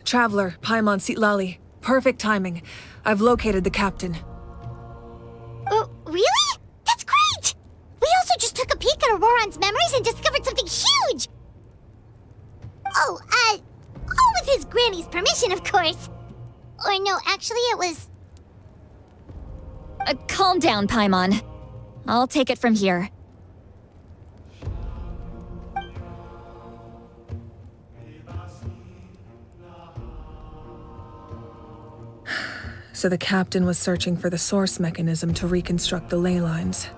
Traveler, Paimon Citlali. Perfect timing. I've located the captain. Really? That's great! We also just took a peek at Ororon's memories and discovered something huge! All with his granny's permission, of course. Or no, actually it was... Calm down, Paimon. I'll take it from here. So the captain was searching for the source mechanism to reconstruct the ley lines.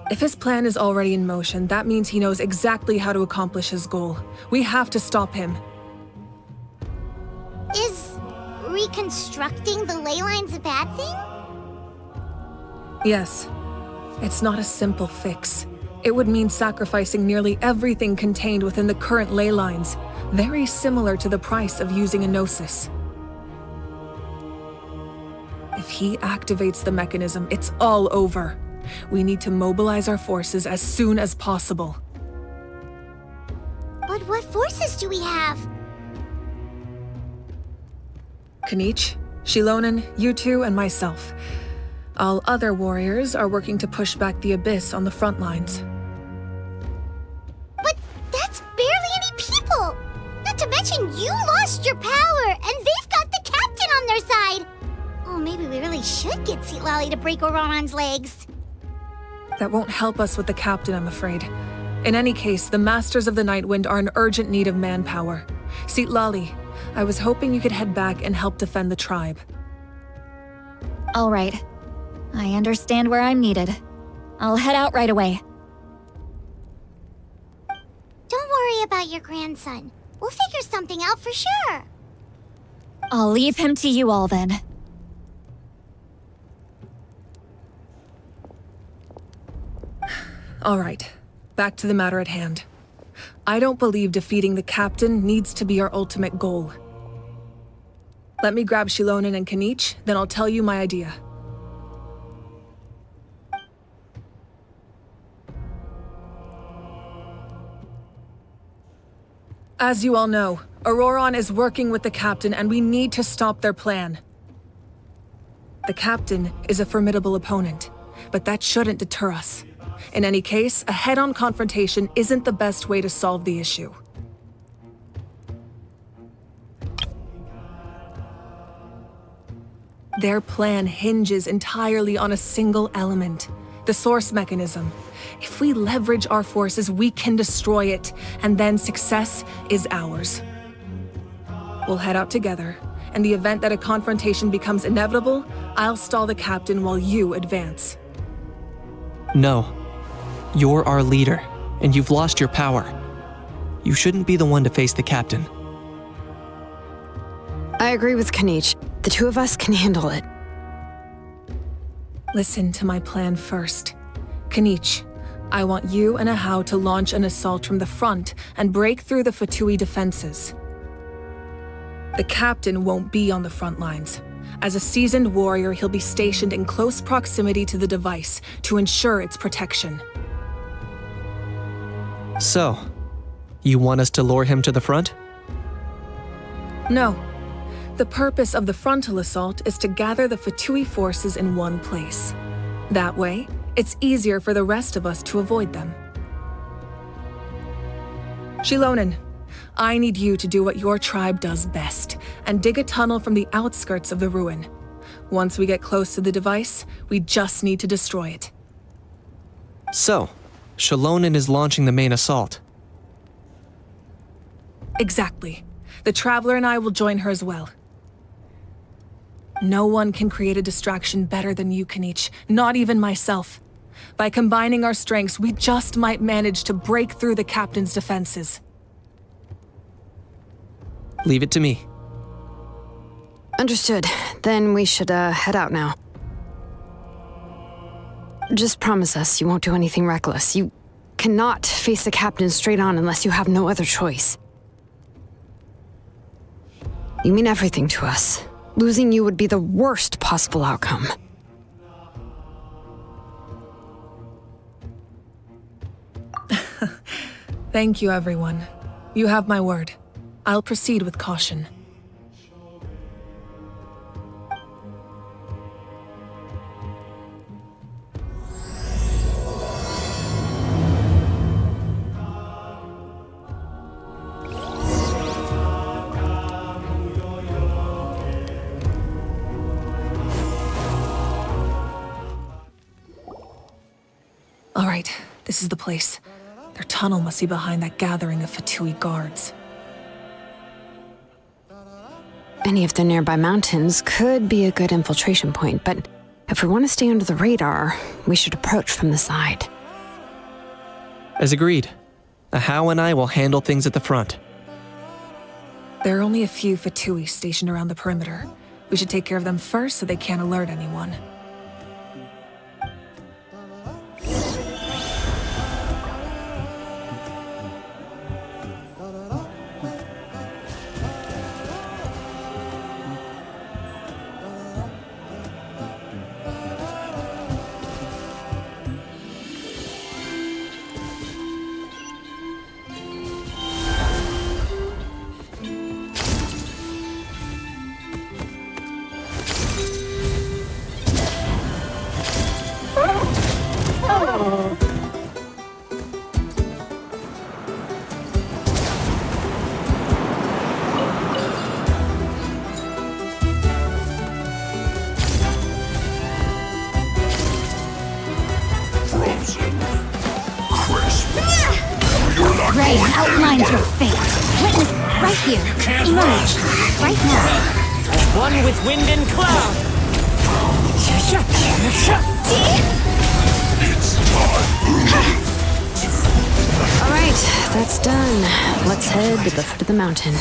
If his plan is already in motion, that means he knows exactly how to accomplish his goal. We have to stop him. Is reconstructing the ley lines a bad thing? Yes. It's not a simple fix. It would mean sacrificing nearly everything contained within the current ley lines, very similar to the price of using a gnosis. If he activates the mechanism, it's all over. We need to mobilize our forces as soon as possible. But what forces do we have? Kinich, xilonen, you two, and myself. All other warriors are working to push back the abyss on the front lines. But that's barely any people! Not to mention you lost your power, and they've got the captain on their side! Oh, maybe we really should get Citlali to break Ororon's legs. That won't help us with the captain, I'm afraid. In any case, the Masters of the Nightwind are in urgent need of manpower. Citlali, I was hoping you could head back and help defend the tribe. All right. I understand where I'm needed. I'll head out right away. Don't worry about your grandson. We'll figure something out for sure. I'll leave him to you all then. All right, back to the matter at hand. I don't believe defeating the captain needs to be our ultimate goal. Let me grab xilonen and kinich, then I'll tell you my idea. As you all know, Ororon is working with the captain and we need to stop their plan. The captain is a formidable opponent, but that shouldn't deter us. In any case, a head-on confrontation isn't the best way to solve the issue. Their plan hinges entirely on a single element, the source mechanism. If we leverage our forces, we can destroy it, and then success is ours. We'll head out together. In the event that a confrontation becomes inevitable, I'll stall the captain while you advance. No. You're our leader, and you've lost your power. You shouldn't be the one to face the captain. I agree with Kinich. The two of us can handle it. Listen to my plan first. Kinich, I want you and Ajaw to launch an assault from the front and break through the fatui defenses. The captain won't be on the front lines. As a seasoned warrior, he'll be stationed in close proximity to the device to ensure its protection. So, you want us to lure him to the front? No. The purpose of the frontal assault is to gather the fatui forces in one place. That way, it's easier for the rest of us to avoid them. Xilonen, I need you to do what your tribe does best, and dig a tunnel from the outskirts of the ruin. Once we get close to the device, we just need to destroy it. So, xilonen is launching the main assault. Exactly. The Traveler and I will join her as well. No one can create a distraction better than you, Kinich, not even myself. By combining our strengths, we just might manage to break through the captain's defenses. Leave it to me. Understood. Then we should head out now. Just promise us you won't do anything reckless. You cannot face the captain straight on unless you have no other choice. You mean everything to us. Losing you would be the worst possible outcome. Thank you, everyone. You have my word. I'll proceed with caution. All right, this is the place. Their tunnel must be behind that gathering of Fatui guards. Any of the nearby mountains could be a good infiltration point, but if we want to stay under the radar, we should approach from the side. As agreed. Ajaw and I will handle things at the front. There are only a few Fatui stationed around the perimeter. We should take care of them first so they can't alert anyone. Ray outlines your fate. Witness right here. Emerge right now. One with wind and cloud. All right, that's done. Let's head to the foot of the mountain.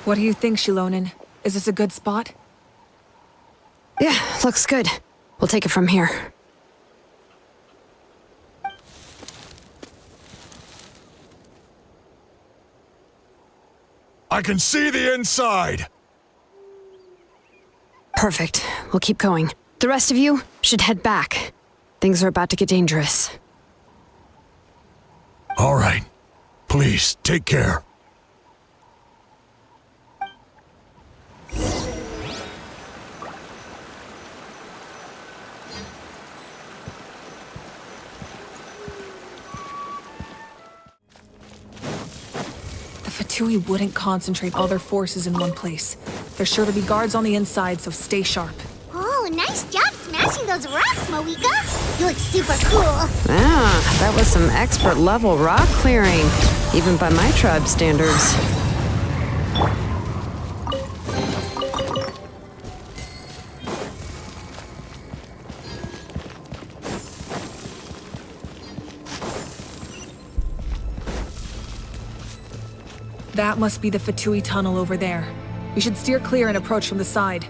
What do you think, xilonen? Is this a good spot? Yeah, looks good. We'll take it from here. I can see the inside! Perfect. We'll keep going. The rest of you should head back. Things are about to get dangerous. All right. Please, take care. The Fatui wouldn't concentrate all their forces in one place. There's sure to be guards on the inside, so stay sharp. Oh, nice job smashing those rocks, Mavuika. You look super cool. Ah, that was some expert level rock clearing, even by my tribe standards. That must be the Fatui tunnel over there. We should steer clear and approach from the side.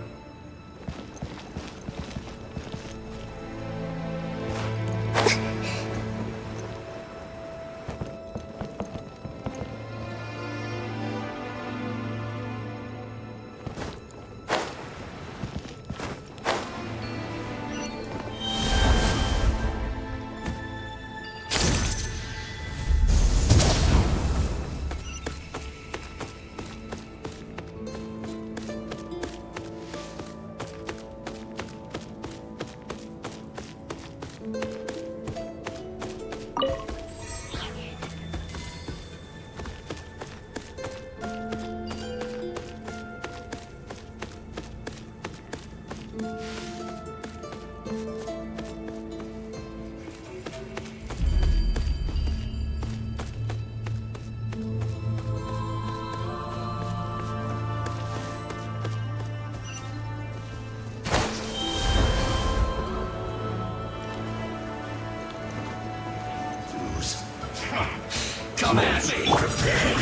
Come at me.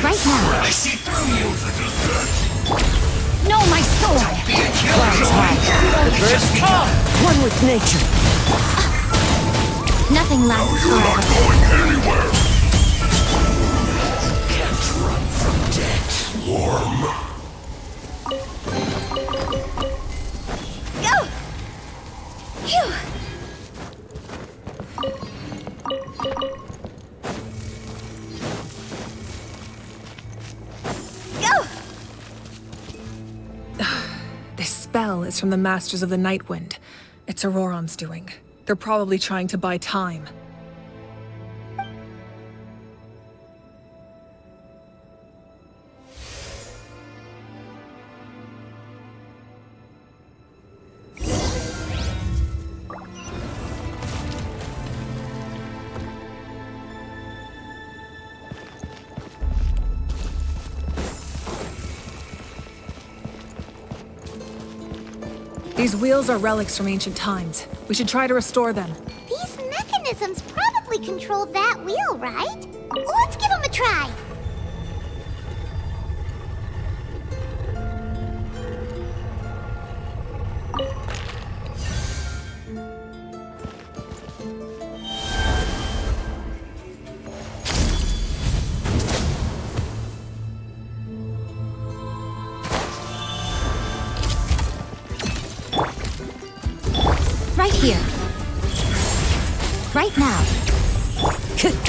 Right now. I see through you. No, my sword! Be a killer. The birds come. One with nature. Nothing lasts You're not forever. going anywhere! Can't run from death. Warm. Go! Phew! This spell is from the Masters of the Nightwind. It's Ororon's doing. They're probably trying to buy time. These wheels are relics from ancient times. We should try to restore them. These mechanisms probably control that wheel, right? Let's give them a try. Right here. Right now.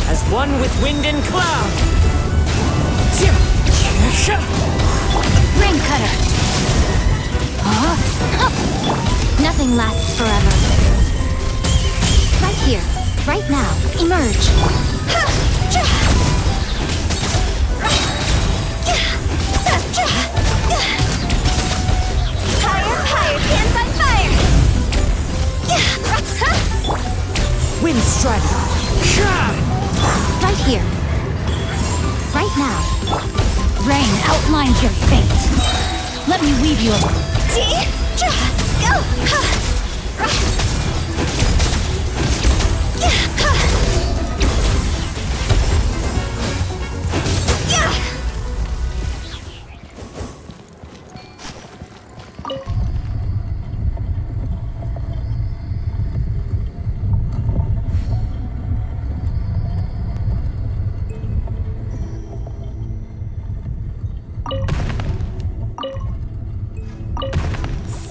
As one with wind and cloud. Rain cutter. Nothing lasts forever. Right here. Right now. Emerge. Higher, higher, hands on fire! Wind strike. Right here. Right now. Rain outlines your fate. Let me weave you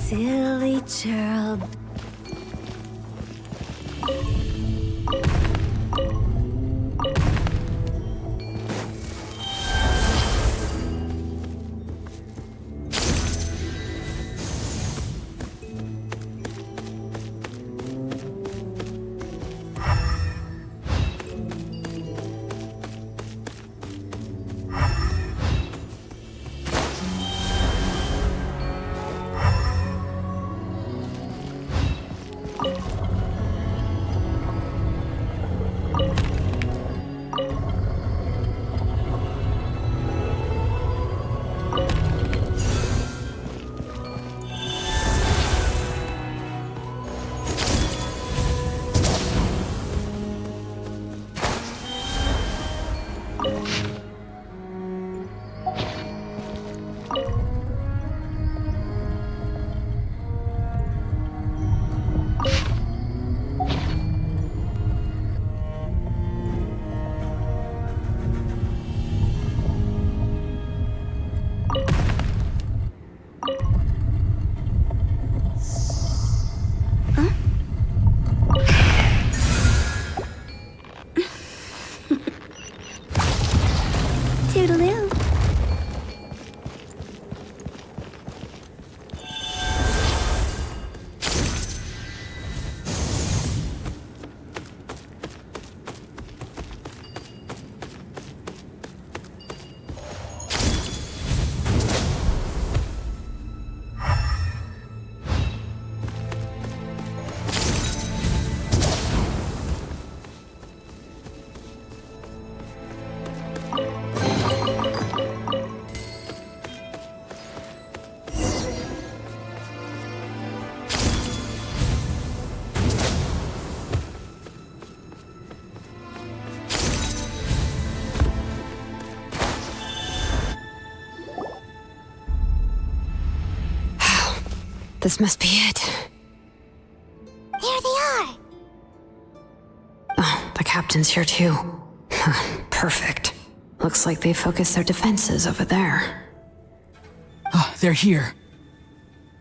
Silly child. Toodaloo. This must be it. There they are. Oh, the captain's here too. Perfect. Looks like they focused their defenses over there. Oh, they're here.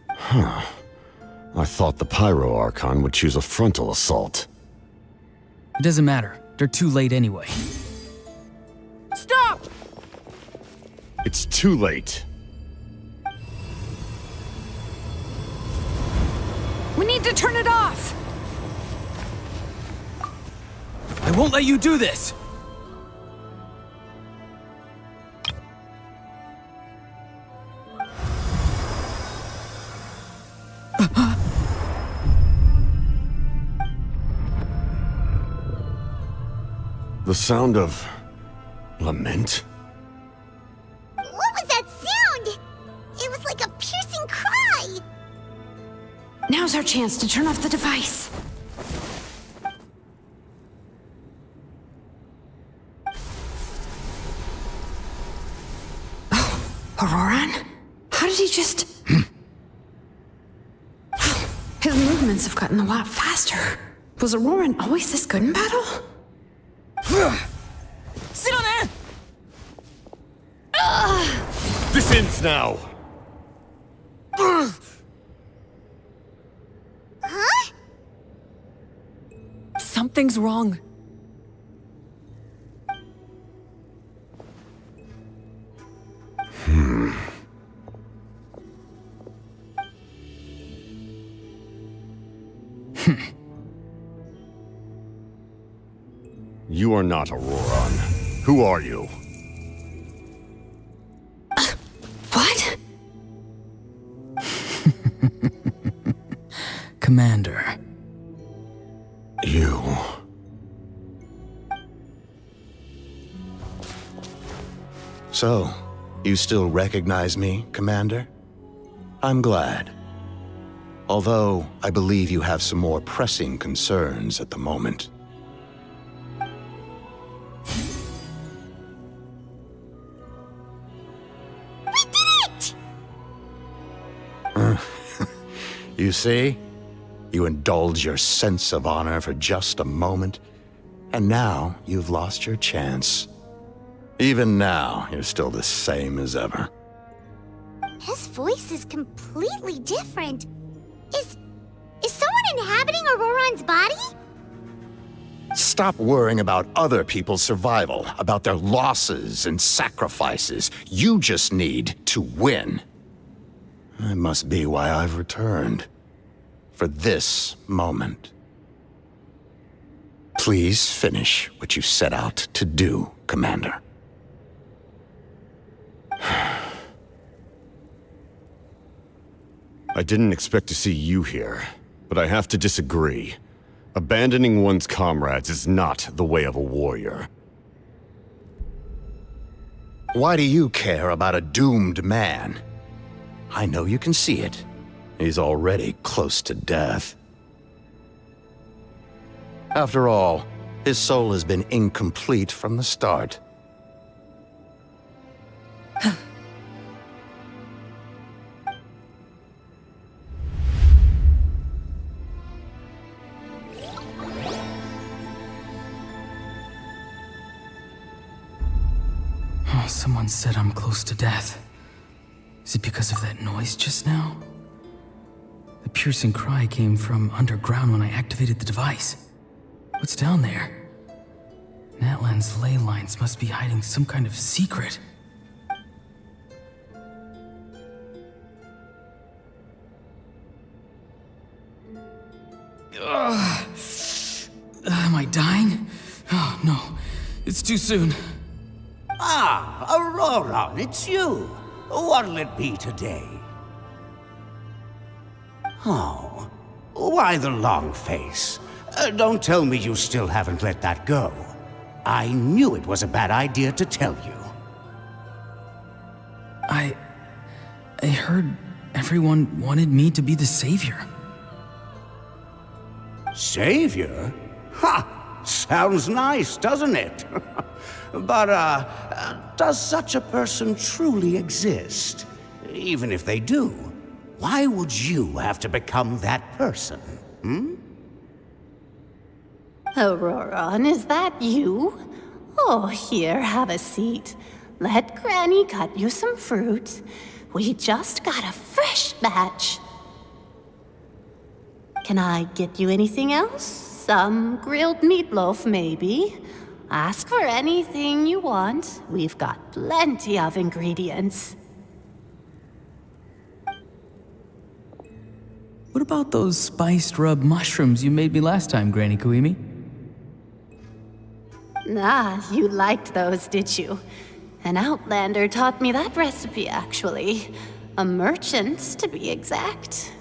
Huh. I thought the Pyro Archon would choose a frontal assault. It doesn't matter. They're too late anyway. Stop! It's too late. We need to turn it off! I won't let you do this! The sound of lament? What was that sound? It was like a piercing cry! Now's our chance to turn off the device. Oh, Ororon? How did he just... His movements have gotten a lot faster. Was Ororon always this good in battle? xilonen! This ends now! Huh? Something's wrong. You are not Ororon. Who are you? What? Commander. You... So, you still recognize me, Commander? I'm glad. Although, I believe you have some more pressing concerns at the moment. We did it! You see? You indulge your sense of honor for just a moment, and now you've lost your chance. Even now, you're still the same as ever. His voice is completely different. Is someone inhabiting Auroron's body? Stop worrying about other people's survival, about their losses and sacrifices. You just need to win. That must be why I've returned. For this moment. Please finish what you set out to do, Commander. I didn't expect to see you here, but I have to disagree. Abandoning one's comrades is not the way of a warrior. Why do you care about a doomed man? I know you can see it. He's already close to death. After all, his soul has been incomplete from the start. Oh, someone said I'm close to death. Is it because of that noise just now? The piercing cry came from underground when I activated the device. What's down there? Natlan's ley lines must be hiding some kind of secret. Am I dying? Oh, no. It's too soon. Ah, Ororon, it's you. What'll it be today? Oh, why the long face? Don't tell me you still haven't let that go. I knew it was a bad idea to tell you. I heard everyone wanted me to be the savior. Savior? Ha! Sounds nice, doesn't it? But, does such a person truly exist? Even if they do, why would you have to become that person, hmm? Ororon, is that you? Oh, here, have a seat. Let Granny cut you some fruit. We just got a fresh batch. Can I get you anything else? Some grilled meatloaf, maybe? Ask for anything you want. We've got plenty of ingredients. what about those spiced rub mushrooms you made me last time, Granny Kuimi? Ah, you liked those, did you? An outlander taught me that recipe, actually. A merchant, to be exact.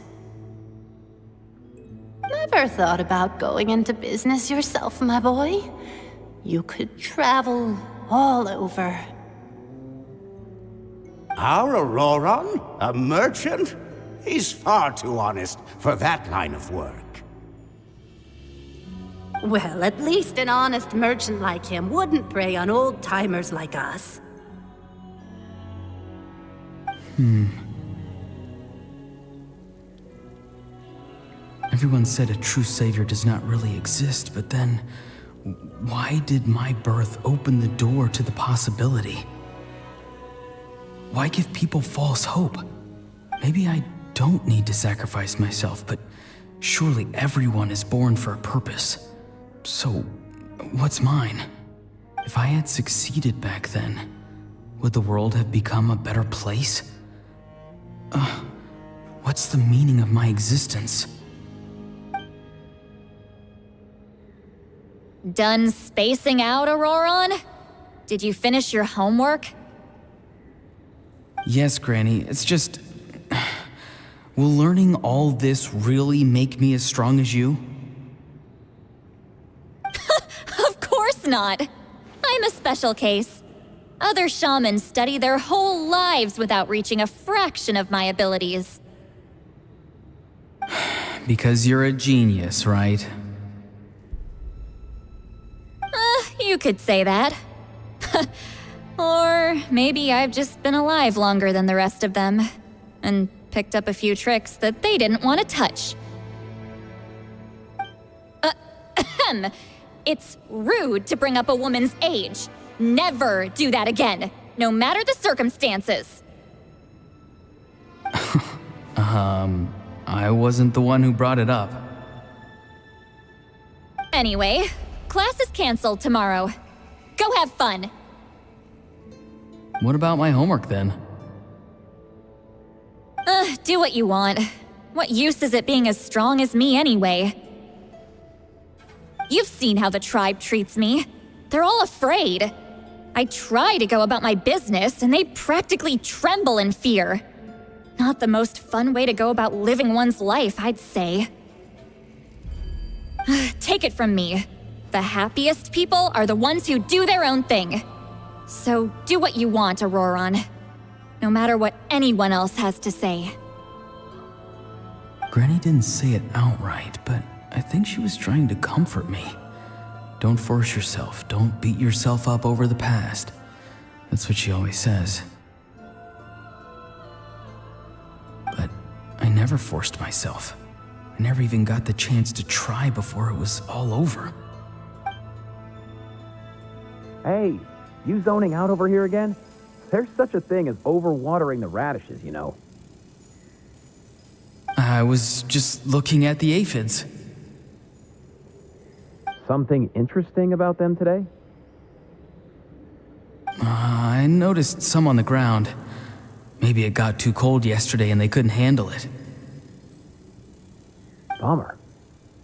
Never thought about going into business yourself, my boy? You could travel all over. Our Ororon? A merchant? He's far too honest for that line of work. Well, at least an honest merchant like him wouldn't prey on old-timers like us. Everyone said a true savior does not really exist, but then, why did my birth open the door to the possibility? Why give people false hope? Maybe I don't need to sacrifice myself, but surely everyone is born for a purpose. So, what's mine? If I had succeeded back then, would the world have become a better place? What's the meaning of my existence? Done spacing out, Ororon? Did you finish your homework? Yes, Granny, it's just... Will learning all this really make me as strong as you? Of course not. I'm a special case. Other shamans study their whole lives without reaching a fraction of my abilities. Because you're a genius, right? You could say that. Or maybe I've just been alive longer than the rest of them, and picked up a few tricks that they didn't want to touch. It's rude to bring up a woman's age. Never do that again, no matter the circumstances. I wasn't the one who brought it up. Anyway, class is canceled tomorrow. Go have fun. What about my homework then? Do what you want. What use is it being as strong as me anyway? You've seen how the tribe treats me. They're all afraid. I try to go about my business, and they practically tremble in fear. Not the most fun way to go about living one's life, I'd say. Take it from me. The happiest people are the ones who do their own thing. So do what you want, Ororon. No matter what anyone else has to say. Granny didn't say it outright, but I think she was trying to comfort me. Don't force yourself. Don't beat yourself up over the past. That's what she always says. But I never forced myself. I never even got the chance to try before it was all over. Hey, you zoning out over here again? There's such a thing as overwatering the radishes, you know. I was just looking at the aphids. Something interesting about them today? I noticed some on the ground. Maybe it got too cold yesterday and they couldn't handle it. Bummer.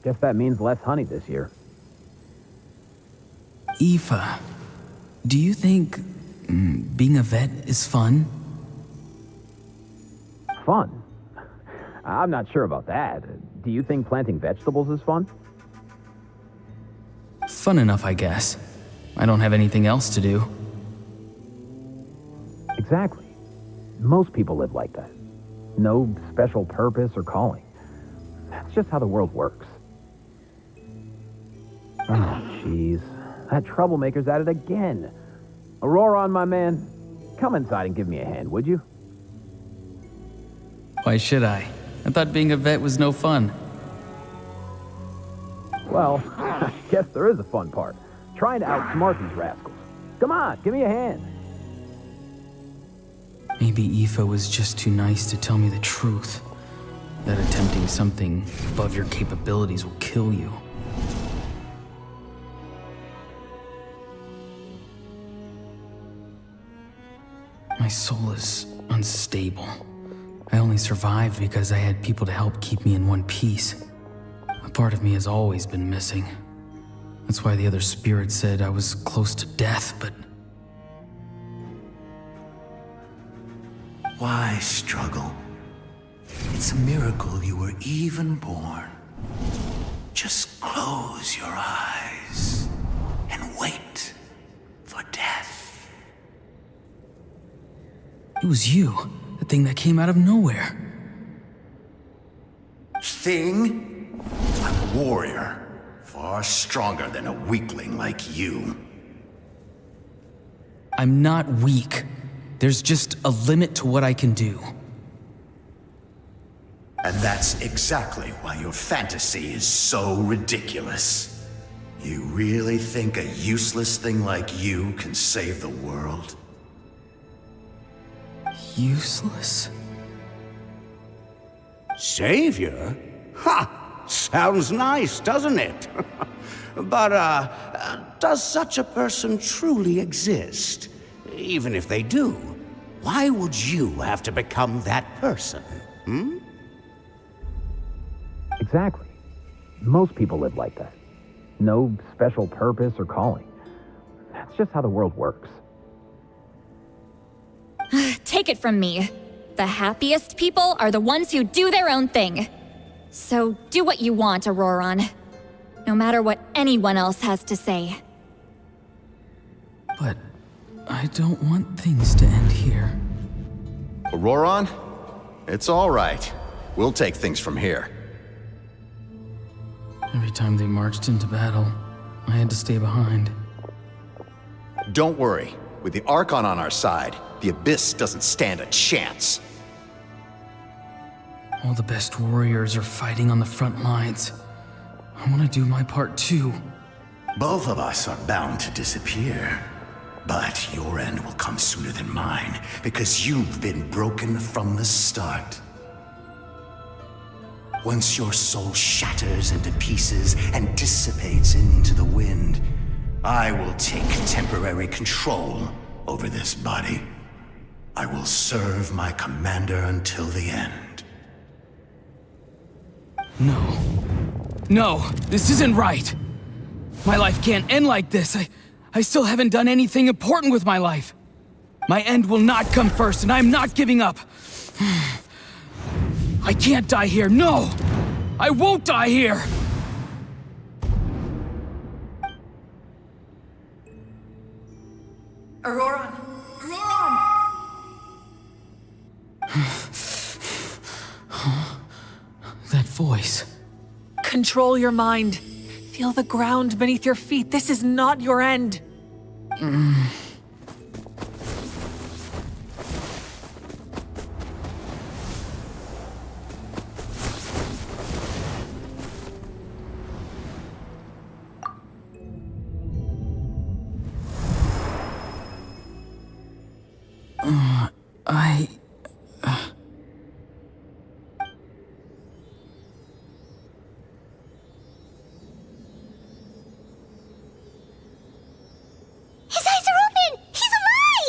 Guess that means less honey this year. Aoife, do you think being a vet is fun? Fun? I'm not sure about that. Do you think planting vegetables is fun? Fun enough, I guess. I don't have anything else to do. Exactly. Most people live like that. No special purpose or calling. That's just how the world works. Oh, jeez. That troublemaker's at it again. Ororon, my man, come inside and give me a hand, would you? Why should I? I thought being a vet was no fun. Well, I guess there is a fun part. Trying to outsmart these rascals. Come on, give me a hand. Maybe Aoife was just too nice to tell me the truth. That attempting something above your capabilities will kill you. My soul is unstable. I only survived because I had people to help keep me in one piece. A part of me has always been missing. That's why the other spirits said I was close to death, but... Why struggle? It's a miracle you were even born. Just close your eyes and wait for death. It was you, the thing that came out of nowhere. Thing? I'm a warrior, far stronger than a weakling like you. I'm not weak. There's just a limit to what I can do. And that's exactly why your fantasy is so ridiculous. You really think a useless thing like you can save the world? Useless? Savior? Ha! Sounds nice, doesn't it? But, does such a person truly exist? Even if they do, why would you have to become that person? Hmm? Exactly. Most people live like that. No special purpose or calling. That's just how the world works. Take it from me. The happiest people are the ones who do their own thing. So do what you want, Ororon. No matter what anyone else has to say. But I don't want things to end here. Ororon? It's all right. We'll take things from here. Every time they marched into battle, I had to stay behind. Don't worry. With the Archon on our side, the Abyss doesn't stand a chance. All the best warriors are fighting on the front lines. I want to do my part too. Both of us are bound to disappear. But your end will come sooner than mine, because you've been broken from the start. Once your soul shatters into pieces and dissipates into the wind, I will take temporary control over this body. I will serve my commander until the end. No. No, this isn't right. My life can't end like this. I still haven't done anything important with my life. My end will not come first, and I'm not giving up. I can't die here, no! I won't die here! Ororon! Ororon! That voice. Control your mind. Feel the ground beneath your feet. This is not your end. His eyes are open! He's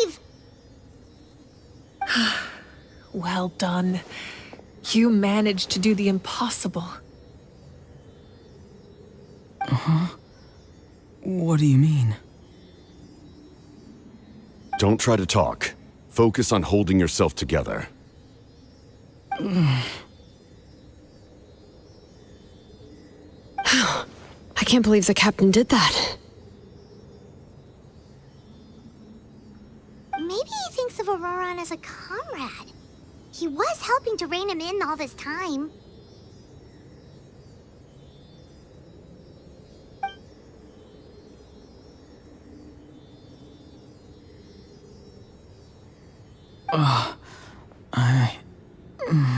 alive! Well done. You managed to do the impossible. What do you mean? Don't try to talk. Focus on holding yourself together. I can't believe the captain did that. Maybe he thinks of Ororon as a comrade. He was helping to rein him in all this time.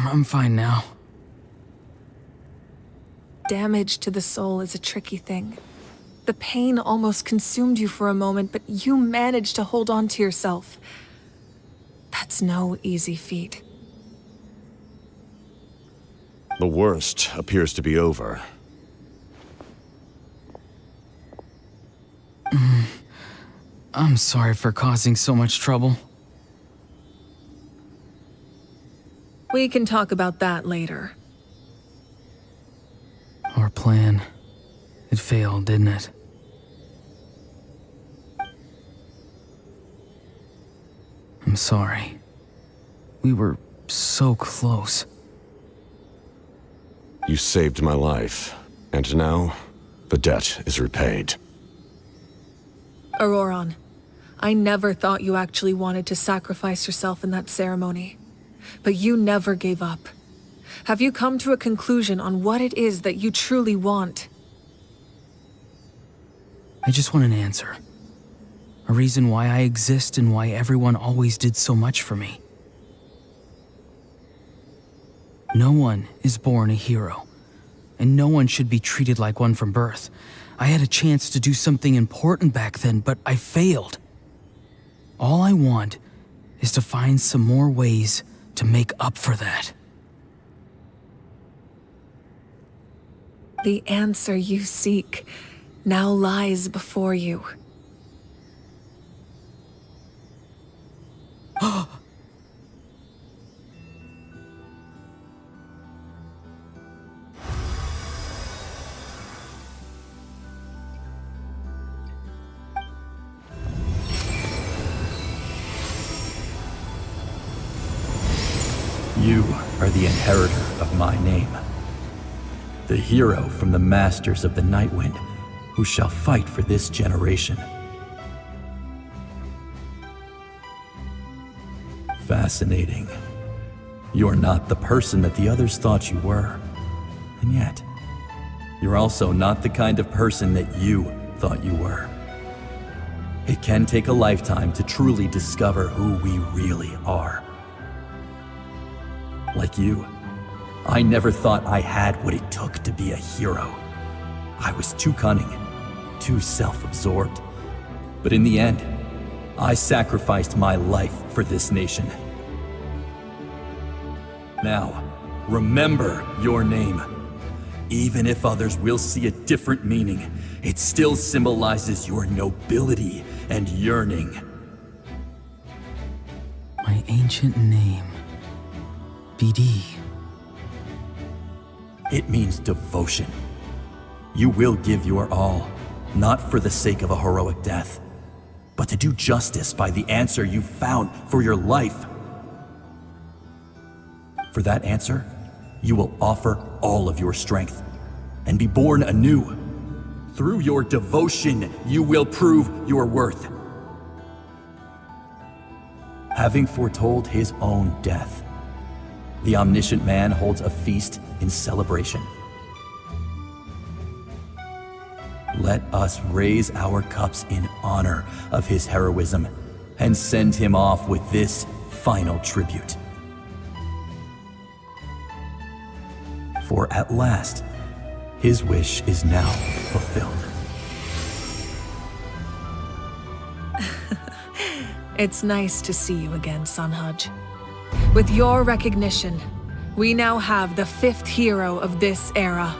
I'm fine now. Damage to the soul is a tricky thing. The pain almost consumed you for a moment, but you managed to hold on to yourself. That's no easy feat. The worst appears to be over. I'm sorry for causing so much trouble. We can talk about that later. Our plan. It failed, didn't it? I'm sorry. We were so close. You saved my life, and now the debt is repaid. Ororon, I never thought you actually wanted to sacrifice yourself in that ceremony. But you never gave up. Have you come to a conclusion on what it is that you truly want? I just want an answer. A reason why I exist and why everyone always did so much for me. No one is born a hero, and no one should be treated like one from birth. I had a chance to do something important back then, but I failed. All I want is to find some more ways to make up for that. The answer you seek now lies before you. You are the inheritor of my name. The hero from the masters of the Nightwind, who shall fight for this generation. Fascinating. You're not the person that the others thought you were. And yet, you're also not the kind of person that you thought you were. It can take a lifetime to truly discover who we really are. Like you, I never thought I had what it took to be a hero. I was too cunning, too self-absorbed. But in the end, I sacrificed my life for this nation. Now, remember your name. Even if others will see a different meaning, it still symbolizes your nobility and yearning. My ancient name. BD. It means devotion. You will give your all, not for the sake of a heroic death, but to do justice by the answer you found for your life. For that answer, you will offer all of your strength and be born anew. Through your devotion, you will prove your worth. Having foretold his own death, the omniscient man holds a feast in celebration. Let us raise our cups in honor of his heroism and send him off with this final tribute. For at last, his wish is now fulfilled. It's nice to see you again, Sunhudge. With your recognition, we now have the fifth hero of this era.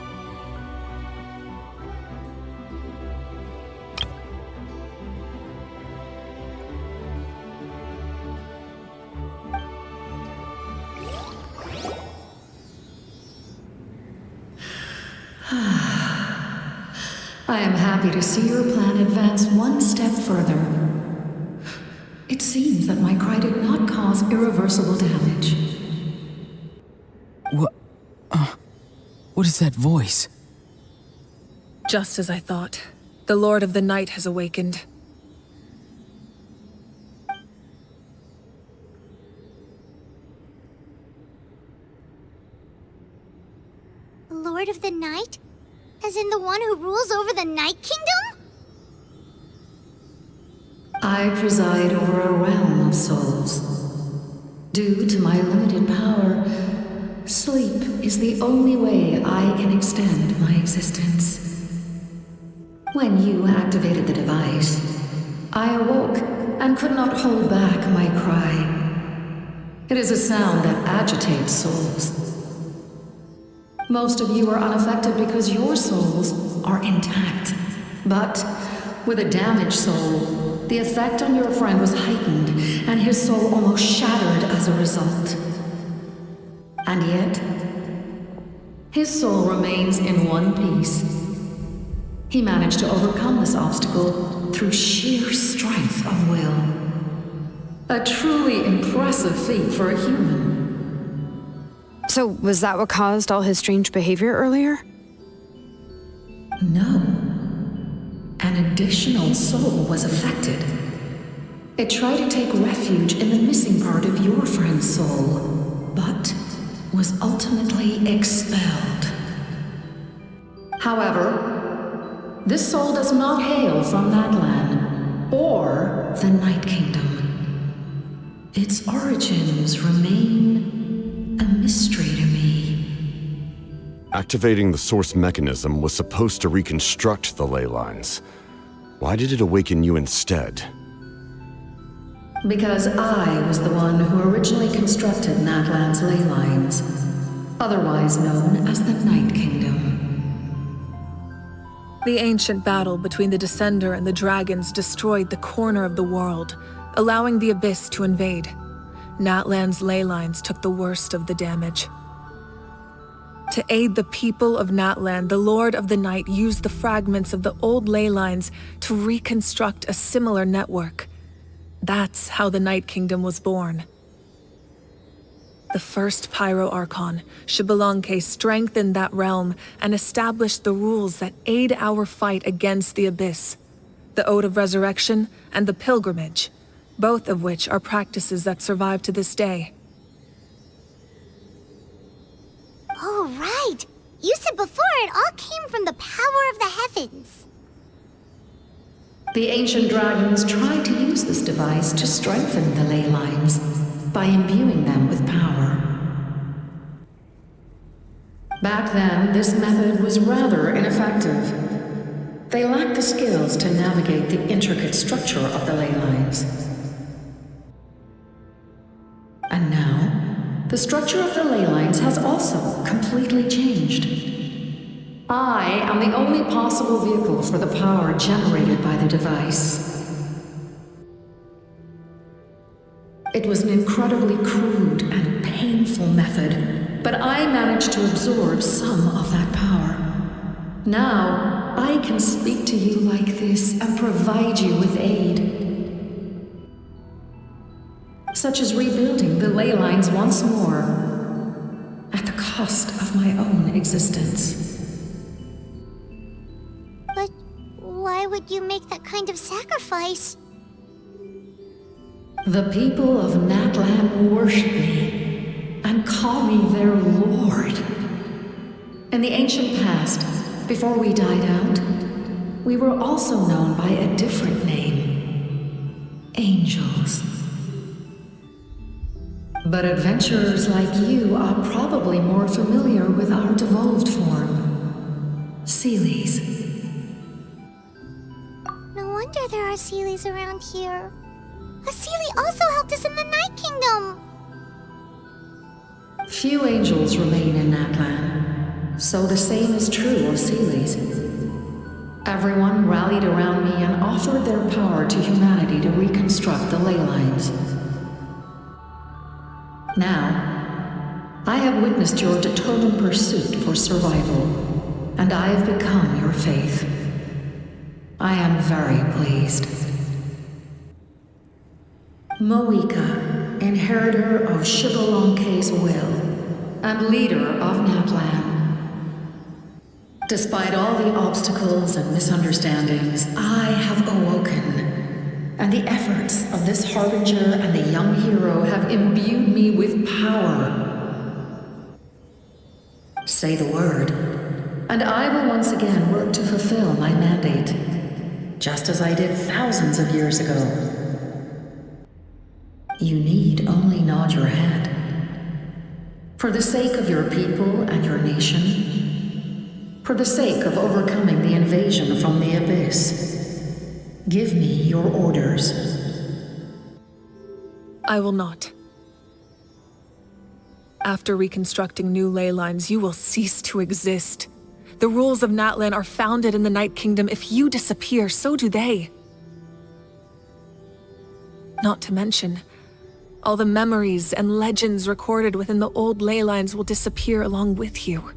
I am happy to see your plan advance one step further. It seems that my cry did not cause irreversible damage. What is that voice? Just as I thought. The Lord of the Night has awakened. The Lord of the Night? As in the one who rules over the Night Kingdom? I preside over a realm of souls. Due to my limited power, sleep is the only way I can extend my existence. When you activated the device, I awoke and could not hold back my cry. It is a sound that agitates souls. Most of you are unaffected because your souls are intact. But with a damaged soul, the effect on your friend was heightened, and his soul almost shattered as a result. And yet, his soul remains in one piece. He managed to overcome this obstacle through sheer strength of will. A truly impressive feat for a human. So, was that what caused all his strange behavior earlier? No. An additional soul was affected. It tried to take refuge in the missing part of your friend's soul, but was ultimately expelled. However, this soul does not hail from Natlan or the Night Kingdom. Its origins remain a mystery to me. Activating the source mechanism was supposed to reconstruct the ley lines. Why did it awaken you instead? Because I was the one who originally constructed Natlan's ley lines, otherwise known as the Night Kingdom. The ancient battle between the Descender and the dragons destroyed the corner of the world, allowing the Abyss to invade. Natlan's ley lines took the worst of the damage. To aid the people of Natlan, the Lord of the Night used the fragments of the old ley lines to reconstruct a similar network. That's how the Night Kingdom was born. The first Pyro Archon, Xbalanque, strengthened that realm and established the rules that aid our fight against the Abyss. The Ode of Resurrection and the Pilgrimage, both of which are practices that survive to this day. Oh, right! You said before it all came from the power of the heavens. The ancient dragons tried to use this device to strengthen the ley lines by imbuing them with power. Back then, this method was rather ineffective. They lacked the skills to navigate the intricate structure of the ley lines. And now, the structure of the ley lines has also completely changed. I am the only possible vehicle for the power generated by the device. It was an incredibly crude and painful method, but I managed to absorb some of that power. Now, I can speak to you like this and provide you with aid. Such as rebuilding the ley lines once more, at the cost of my own existence. But why would you make that kind of sacrifice? The people of Natlan worship me and call me their lord. In the ancient past, before we died out, we were also known by a different name. Angels. But adventurers like you are probably more familiar with our devolved form. Seelies. No wonder there are Seelies around here. A Seelie also helped us in the Night Kingdom! Few angels remain in Natlan, so the same is true of Seelies. Everyone rallied around me and offered their power to humanity to reconstruct the ley lines. Now, I have witnessed your determined pursuit for survival, and I have become your faith. I am very pleased. Mavuika, inheritor of Xbalanque's will, and leader of Natlan. Despite all the obstacles and misunderstandings, I have awoken, and the efforts of this harbinger and the young hero have imbued me with power. Say the word, and I will once again work to fulfill my mandate, just as I did thousands of years ago. You need only nod your head. For the sake of your people and your nation, for the sake of overcoming the invasion from the Abyss, give me your orders. I will not. After reconstructing new ley lines, you will cease to exist. The rules of Natlan are founded in the Night Kingdom. If you disappear, so do they. Not to mention, All the memories and legends recorded within the old ley lines will disappear along with you.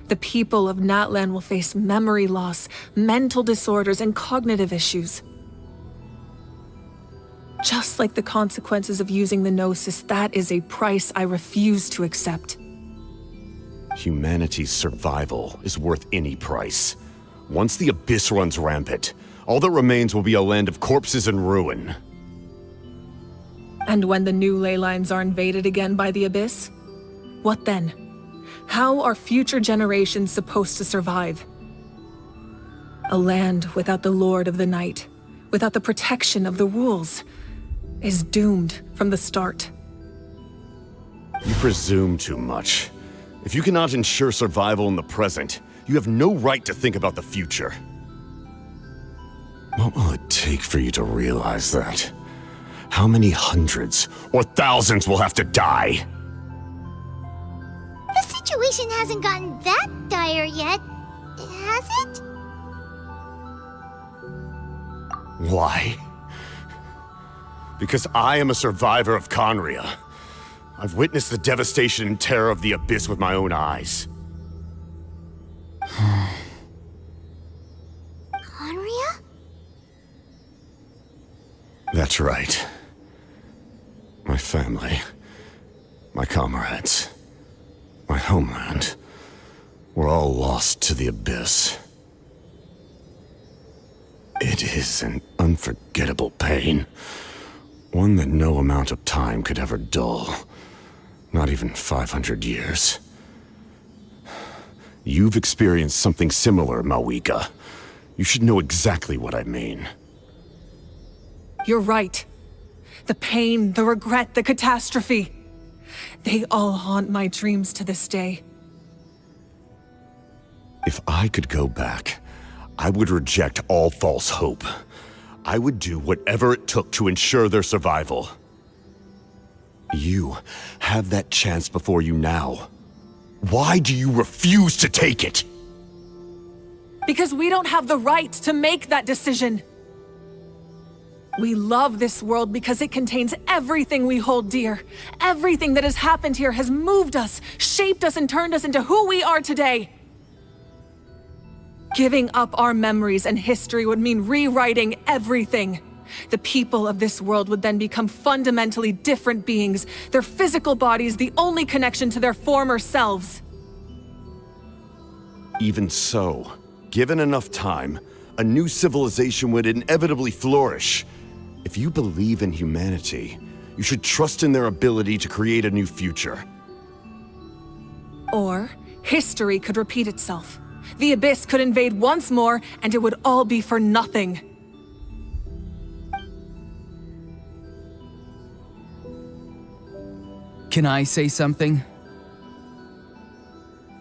The people of Natlan will face memory loss, mental disorders, and cognitive issues. Just like the consequences of using the Gnosis, that is a price I refuse to accept. Humanity's survival is worth any price. Once the Abyss runs rampant, all that remains will be a land of corpses and ruin. And when the new ley lines are invaded again by the Abyss? What then? How are future generations supposed to survive? A land without the Lord of the Night, without the protection of the rules, is doomed from the start. You presume too much. If you cannot ensure survival in the present, you have no right to think about the future. What will it take for you to realize that? How many hundreds or thousands will have to die? The situation hasn't gotten that dire yet, has it? Why? Because I am a survivor of Conria. I've witnessed the devastation and terror of the Abyss with my own eyes. Conria? That's right. My family, my comrades, my homeland, were all lost to the Abyss. It is an unforgettable pain, one that no amount of time could ever dull. Not even 500 years. You've experienced something similar, mavuika. You should know exactly what I mean. You're right. The pain, the regret, the catastrophe. They all haunt my dreams to this day. If I could go back, I would reject all false hope. I would do whatever it took to ensure their survival. You have that chance before you now. Why do you refuse to take it? Because we don't have the right to make that decision. We love this world because it contains everything we hold dear. Everything that has happened here has moved us, shaped us, and turned us into who we are today. Giving up our memories and history would mean rewriting everything. The people of this world would then become fundamentally different beings, their physical bodies the only connection to their former selves. Even so, given enough time, a new civilization would inevitably flourish. If you believe in humanity, you should trust in their ability to create a new future. Or, history could repeat itself. The Abyss could invade once more, and it would all be for nothing. Can I say something?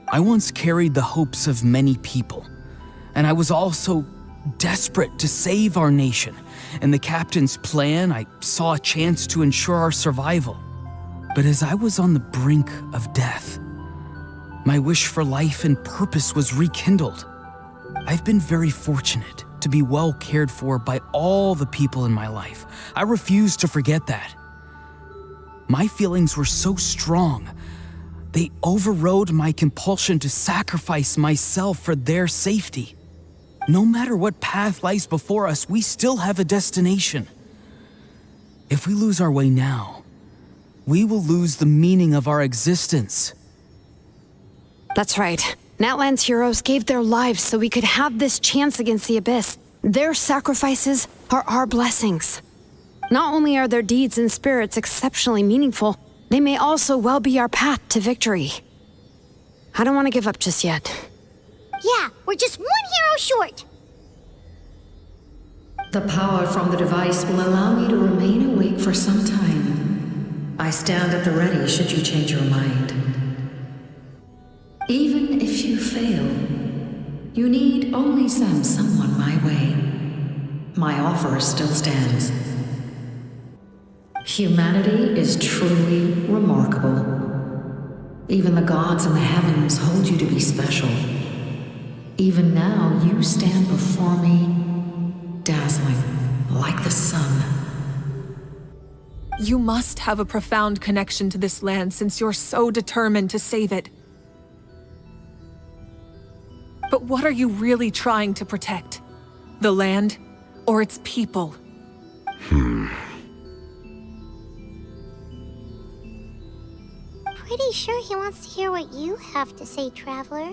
I once carried the hopes of many people, and I was also desperate to save our nation. In the captain's plan, I saw a chance to ensure our survival. But as I was on the brink of death, my wish for life and purpose was rekindled. I've been very fortunate to be well cared for by all the people in my life. I refuse to forget that. My feelings were so strong, they overrode my compulsion to sacrifice myself for their safety. No matter what path lies before us, we still have a destination. If we lose our way now, we will lose the meaning of our existence. That's right. Natlan's heroes gave their lives so we could have this chance against the Abyss. Their sacrifices are our blessings. Not only are their deeds and spirits exceptionally meaningful, they may also well be our path to victory. I don't want to give up just yet. Yeah, we're just one hero short. The power from the device will allow me to remain awake for some time. I stand at the ready should you change your mind. Even if you fail, you need only send someone my way. My offer still stands. Humanity is truly remarkable. Even the gods in the heavens hold you to be special. Even now, you stand before me, dazzling like the sun. You must have a profound connection to this land since you're so determined to save it. But what are you really trying to protect? The land or its people? Pretty sure he wants to hear what you have to say, Traveler.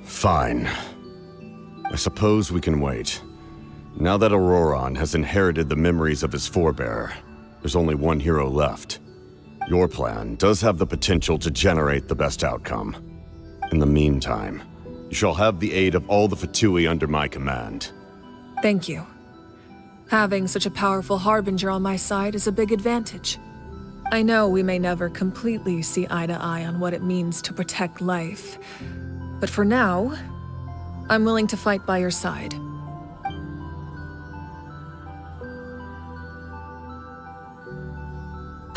Fine. I suppose we can wait. Now that Ororon has inherited the memories of his forebear, there's only one hero left. Your plan does have the potential to generate the best outcome. In the meantime, you shall have the aid of all the fatui under my command. Thank you. Having such a powerful harbinger on my side is a big advantage. I know we may never completely see eye to eye on what it means to protect life, but for now, I'm willing to fight by your side.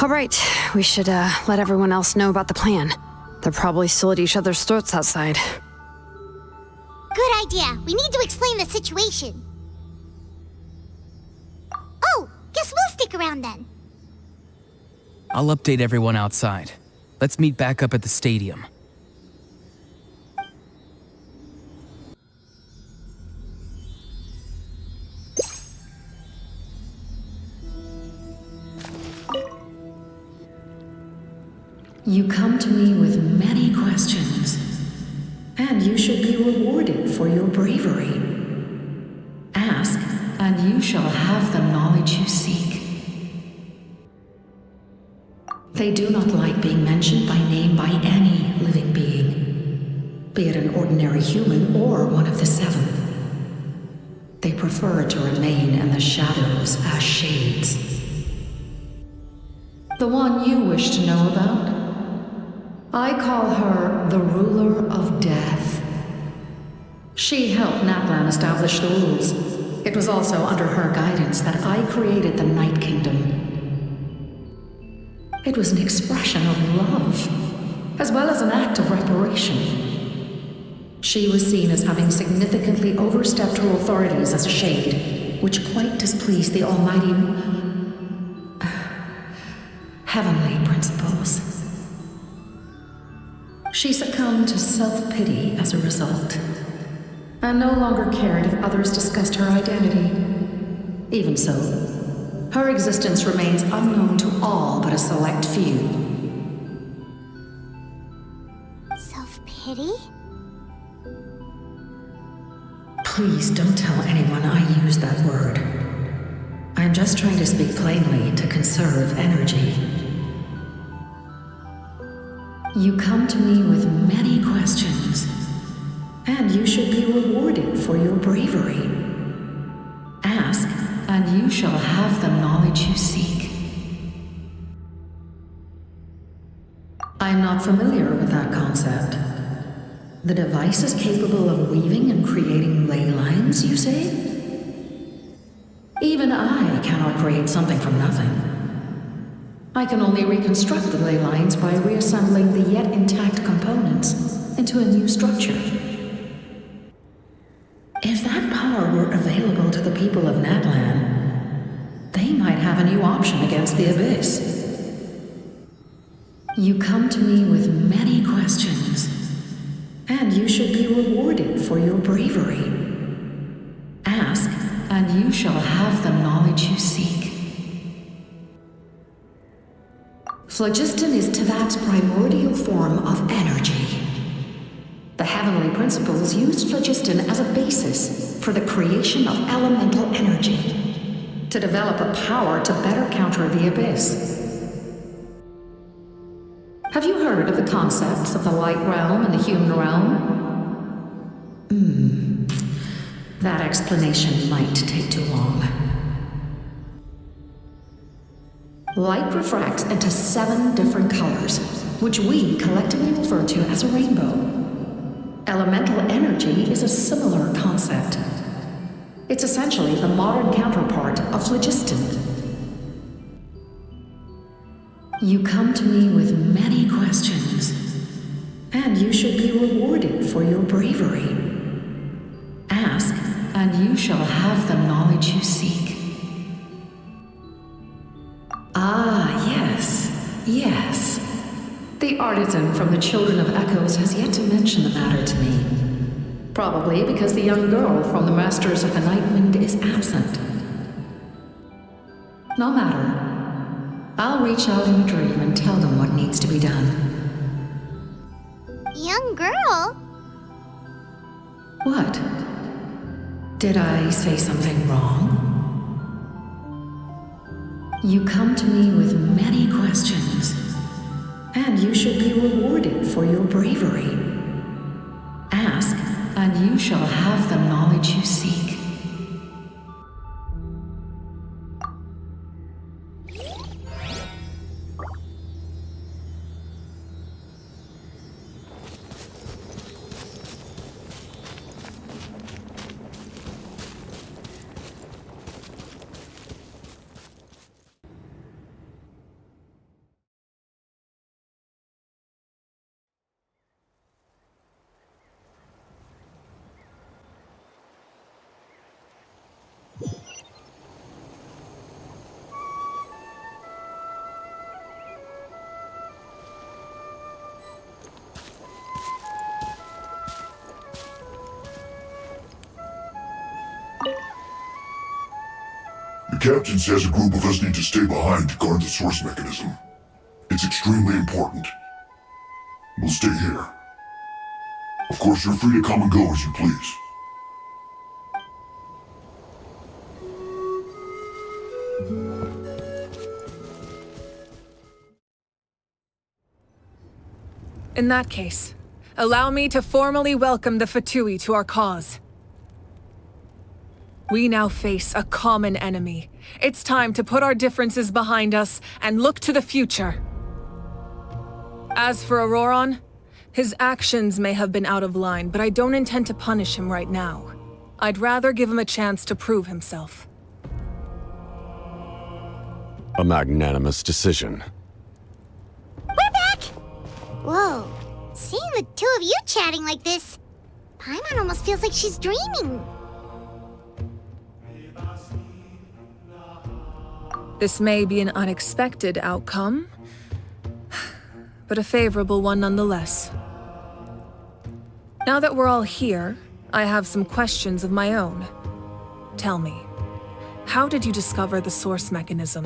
All right, we should let everyone else know about the plan. They're probably still at each other's throats outside. Good idea. We need to explain the situation. Oh, guess we'll stick around then. I'll update everyone outside. Let's meet back up at the stadium. You come to me with many questions, and you should be rewarded for your bravery. Ask, and you shall have the knowledge you seek. They do not like being mentioned by name by any living being, be it an ordinary human or one of the seven. They prefer to remain in the shadows as shades. The one you wish to know about? I call her the ruler of death. She helped Natlan establish the rules. It was also under her guidance that I created the Night Kingdom. It was an expression of love, as well as an act of reparation. She was seen as having significantly overstepped her authorities as a shade, which quite displeased the almighty heavenly principles. She succumbed to self-pity as a result, and no longer cared if others discussed her identity. Even so, her existence remains unknown to all but a select few. Self-pity? Please don't tell anyone I use that word. I'm just trying to speak plainly to conserve energy. You come to me with many questions, and you should be rewarded for your bravery. Ask, and you shall have the knowledge you seek. I'm not familiar with that concept. The device is capable of weaving and creating ley lines, you say? Even I cannot create something from nothing. I can only reconstruct the ley lines by reassembling the yet intact components into a new structure. If that power were available to the people of Natlan, they might have a new option against the Abyss. You come to me with many questions, and you should be rewarded for your bravery. Ask, and you shall have the knowledge you seek. Phlogiston is Teyvat's primordial form of energy. The heavenly principles used phlogiston as a basis for the creation of elemental energy, to develop a power to better counter the Abyss. Have you heard of the concepts of the light realm and the human realm? That explanation might take too long. Light refracts into 7 different colors, which we collectively refer to as a rainbow. Elemental energy is a similar concept. It's essentially the modern counterpart of phlogiston. You come to me with many questions, and you should be rewarded for your bravery. and you shall have the knowledge you seek. Ah, yes, yes. The artisan from the Children of Echoes has yet to mention the matter to me. Probably because the young girl from the Masters of the Nightwind is absent. No matter. I'll reach out in a dream and tell them what needs to be done. Young girl? What? Did I say something wrong? You come to me with many questions, and you should be rewarded for your bravery. Ask, and you shall have the knowledge you seek. The captain says a group of us need to stay behind to guard the source mechanism. It's extremely important. We'll stay here. Of course, you're free to come and go as you please. In that case, allow me to formally welcome the Fatui to our cause. We now face a common enemy. It's time to put our differences behind us and look to the future. As for Ororon, his actions may have been out of line, but I don't intend to punish him right now. I'd rather give him a chance to prove himself. A magnanimous decision. We're back! Whoa, seeing the two of you chatting like this, Paimon almost feels like she's dreaming. This may be an unexpected outcome, but a favorable one nonetheless. Now that we're all here, I have some questions of my own. Tell me, how did you discover the source mechanism?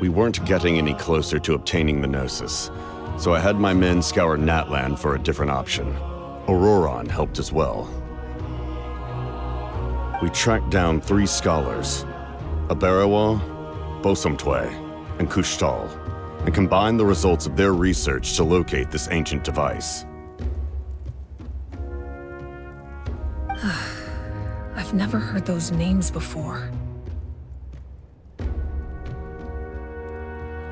We weren't getting any closer to obtaining the Gnosis, so I had my men scour Natlan for a different option. Ororon helped as well. We tracked down 3 scholars, Aberawa, Bosomtwe, and Kushtal, and combined the results of their research to locate this ancient device. I've never heard those names before.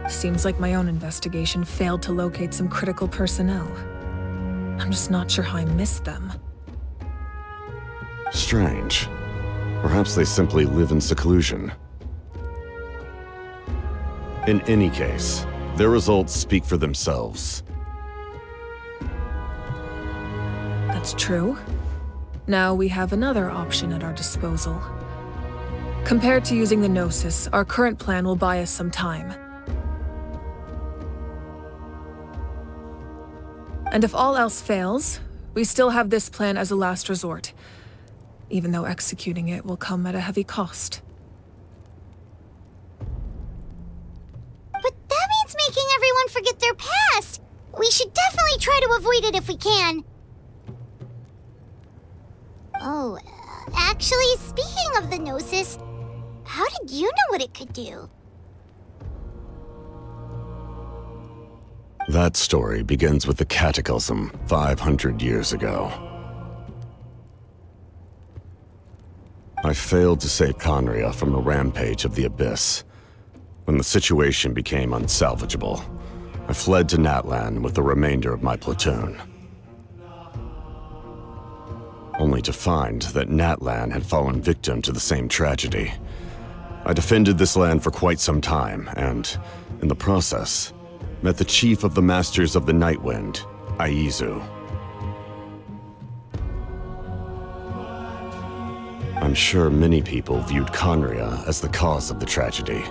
Seems like my own investigation failed to locate some critical personnel. I'm just not sure how I missed them. Strange. Perhaps they simply live in seclusion. In any case, their results speak for themselves. That's true. Now we have another option at our disposal. Compared to using the Gnosis, our current plan will buy us some time. And if all else fails, we still have this plan as a last resort, even though executing it will come at a heavy cost. But that means making everyone forget their past! We should definitely try to avoid it if we can. Oh, actually, speaking of the Gnosis, how did you know what it could do? That story begins with the Cataclysm 500 years ago. I failed to save Conria from the rampage of the Abyss. When the situation became unsalvageable, I fled to Natlan with the remainder of my platoon. Only to find that Natlan had fallen victim to the same tragedy. I defended this land for quite some time, and, in the process, met the chief of the Masters of the Nightwind, Aizu. I'm sure many people viewed Conria as the cause of the tragedy.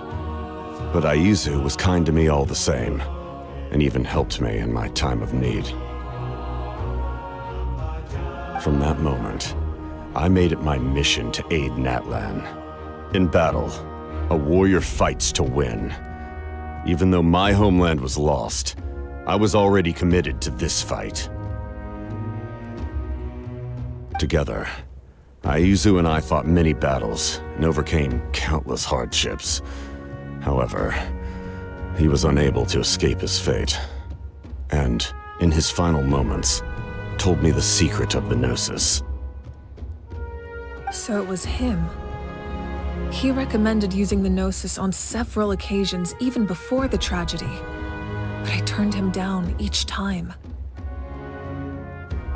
But Aizu was kind to me all the same, and even helped me in my time of need. From that moment, I made it my mission to aid Natlan. In battle, a warrior fights to win. Even though my homeland was lost, I was already committed to this fight. Together, Aizu and I fought many battles and overcame countless hardships. However, he was unable to escape his fate, and, in his final moments, told me the secret of the Gnosis. So it was him. He recommended using the Gnosis on several occasions, even before the tragedy. But I turned him down each time.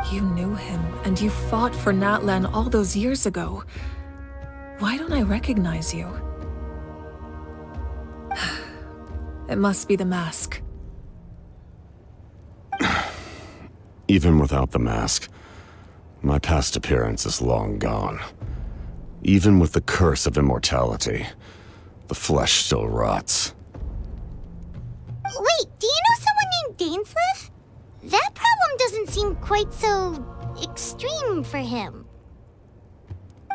You knew him, and you fought for Natlan all those years ago. Why don't I recognize you? It must be the mask. Even without the mask, my past appearance is long gone. Even with the curse of immortality, the flesh still rots. Wait, do you know someone named Dainsleif? That problem doesn't seem quite so extreme for him.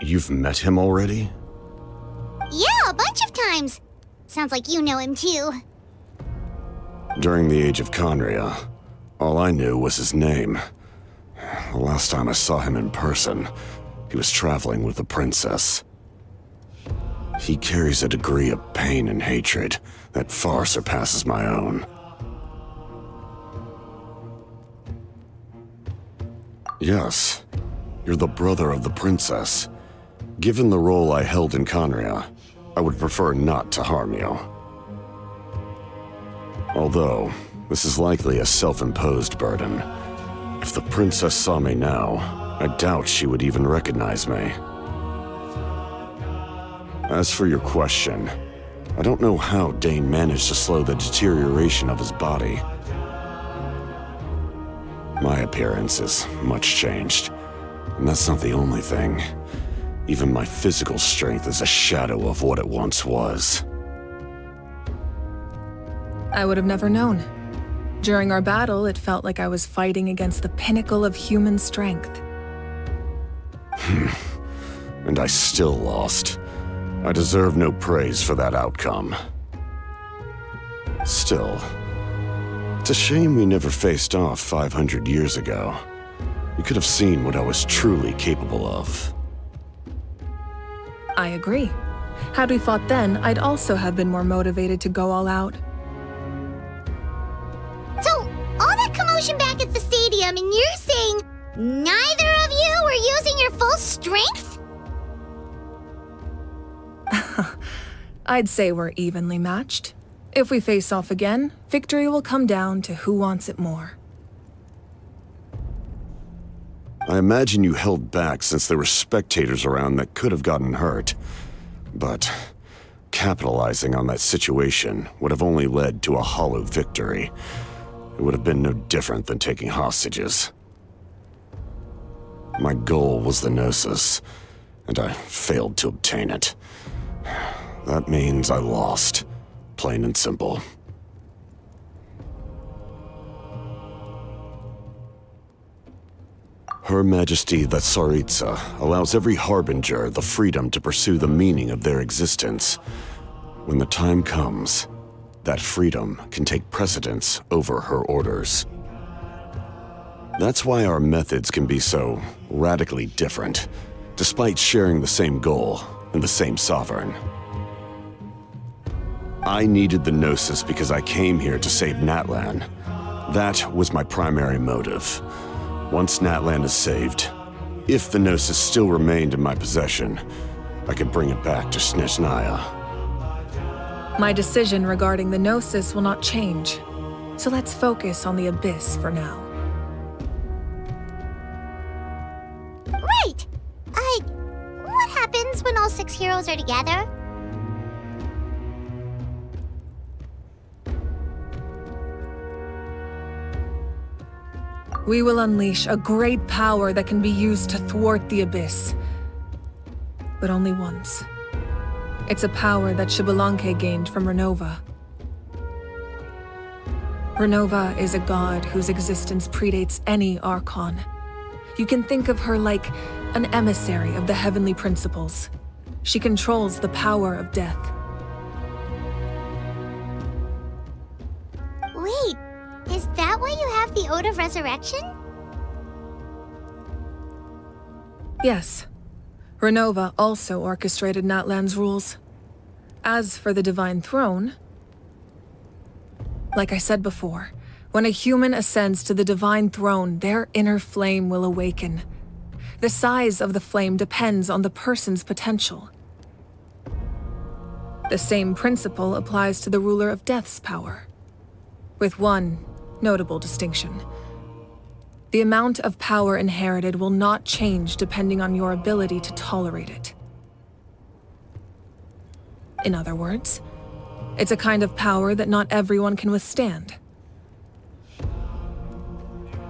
You've met him already? Yeah, a bunch of times. Sounds like you know him too. During the age of Conria, all I knew was his name. The last time I saw him in person, he was traveling with the princess. He carries a degree of pain and hatred that far surpasses my own. Yes, you're the brother of the princess. Given the role I held in Conria, I would prefer not to harm you. Although, this is likely a self-imposed burden. If the princess saw me now, I doubt she would even recognize me. As for your question, I don't know how Dane managed to slow the deterioration of his body. My appearance is much changed, and that's not the only thing. Even my physical strength is a shadow of what it once was. I would have never known. During our battle, it felt like I was fighting against the pinnacle of human strength. And I still lost. I deserve no praise for that outcome. Still, it's a shame we never faced off 500 years ago. You could have seen what I was truly capable of. I agree. Had we fought then, I'd also have been more motivated to go all out. So, all that commotion back at the stadium, and you're saying neither of you were using your full strength? I'd say we're evenly matched. If we face off again, victory will come down to who wants it more. I imagine you held back since there were spectators around that could have gotten hurt. But capitalizing on that situation would have only led to a hollow victory. It would have been no different than taking hostages. My goal was the Gnosis, and I failed to obtain it. That means I lost, plain and simple. Her Majesty the Tsaritsa allows every harbinger the freedom to pursue the meaning of their existence. When the time comes, that freedom can take precedence over her orders. That's why our methods can be so radically different, despite sharing the same goal and the same sovereign. I needed the Gnosis because I came here to save Natlan. That was my primary motive. Once Natlan is saved, if the Gnosis still remained in my possession, I could bring it back to Snezhnaya. My decision regarding the Gnosis will not change, so let's focus on the Abyss for now. Right! What happens when all 6 heroes are together? We will unleash a great power that can be used to thwart the Abyss. but only once. It's a power that Xbalanque gained from Renova. Renova is a god whose existence predates any Archon. You can think of her like an emissary of the heavenly principles. She controls the power of death. Wait, is that why you have the Ode of Resurrection? Yes. Renova also orchestrated Natlan's rules. As for the Divine Throne, like I said before, when a human ascends to the Divine Throne, their inner flame will awaken. The size of the flame depends on the person's potential. The same principle applies to the ruler of Death's power, with one notable distinction. The amount of power inherited will not change depending on your ability to tolerate it. In other words, it's a kind of power that not everyone can withstand.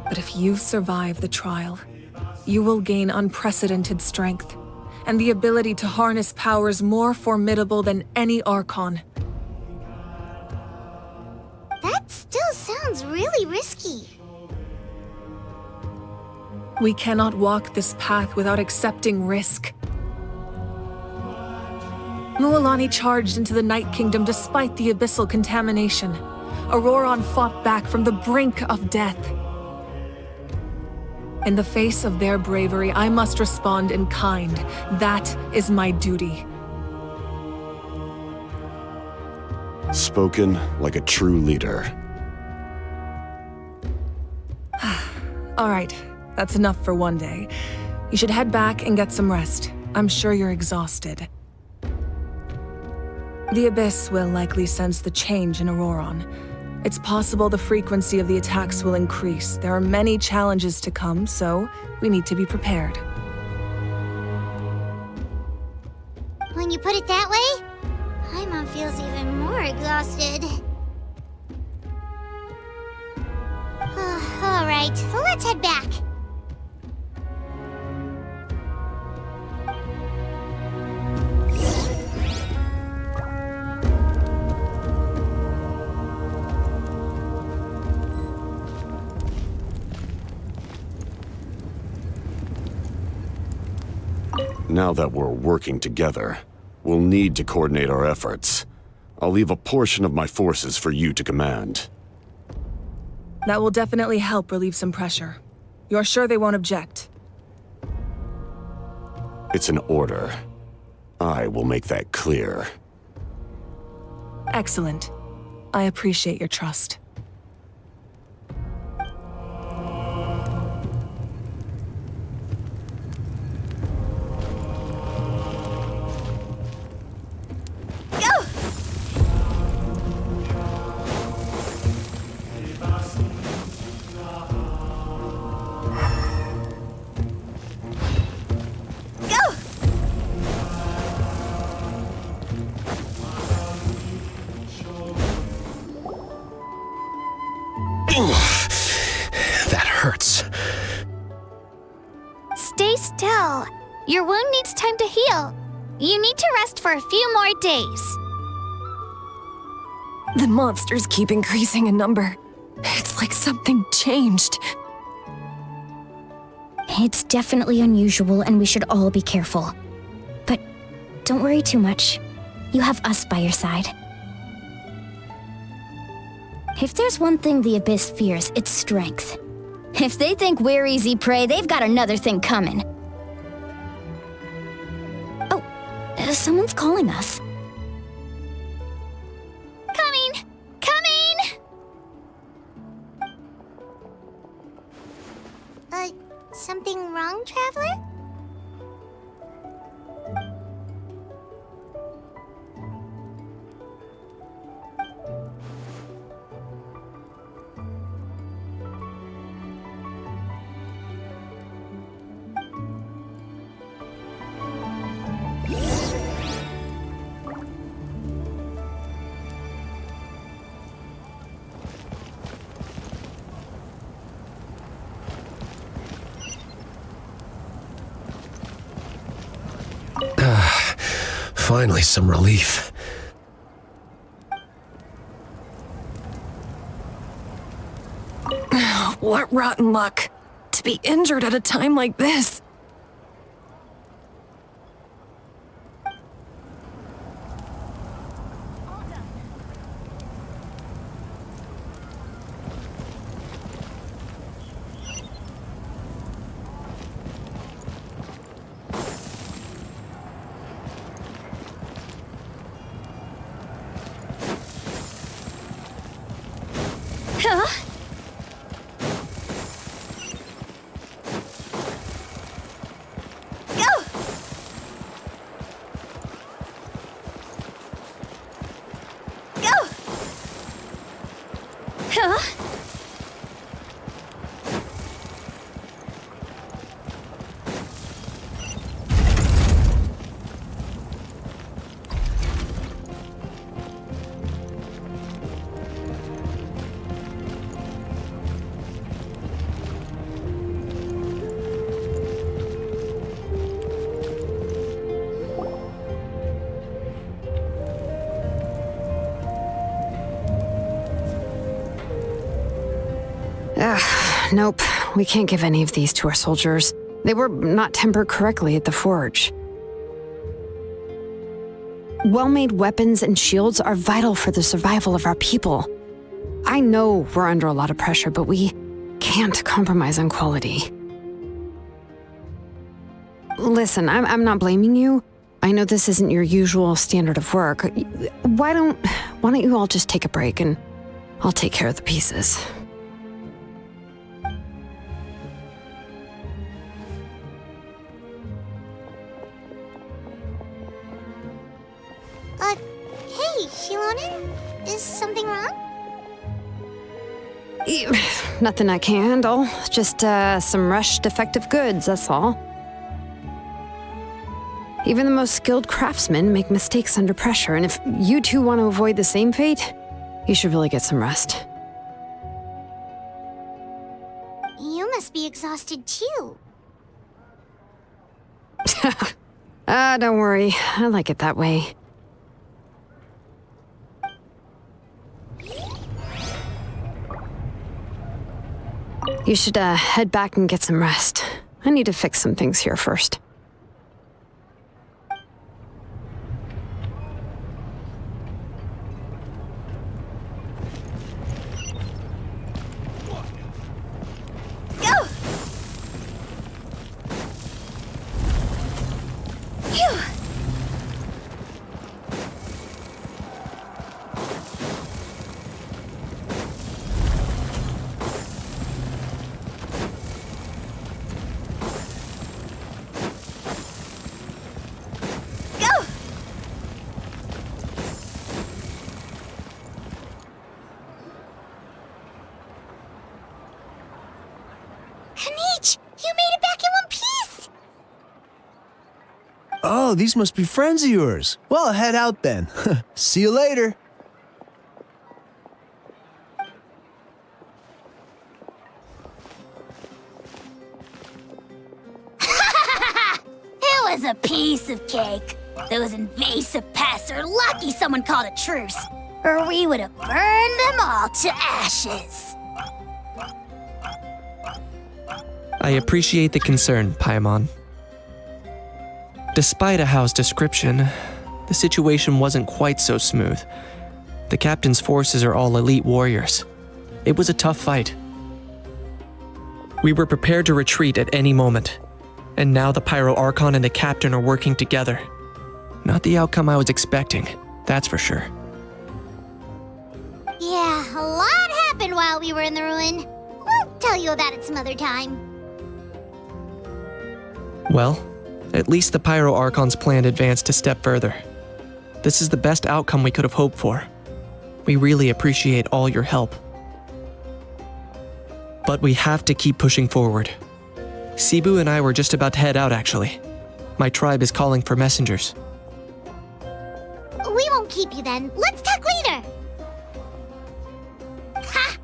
But if you survive the trial, you will gain unprecedented strength and the ability to harness powers more formidable than any Archon. That still sounds really risky. We cannot walk this path without accepting risk. Mualani charged into the Night Kingdom despite the abyssal contamination. Ororon fought back from the brink of death. In the face of their bravery, I must respond in kind. That is my duty. Spoken like a true leader. All right, that's enough for one day. You should head back and get some rest. I'm sure you're exhausted. The Abyss will likely sense the change in Ororon. It's possible the frequency of the attacks will increase. There are many challenges to come, so we need to be prepared. When you put it that way, Paimon feels even more exhausted. All right, let's head back. Now that we're working together, we'll need to coordinate our efforts. I'll leave a portion of my forces for you to command. That will definitely help relieve some pressure. You're sure they won't object? It's an order. I will make that clear. Excellent. I appreciate your trust. That hurts. Stay still. Your wound needs time to heal. You need to rest for a few more days. The monsters keep increasing in number. It's like something changed. It's definitely unusual and we should all be careful. But don't worry too much. You have us by your side. If there's one thing the Abyss fears, it's strength. If they think we're easy prey, they've got another thing coming. Oh, someone's calling us. Coming! Coming! Something wrong, Traveler? Finally, some relief. What rotten luck. To be injured at a time like this. Huh? Nope, we can't give any of these to our soldiers. They were not tempered correctly at the forge. Well-made weapons and shields are vital for the survival of our people. I know we're under a lot of pressure, but we can't compromise on quality. Listen, I'm not blaming you. I know this isn't your usual standard of work. Why don't you all just take a break and I'll take care of the pieces. Hey, xilonen? Is something wrong? Nothing I can handle. Just some rushed defective goods, that's all. Even the most skilled craftsmen make mistakes under pressure, and if you two want to avoid the same fate, you should really get some rest. You must be exhausted too. Don't worry. I like it that way. You should head back and get some rest. I need to fix some things here first. Go! Phew! Kinich! You made it back in one piece! Oh, these must be friends of yours. Well, head out then. See you later. It was a piece of cake. Those invasive pests are lucky someone called a truce, or we would have burned them all to ashes. I appreciate the concern, Paimon. Despite Ahau's description, the situation wasn't quite so smooth. The captain's forces are all elite warriors. It was a tough fight. We were prepared to retreat at any moment, and now the Pyro Archon and the captain are working together. Not the outcome I was expecting, that's for sure. Yeah, a lot happened while we were in the ruin. We'll tell you about it some other time. Well, at least the Pyro Archon's plan advanced a step further. This is the best outcome we could have hoped for. We really appreciate all your help. But we have to keep pushing forward. Cebu and I were just about to head out, actually. My tribe is calling for messengers. We won't keep you then. Let's talk later. Ha!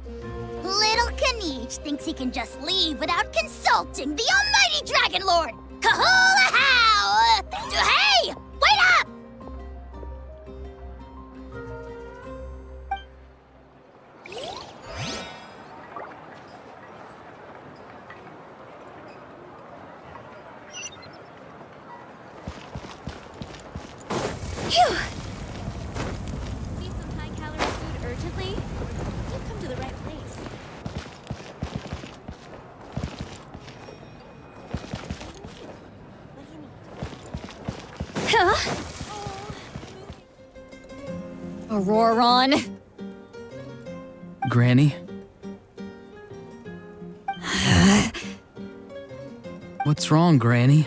Little Kinich thinks he can just leave without consulting the almighty Dragon Lord. Kahula how! Hey! Wait up! Phew! Need some high-calorie food urgently? You've come to the right place. Huh? Ororon. Granny? What's wrong, Granny?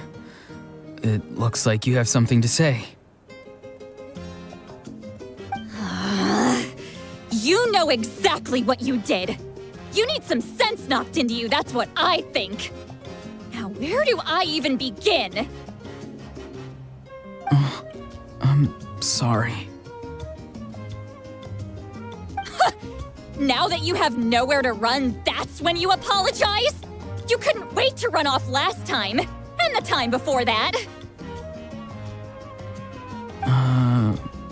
It looks like you have something to say. You know exactly what you did. You need some sense knocked into you, that's what I think. Now, where do I even begin? I'm sorry. Now that you have nowhere to run, that's when you apologize? You couldn't wait to run off last time, and the time before that.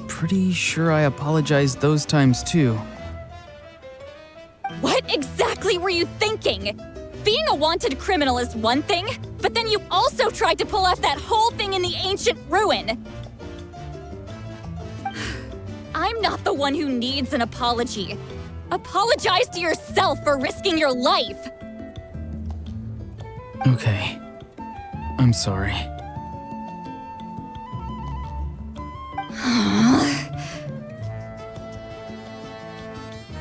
Pretty sure I apologized those times too. What exactly were you thinking? Being a wanted criminal is one thing, but then you also tried to pull off that whole thing in the ancient ruin. I'm not the one who needs an apology. Apologize to yourself for risking your life. Okay. I'm sorry.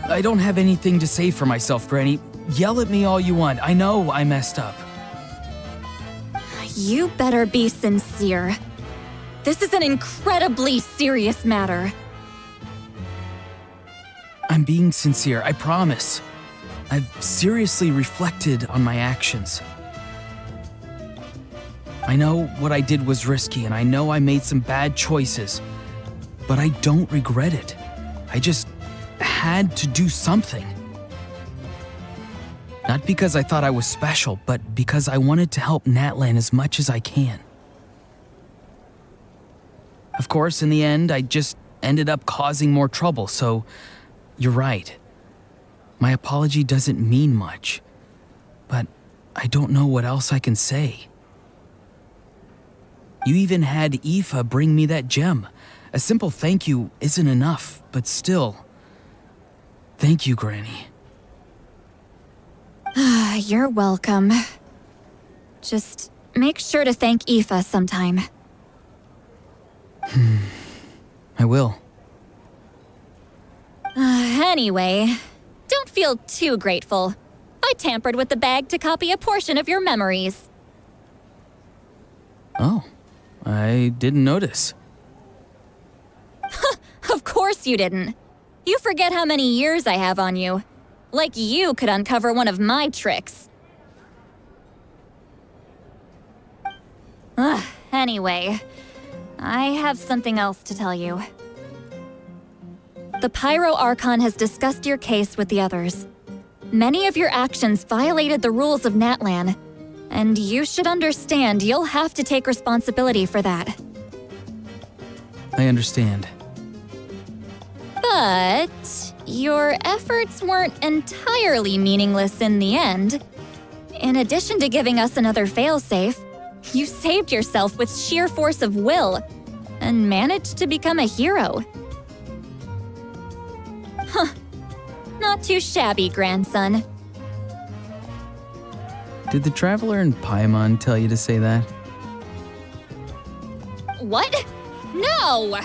I don't have anything to say for myself, Granny. Yell at me all you want. I know I messed up. You better be sincere. This is an incredibly serious matter. I'm being sincere, I promise. I've seriously reflected on my actions. I know what I did was risky, and I know I made some bad choices, but I don't regret it. I just had to do something. Not because I thought I was special, but because I wanted to help Natlan as much as I can. Of course, in the end, I just ended up causing more trouble, so you're right. My apology doesn't mean much, but I don't know what else I can say. You even had Aoife bring me that gem. A simple thank you isn't enough, but still. Thank you, Granny. You're welcome. Just make sure to thank Aoife sometime. I will. Anyway, don't feel too grateful. I tampered with the bag to copy a portion of your memories. Oh, I didn't notice. Of course you didn't. You forget how many years I have on you. Like you could uncover one of my tricks. Anyway, I have something else to tell you. The Pyro Archon has discussed your case with the others. Many of your actions violated the rules of Natlan, and you should understand you'll have to take responsibility for that. I understand. But your efforts weren't entirely meaningless in the end. In addition to giving us another failsafe, you saved yourself with sheer force of will and managed to become a hero. Huh. Not too shabby, grandson. Did the Traveler in Paimon tell you to say that? What? No!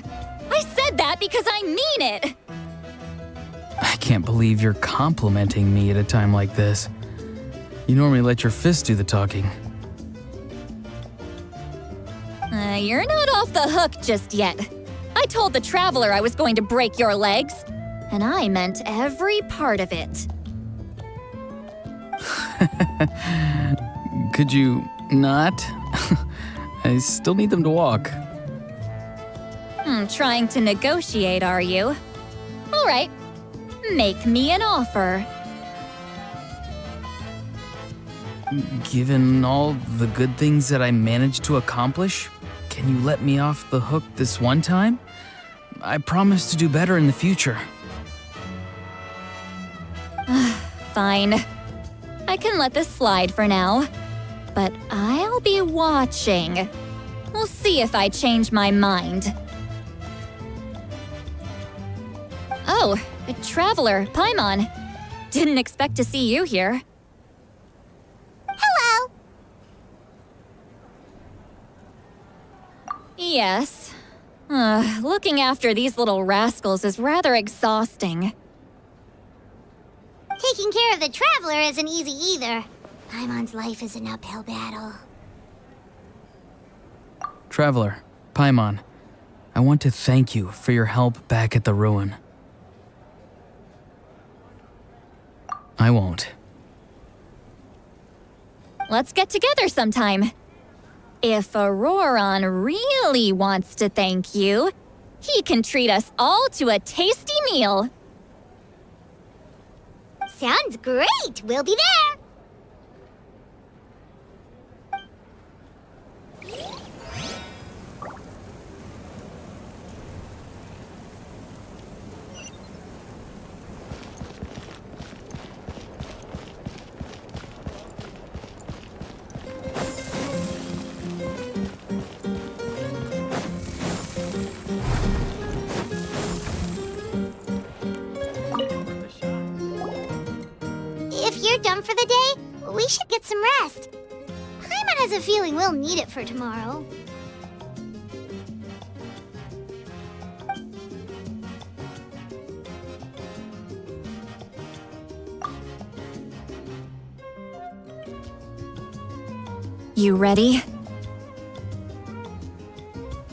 I said that because I mean it! I can't believe you're complimenting me at a time like this. You normally let your fist do the talking. You're not off the hook just yet. I told the Traveler I was going to break your legs, and I meant every part of it. Could you not? I still need them to walk. Trying to negotiate, are you? All right, make me an offer. Given all the good things that I managed to accomplish, can you let me off the hook this one time? I promise to do better in the future. Fine. I can let this slide for now. But I'll be watching. We'll see if I change my mind. Oh, a traveler, Paimon. Didn't expect to see you here. Hello! Yes. Looking after these little rascals is rather exhausting. Taking care of the traveler isn't easy either. Paimon's life is an uphill battle. Traveler, Paimon, I want to thank you for your help back at the ruin. I won't. Let's get together sometime. If Ororon really wants to thank you, he can treat us all to a tasty meal. Sounds great! We'll be there! If you're done for the day, we should get some rest. Paimon has a feeling we'll need it for tomorrow. You ready?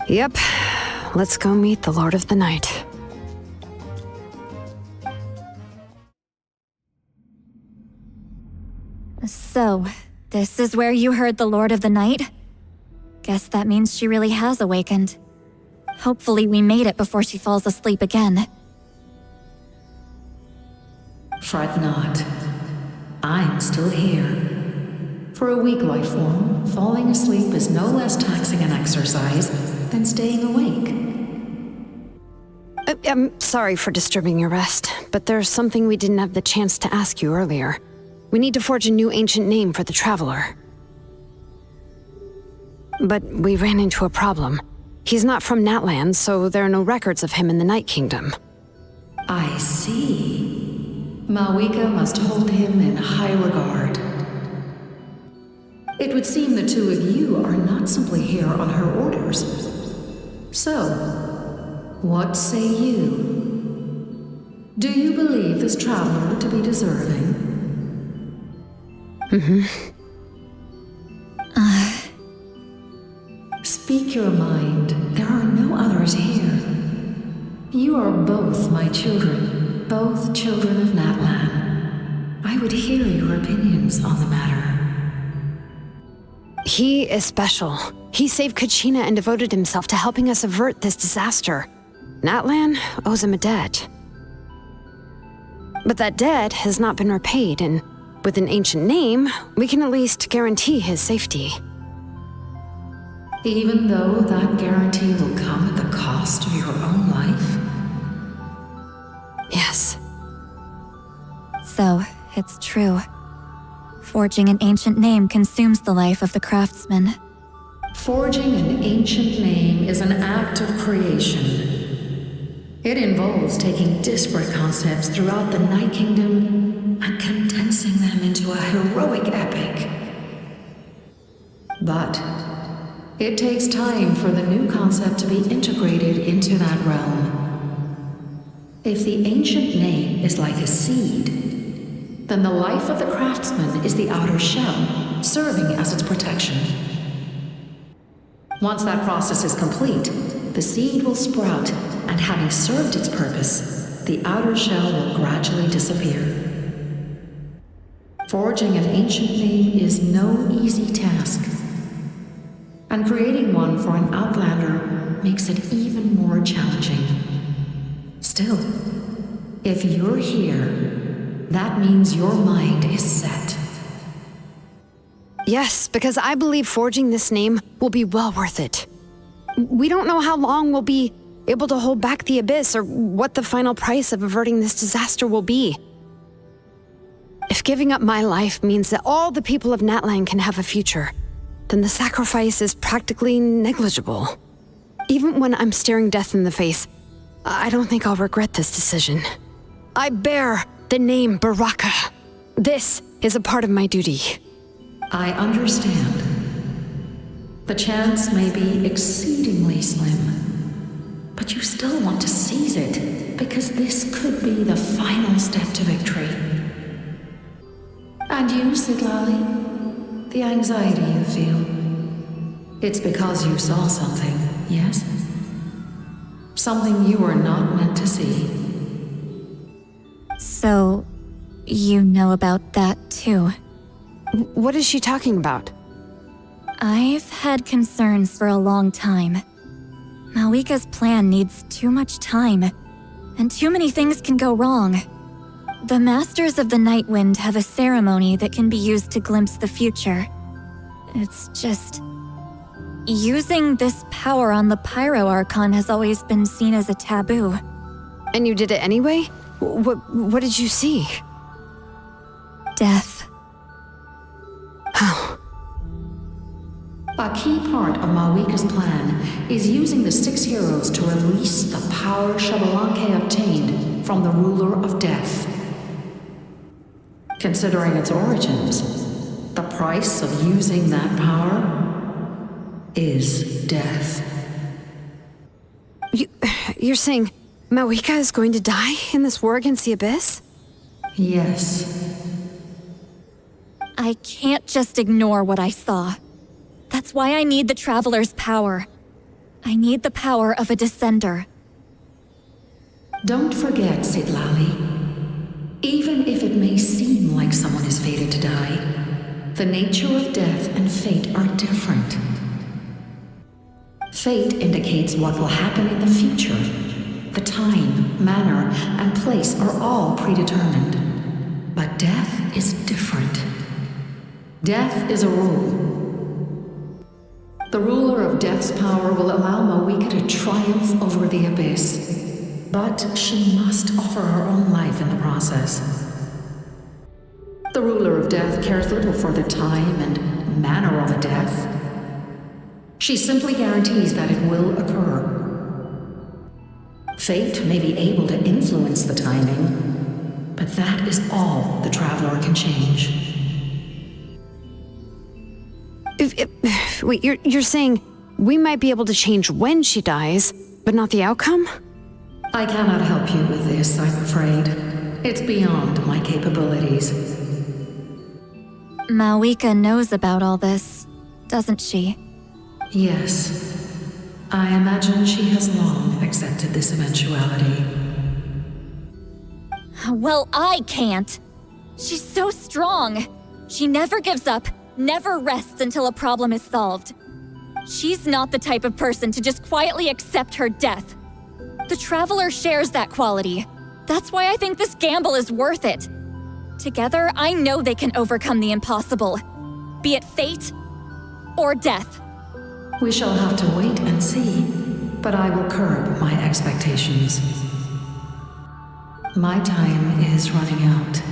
Yep. Let's go meet the Lord of the Night. So, this is where you heard the Lord of the Night? Guess that means she really has awakened. Hopefully we made it before she falls asleep again. Fret not. I'm still here. For a weak life form, falling asleep is no less taxing an exercise than staying awake. I'm sorry for disturbing your rest, but there's something we didn't have the chance to ask you earlier. We need to forge a new ancient name for the Traveler. But we ran into a problem. He's not from Natlan, so there are no records of him in the Night Kingdom. I see. Mavuika must hold him in high regard. It would seem the two of you are not simply here on her orders. So, what say you? Do you believe this traveler to be deserving? Speak your mind. There are no others here. You are both my children, both children of Natlan. I would hear your opinions on the matter. He is special. He saved Kachina and devoted himself to helping us avert this disaster. Natlan owes him a debt. But that debt has not been repaid, and with an ancient name, we can at least guarantee his safety. Even though that guarantee will come at the cost of your own life? Yes. So, it's true. Forging an ancient name consumes the life of the craftsman. Forging an ancient name is an act of creation. It involves taking disparate concepts throughout the Night Kingdom and condensing them into a heroic epic. But it takes time for the new concept to be integrated into that realm. If the ancient name is like a seed, then the life of the craftsman is the outer shell, serving as its protection. Once that process is complete, the seed will sprout, and having served its purpose, the outer shell will gradually disappear. Forging an ancient name is no easy task, and creating one for an outlander makes it even more challenging. Still, if you're here, that means your mind is set. Yes, because I believe forging this name will be well worth it. We don't know how long we'll be able to hold back the abyss or what the final price of averting this disaster will be. If giving up my life means that all the people of Natlan can have a future, then the sacrifice is practically negligible. Even when I'm staring death in the face, I don't think I'll regret this decision. I bear the name Baraka. This is a part of my duty. I understand. The chance may be exceedingly slim, but you still want to seize it because this could be the final step to victory. And you, citlali, the anxiety you feel, it's because you saw something, yes? Something you were not meant to see. So, you know about that too. What is she talking about? I've had concerns for a long time. Mavuika's plan needs too much time, and too many things can go wrong. The Masters of the Night Wind have a ceremony that can be used to glimpse the future. It's just... using this power on the Pyro Archon has always been seen as a taboo. And you did it anyway? What did you see? Death. How? A key part of Mavuika's plan is using the 6 heroes to release the power Xbalanque obtained from the ruler of death. Considering its origins, the price of using that power is death. You're saying Mavuika is going to die in this war against the Abyss? Yes. I can't just ignore what I saw. That's why I need the Traveler's power. I need the power of a Descender. Don't forget, citlali. Even if it may seem like someone is fated to die, the nature of death and fate are different. Fate indicates what will happen in the future. The time, manner, and place are all predetermined. But death is different. Death is a rule. The ruler of Death's power will allow Mavuika to triumph over the Abyss, but she must offer her own life in the process. The ruler of Death cares little for the time and manner of a death. She simply guarantees that it will occur. Fate may be able to influence the timing, but that is all the Traveler can change. Wait, you're saying we might be able to change when she dies, but not the outcome? I cannot help you with this, I'm afraid. It's beyond my capabilities. Mavuika knows about all this, doesn't she? Yes. I imagine she has long accepted this eventuality. Well, I can't. She's so strong. She never gives up, never rests until a problem is solved. She's not the type of person to just quietly accept her death. The Traveler shares that quality. That's why I think this gamble is worth it. Together, I know they can overcome the impossible. Be it fate or death. We shall have to wait and see, but I will curb my expectations. My time is running out.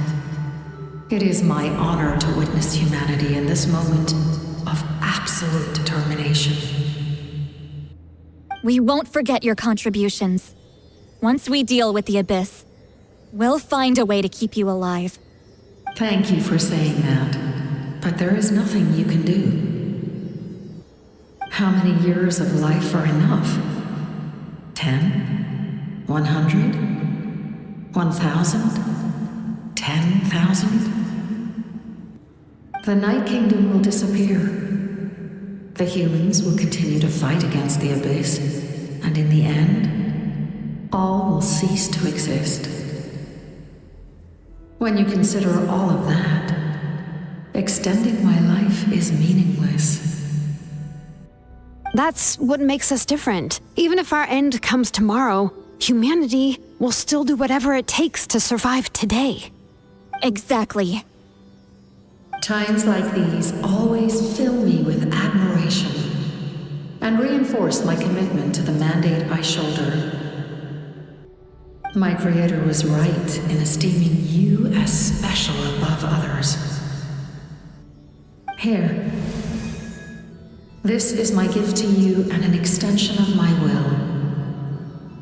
It is my honor to witness humanity in this moment of absolute determination. We won't forget your contributions. Once we deal with the Abyss, we'll find a way to keep you alive. Thank you for saying that, but there is nothing you can do. How many years of life are enough? 10? 100? 1,000? 10,000? The Night Kingdom will disappear. The humans will continue to fight against the Abyss, and in the end, all will cease to exist. When you consider all of that, extending my life is meaningless. That's what makes us different. Even if our end comes tomorrow, humanity will still do whatever it takes to survive today. Exactly. Times like these always fill me with admiration and reinforce my commitment to the mandate I shoulder. My Creator was right in esteeming you as special above others. Here. This is my gift to you and an extension of my will.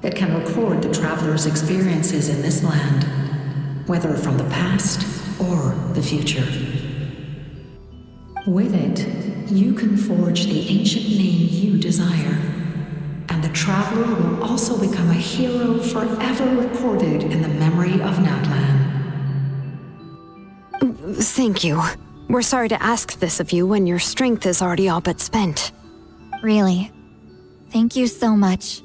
It can record the traveler's experiences in this land, whether from the past or the future. With it, you can forge the ancient name you desire, and the traveler will also become a hero forever recorded in the memory of Natlan. Thank you. We're sorry to ask this of you when your strength is already all but spent. Really. Thank you so much.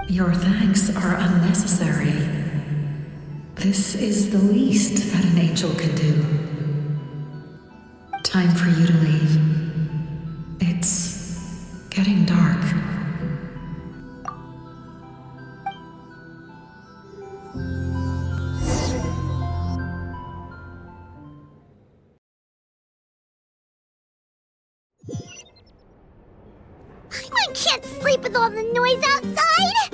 Your thanks are unnecessary. This is the least that an angel can do. Time for you to leave. It's getting dark. I can't sleep with all the noise outside!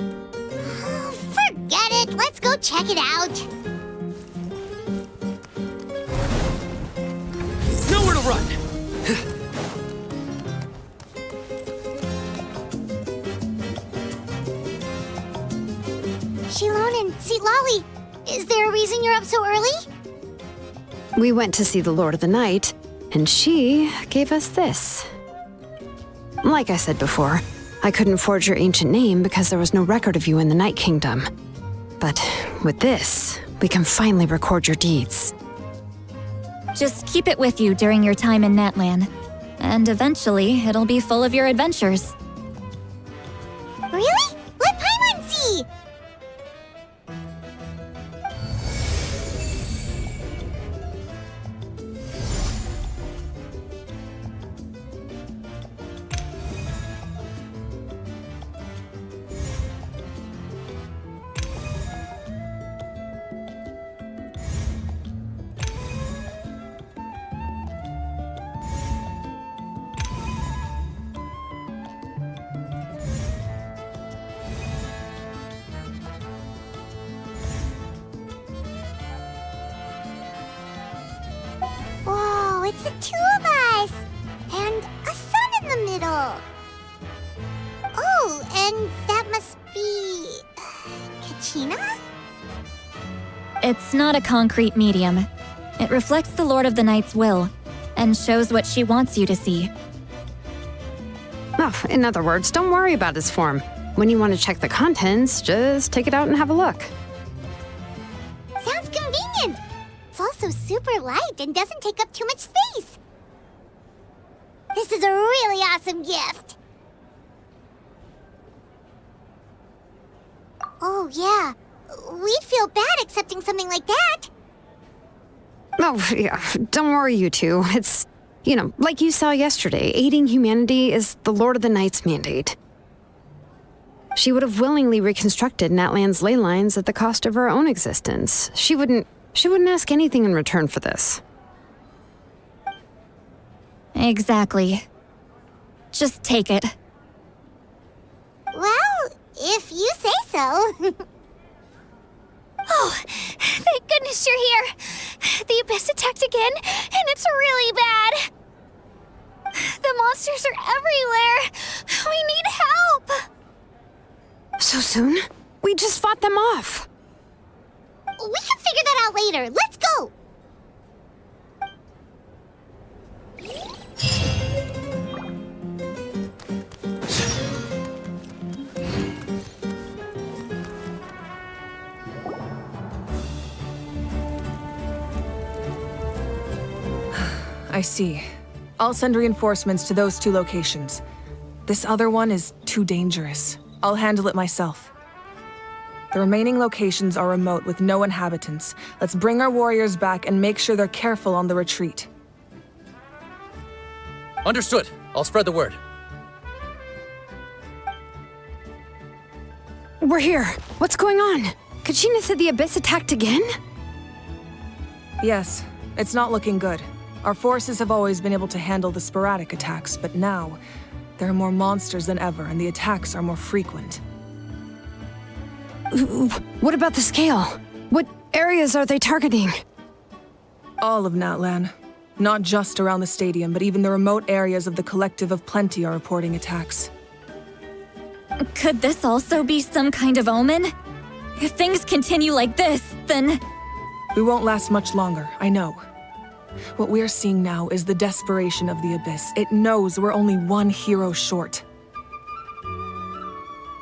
Forget it, let's go check it out. Nowhere to run! Xilonen, citlali, is there a reason you're up so early? We went to see the Lord of the Night, and she gave us this. Like I said before, I couldn't forge your ancient name because there was no record of you in the Night Kingdom. But with this, we can finally record your deeds. Just keep it with you during your time in Natlan, and eventually it'll be full of your adventures. Really? Let Paimon see! Whoa, it's the two of us! And a sun in the middle! Oh, and that must be... kachina? It's not a concrete medium. It reflects the Lord of the Night's will, and shows what she wants you to see. Oh, in other words, don't worry about his form. When you want to check the contents, just take it out and have a look. Sounds convenient! It's also super light and doesn't take up too much space. This is a really awesome gift. Oh, yeah. We'd feel bad accepting something like that. Oh, yeah, don't worry, you two. It's, like you saw yesterday, aiding humanity is the Lord of the Night's mandate. She would have willingly reconstructed Natlan's ley lines at the cost of her own existence. She wouldn't ask anything in return for this. Exactly. Just take it. Well, if you say so. Oh, thank goodness you're here. The Abyss attacked again, and it's really bad. The monsters are everywhere. We need help. So soon? We just fought them off. We can figure that out later. Let's go! I see. I'll send reinforcements to those two locations. This other one is too dangerous. I'll handle it myself. The remaining locations are remote with no inhabitants. Let's bring our warriors back and make sure they're careful on the retreat. Understood. I'll spread the word. We're here. What's going on? Kachina said the Abyss attacked again? Yes, it's not looking good. Our forces have always been able to handle the sporadic attacks, but now, there are more monsters than ever, and the attacks are more frequent. What about the scale? What areas are they targeting? All of Natlan. Not just around the stadium, but even the remote areas of the Collective of Plenty are reporting attacks. Could this also be some kind of omen? If things continue like this, then... We won't last much longer, I know. What we're seeing now is the desperation of the Abyss. It knows we're only one hero short.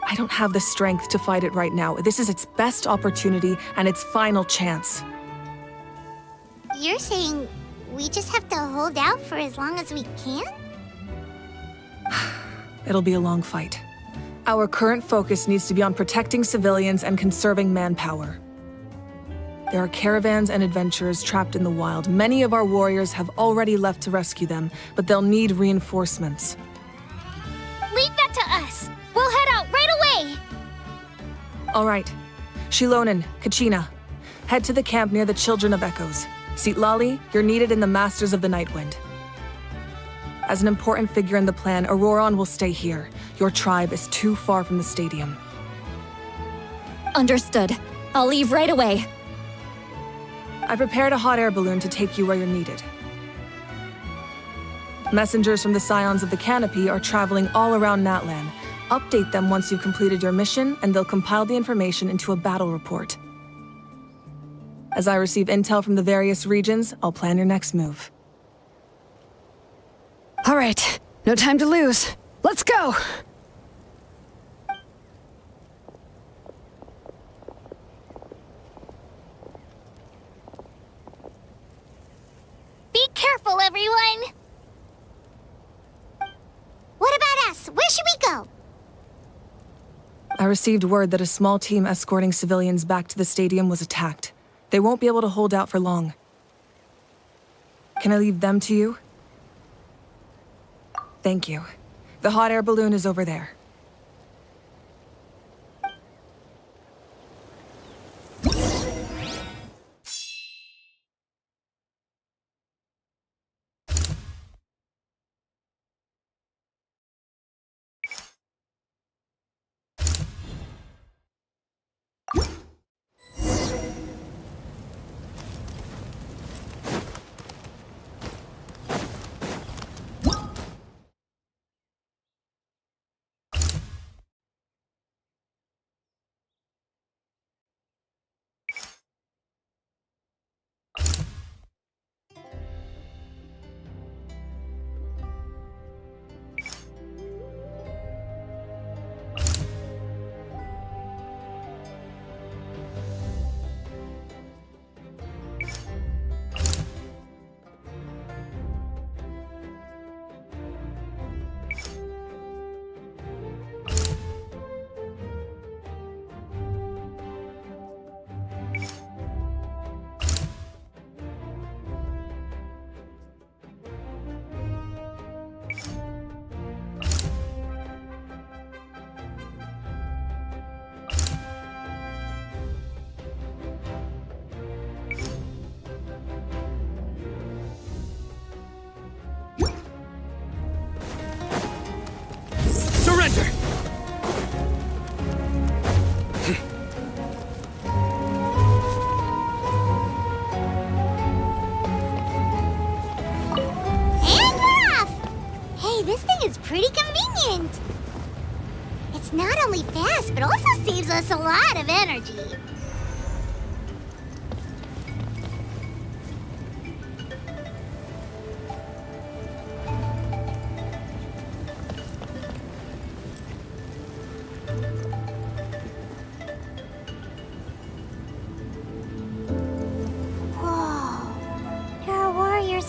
I don't have the strength to fight it right now. This is its best opportunity and its final chance. You're saying we just have to hold out for as long as we can? It'll be a long fight. Our current focus needs to be on protecting civilians and conserving manpower. There are caravans and adventurers trapped in the wild. Many of our warriors have already left to rescue them, but they'll need reinforcements. Leave that to us. We'll head out right away. All right. Xilonen, Kachina, head to the camp near the Children of Echoes. Citlali, you're needed in the Masters of the Nightwind. As an important figure in the plan, Ororon will stay here. Your tribe is too far from the stadium. Understood. I'll leave right away. I prepared a hot air balloon to take you where you're needed. Messengers from the Scions of the Canopy are traveling all around Natlan. Update them once you've completed your mission, and they'll compile the information into a battle report. As I receive intel from the various regions, I'll plan your next move. All right, no time to lose. Let's go! Be careful, everyone! What about us? Where should we go? I received word that a small team escorting civilians back to the stadium was attacked. They won't be able to hold out for long. Can I leave them to you? Thank you. The hot air balloon is over there. Surrender! And we're off! Hey, this thing is pretty convenient. It's not only fast, but also saves us a lot of energy.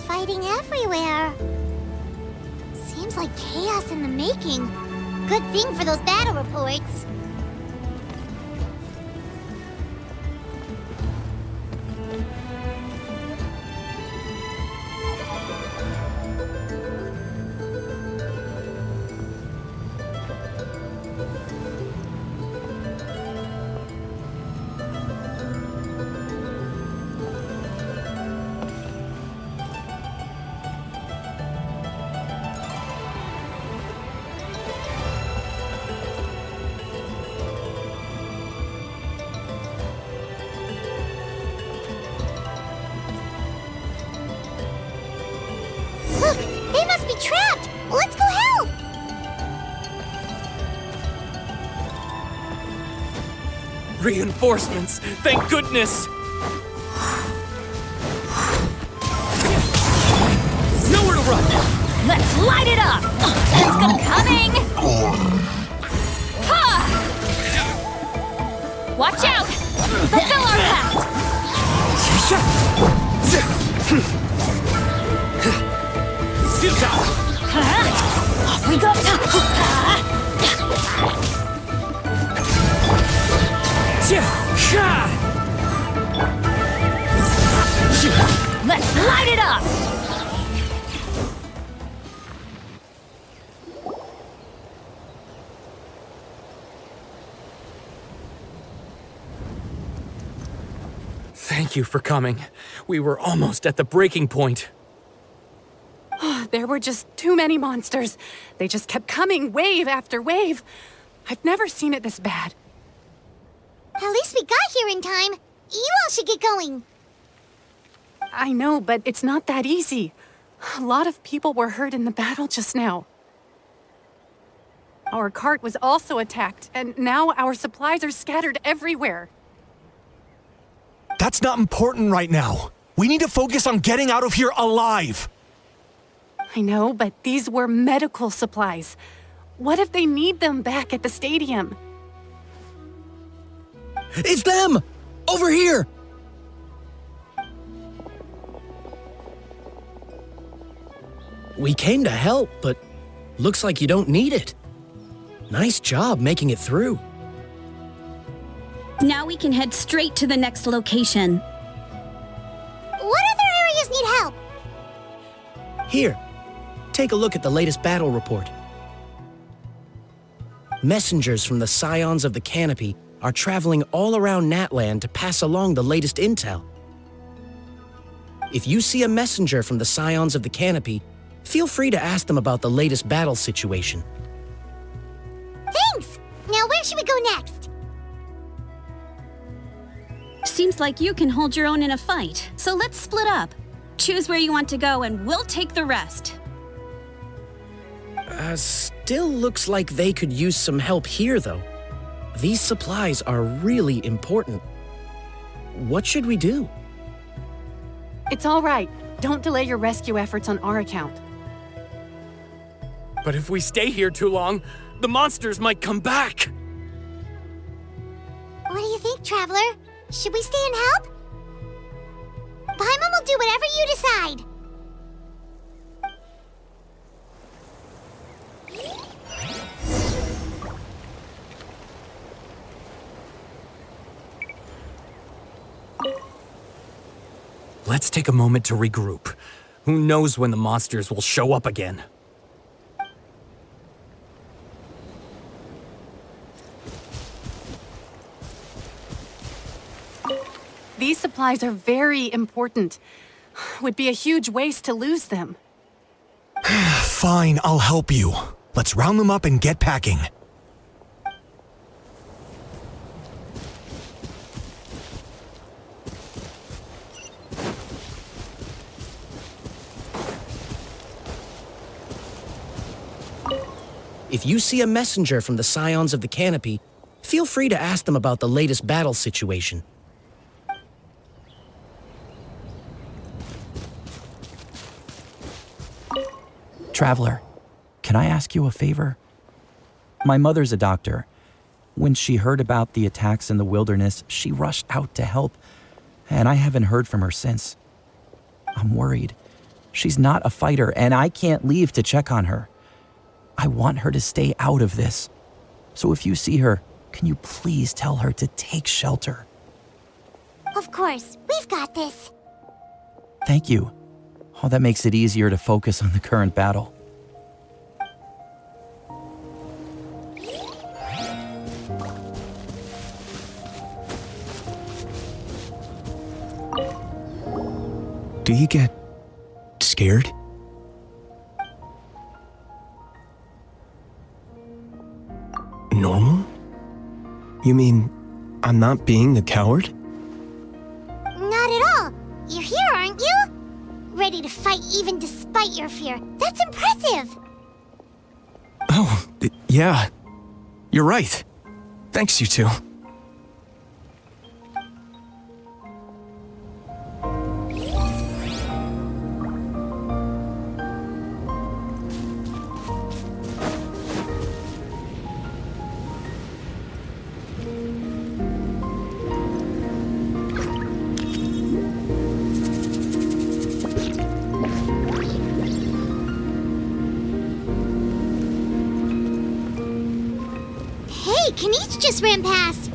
Fighting everywhere. Seems like chaos in the making. Good thing for those battle reports. Look, they must be trapped! Let's go help! Reinforcements! Thank goodness! Nowhere to run! Let's light it up! It's gonna coming! Ha! Watch out! Fulfill our pact! Off we go! Let's light it up! Thank you for coming. We were almost at the breaking point. There were just too many monsters. They just kept coming, wave after wave. I've never seen it this bad. At least we got here in time. You all should get going. I know, but it's not that easy. A lot of people were hurt in the battle just now. Our cart was also attacked, and now our supplies are scattered everywhere. That's not important right now. We need to focus on getting out of here alive. I know, but these were medical supplies. What if they need them back at the stadium? It's them! Over here! We came to help, but looks like you don't need it. Nice job making it through. Now we can head straight to the next location. What other areas need help? Here, take a look at the latest battle report. Messengers from the Scions of the Canopy are traveling all around Natlan to pass along the latest intel. If you see a messenger from the Scions of the Canopy, feel free to ask them about the latest battle situation. Thanks! Now where should we go next? Seems like you can hold your own in a fight, so let's split up. Choose where you want to go and we'll take the rest. Still looks like they could use some help here, though. These supplies are really important. What should we do? It's all right. Don't delay your rescue efforts on our account. But if we stay here too long, the monsters might come back! What do you think, Traveler? Should we stay and help? Paimon will do whatever you decide. Let's take a moment to regroup. Who knows when the monsters will show up again? These supplies are very important. Would be a huge waste to lose them. Fine, I'll help you. Let's round them up and get packing. If you see a messenger from the Scions of the Canopy, feel free to ask them about the latest battle situation. Traveler, can I ask you a favor? My mother's a doctor. When she heard about the attacks in the wilderness, she rushed out to help, and I haven't heard from her since. I'm worried. She's not a fighter, and I can't leave to check on her. I want her to stay out of this. So if you see her, can you please tell her to take shelter? Of course, we've got this. Thank you. Oh, that makes it easier to focus on the current battle. Do you get scared? Normal? You mean I'm not being the coward? Not at all. You're here, aren't you? Ready to fight even despite your fear. That's impressive. Oh, yeah. You're right. Thanks, you two. kinich just ran past.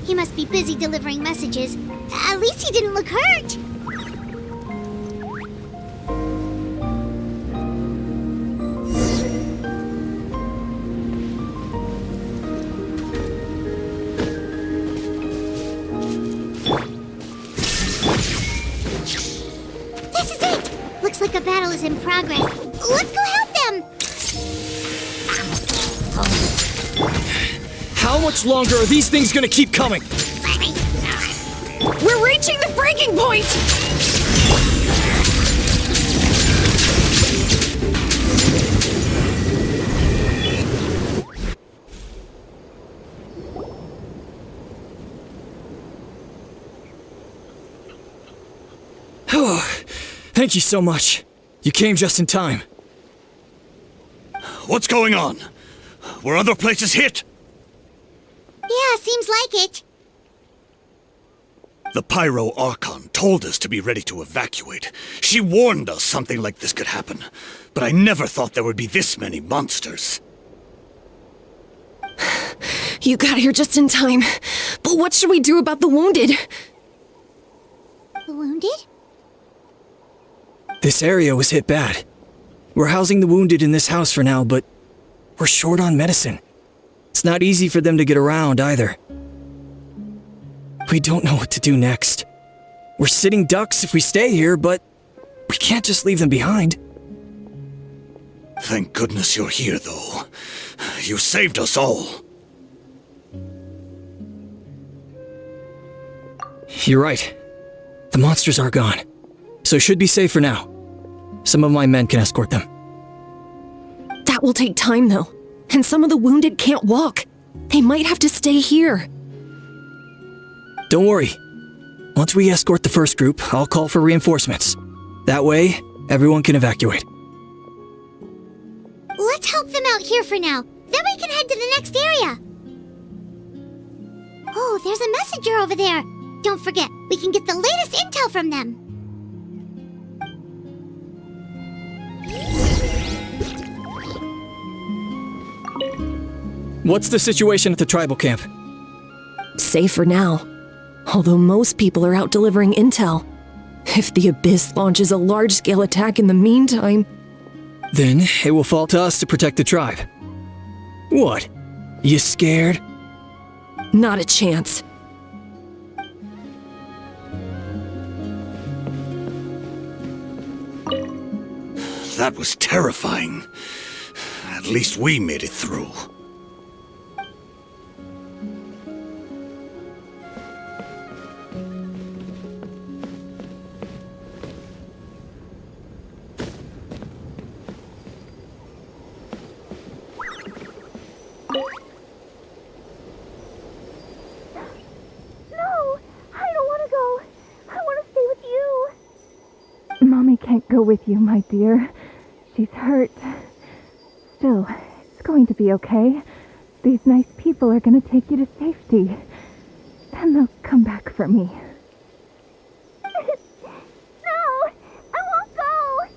He must be busy delivering messages. At least he didn't look hurt. This is it! Looks like a battle is in progress. Let's go help them! How much longer are these things gonna keep coming? We're reaching the breaking point! Thank you so much. You came just in time. What's going on? Were other places hit? Yeah, seems like it. The Pyro Archon told us to be ready to evacuate. She warned us something like this could happen. But I never thought there would be this many monsters. You got here just in time. But what should we do about the wounded? The wounded? This area was hit bad. We're housing the wounded in this house for now, but we're short on medicine. It's not easy for them to get around either. We don't know what to do next. We're sitting ducks if we stay here, but we can't just leave them behind. Thank goodness you're here, though. You saved us all. You're right. The monsters are gone, so should be safe for now. Some of my men can escort them. That will take time, though. And some of the wounded can't walk. They might have to stay here. Don't worry. Once we escort the first group, I'll call for reinforcements. That way, everyone can evacuate. Let's help them out here for now. Then we can head to the next area. Oh, there's a messenger over there. Don't forget, we can get the latest intel from them. What's the situation at the tribal camp? Safe for now. Although most people are out delivering intel. If the Abyss launches a large-scale attack in the meantime... Then it will fall to us to protect the tribe. What? You scared? Not a chance. That was terrifying. At least we made it through. Can't go with you, my dear. She's hurt. Still, it's going to be okay. These nice people are going to take you to safety. Then they'll come back for me. No! I won't go!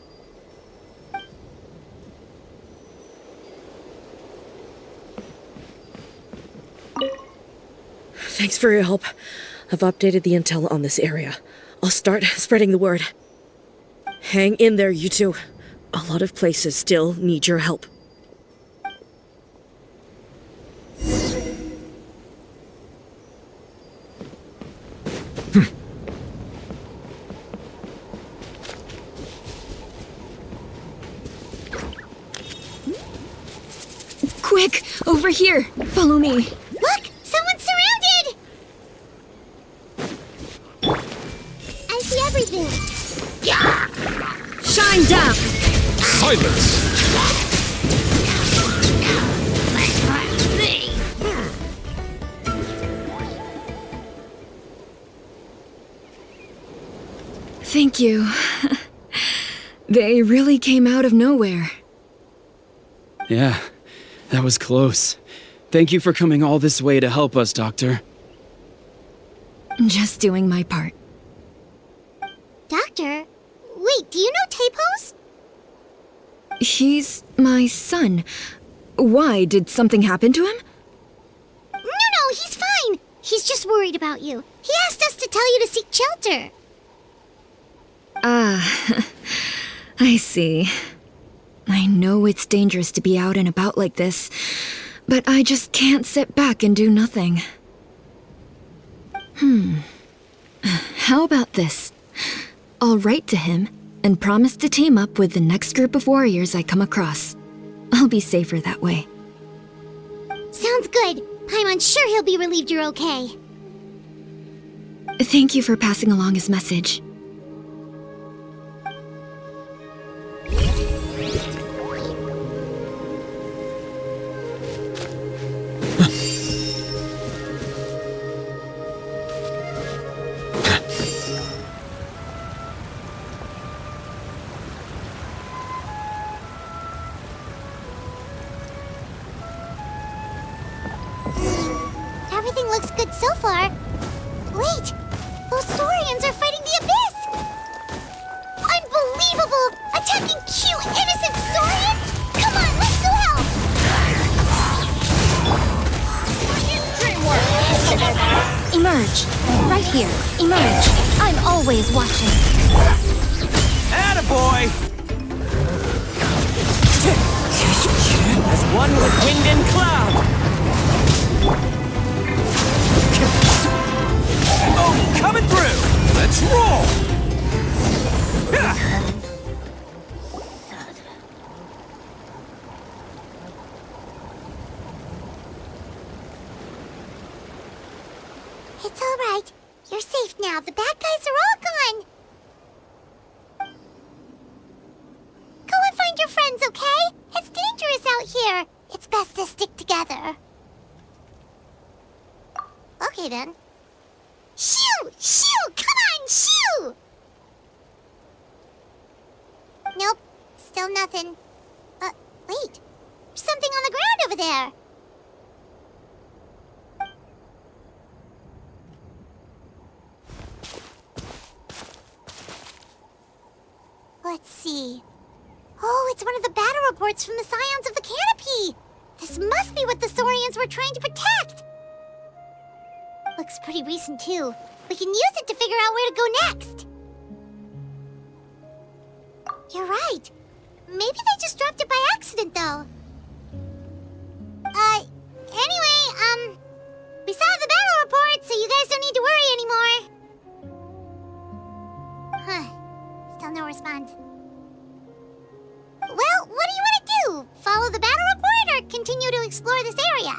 Thanks for your help. I've updated the intel on this area. I'll start spreading the word. Hang in there, you two. A lot of places still need your help. Quick! Over here! Follow me! Look! Someone's surrounded! I see everything. Yeah! Shine down! Silence! Thank you. They really came out of nowhere. Yeah, that was close. Thank you for coming all this way to help us, Doctor. Just doing my part. Doctor? Wait, do you know Tapos? He's my son. Why? Did something happen to him? He's just worried about you. He asked us to tell you to seek shelter. Ah, I see. I know it's dangerous to be out and about like this, but I just can't sit back and do nothing. How about this? I'll write to him and promise to team up with the next group of warriors I come across. I'll be safer that way. Sounds good. I'm sure he'll be relieved you're okay. Thank you for passing along his message. Everything looks good so far. Wait, those saurians are fighting the abyss! Unbelievable! Attacking cute, innocent saurians? Come on, let's go help! Emerge. Right here. Emerge. I'm always watching. Attaboy! As one with wind and cloud! Oh, coming through! Let's roll! It's all right. You're safe now. The bad guys are all gone. Go and find your friends, okay? It's dangerous out here. It's best to stick together. Okay, then. Shoo! Shoo! Come on, shoo! Nope. Still nothing. Wait. There's something on the ground over there. Let's see. Oh, it's one of the battle reports from the Scions of the Canopy! This must be what the Saurians were trying to protect! Looks pretty recent, too. We can use it to figure out where to go next! You're right. Maybe they just dropped it by accident, though. Anyway, we saw the battle report, so you guys don't need to worry anymore. Huh. Still no response. Well, what do you want to do? Follow the battle report or continue to explore this area?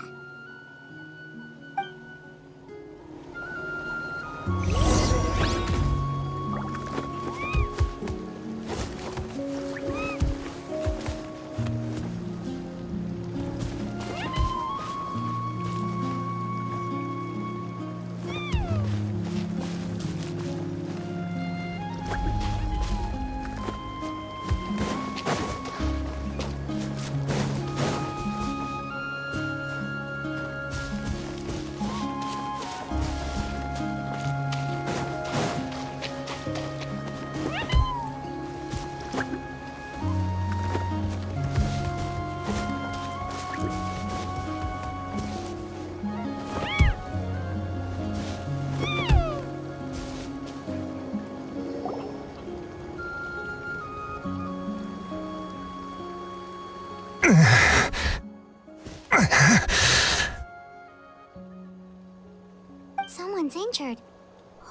Someone's injured.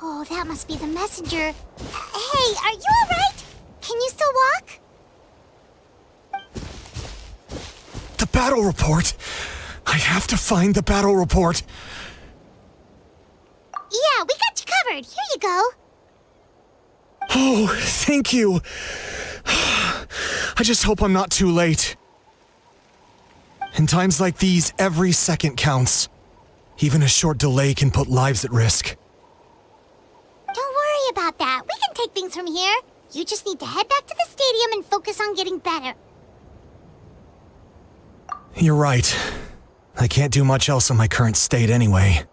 Oh, that must be the messenger. Hey, are you alright? Can you still walk? The battle report! I have to find the battle report! Yeah, we got you covered. Here you go. Oh, thank you. I just hope I'm not too late. In times like these, every second counts. Even a short delay can put lives at risk. Don't worry about that. We can take things from here. You just need to head back to the stadium and focus on getting better. You're right. I can't do much else in my current state anyway.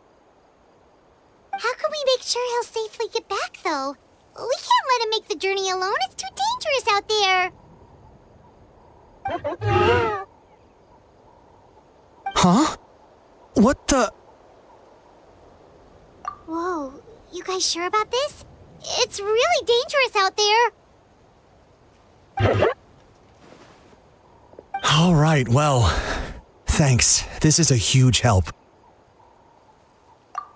How can we make sure he'll safely get back, though? We can't let him make the journey alone. It's too dangerous out there. Huh? What the... Whoa, you guys sure about this? It's really dangerous out there. All right, well, thanks. This is a huge help.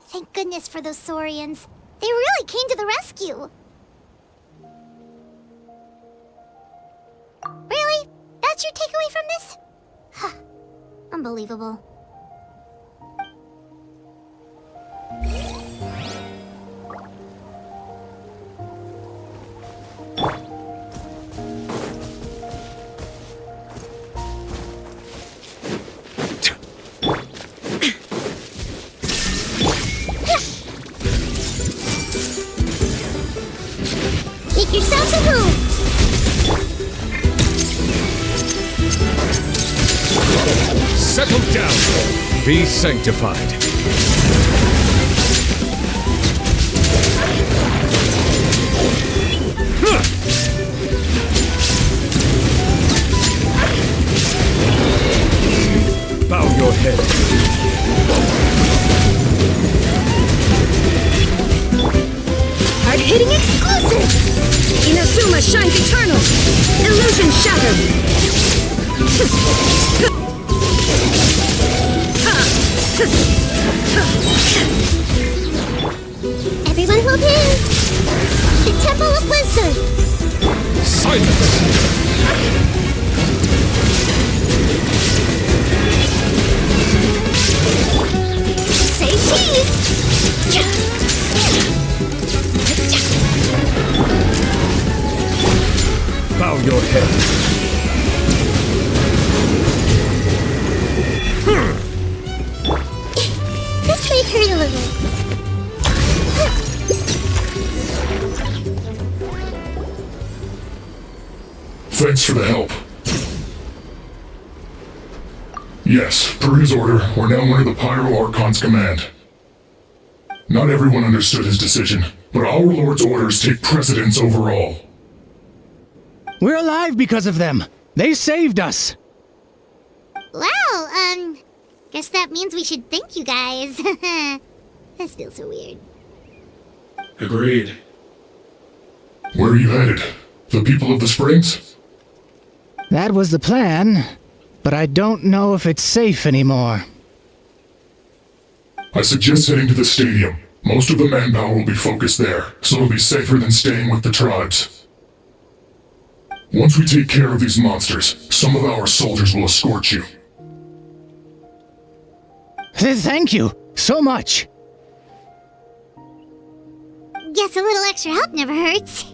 Thank goodness for those Saurians. They really came to the rescue. Really? That's your takeaway from this? Unbelievable. Take yourself to home! Settle down! Be sanctified. Bow your head. Hard-hitting exclusive! Inazuma shines eternal! Illusion shattered! Everyone hold hands! The Temple of Wisdom! Silence! Say cheese! Bow your head. This may hurt a little. Thanks for the help. Yes, per his order, we're now under the Pyro Archon's command. Not everyone understood his decision, but our Lord's orders take precedence over all. We're alive because of them. They saved us. Well, guess that means we should thank you guys. This feels so weird. Agreed. Where are you headed? The people of the Springs? That was the plan, but I don't know if it's safe anymore. I suggest heading to the stadium. Most of the manpower will be focused there, so it'll be safer than staying with the tribes. Once we take care of these monsters, some of our soldiers will escort you. Thank you so much. Guess a little extra help never hurts.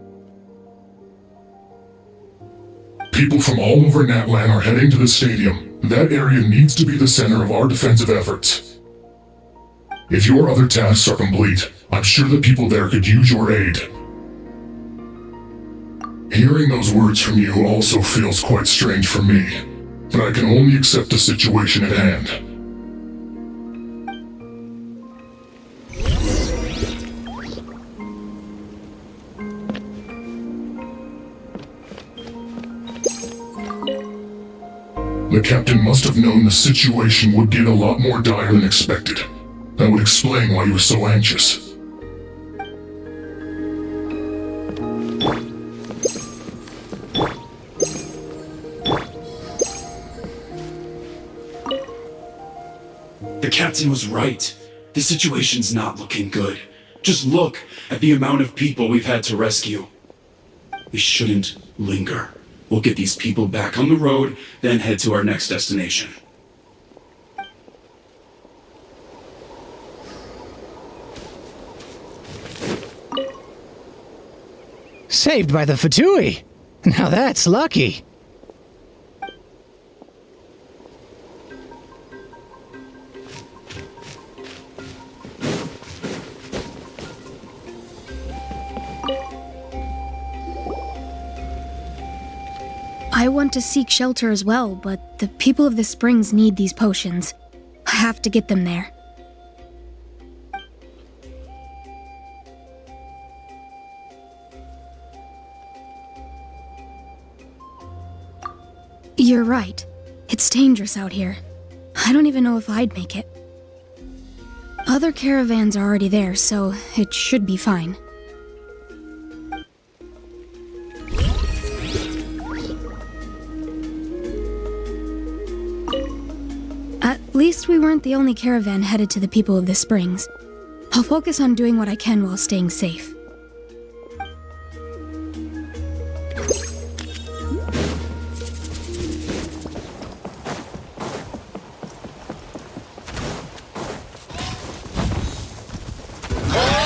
People from all over Natlan are heading to the stadium. That area needs to be the center of our defensive efforts. If your other tasks are complete, I'm sure the people there could use your aid. Hearing those words from you also feels quite strange for me, but I can only accept the situation at hand. The captain must have known the situation would get a lot more dire than expected. That would explain why you were so anxious. The captain was right. The situation's not looking good. Just look at the amount of people we've had to rescue. We shouldn't linger. We'll get these people back on the road, then head to our next destination. Saved by the fatui. Now that's lucky. I want to seek shelter as well, but the people of the Springs need these potions. I have to get them there. You're right. It's dangerous out here. I don't even know if I'd make it. other caravans are already there, so it should be fine. At least we weren't the only caravan headed to the people of the springs. I'll focus on doing what I can while staying safe.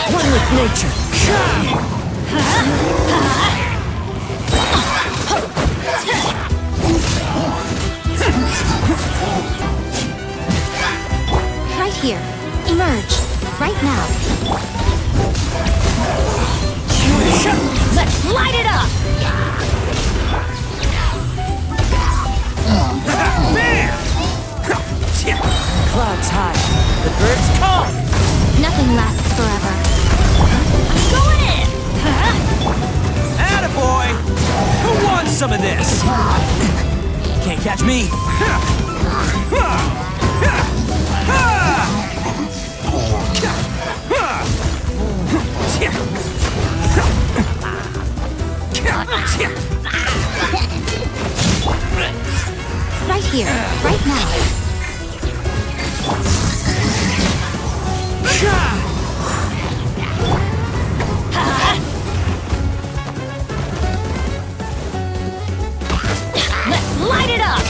One with nature. Right here. Emerge. Right now. Let's light it up! Clouds high, the birds call. Nothing lasts forever. I'm going in! Attaboy! Who wants some of this? Can't catch me. Right here, right now. Let's light it up!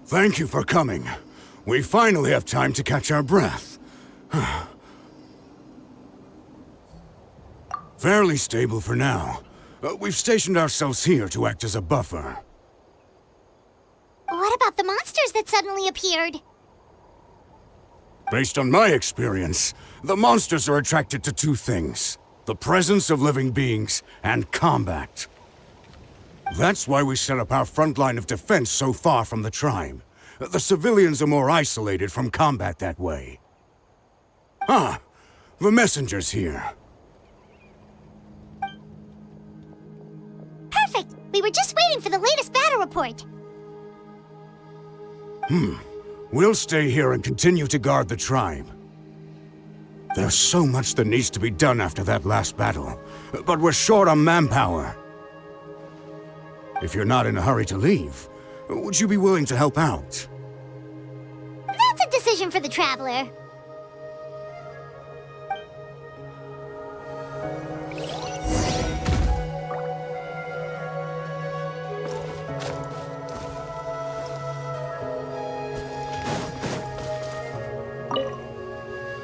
Thank you for coming. We finally have time to catch our breath. Fairly stable for now. We've stationed ourselves here to act as a buffer. What about the monsters that suddenly appeared? Based on my experience, the monsters are attracted to two things: the presence of living beings and combat. That's why we set up our front line of defense so far from the tribe. The civilians are more isolated from combat that way. Ah, the messenger's here. Perfect! We were just waiting for the latest battle report. We'll stay here and continue to guard the tribe. There's so much that needs to be done after that last battle, but we're short on manpower. If you're not in a hurry to leave, would you be willing to help out? That's a decision for the Traveler.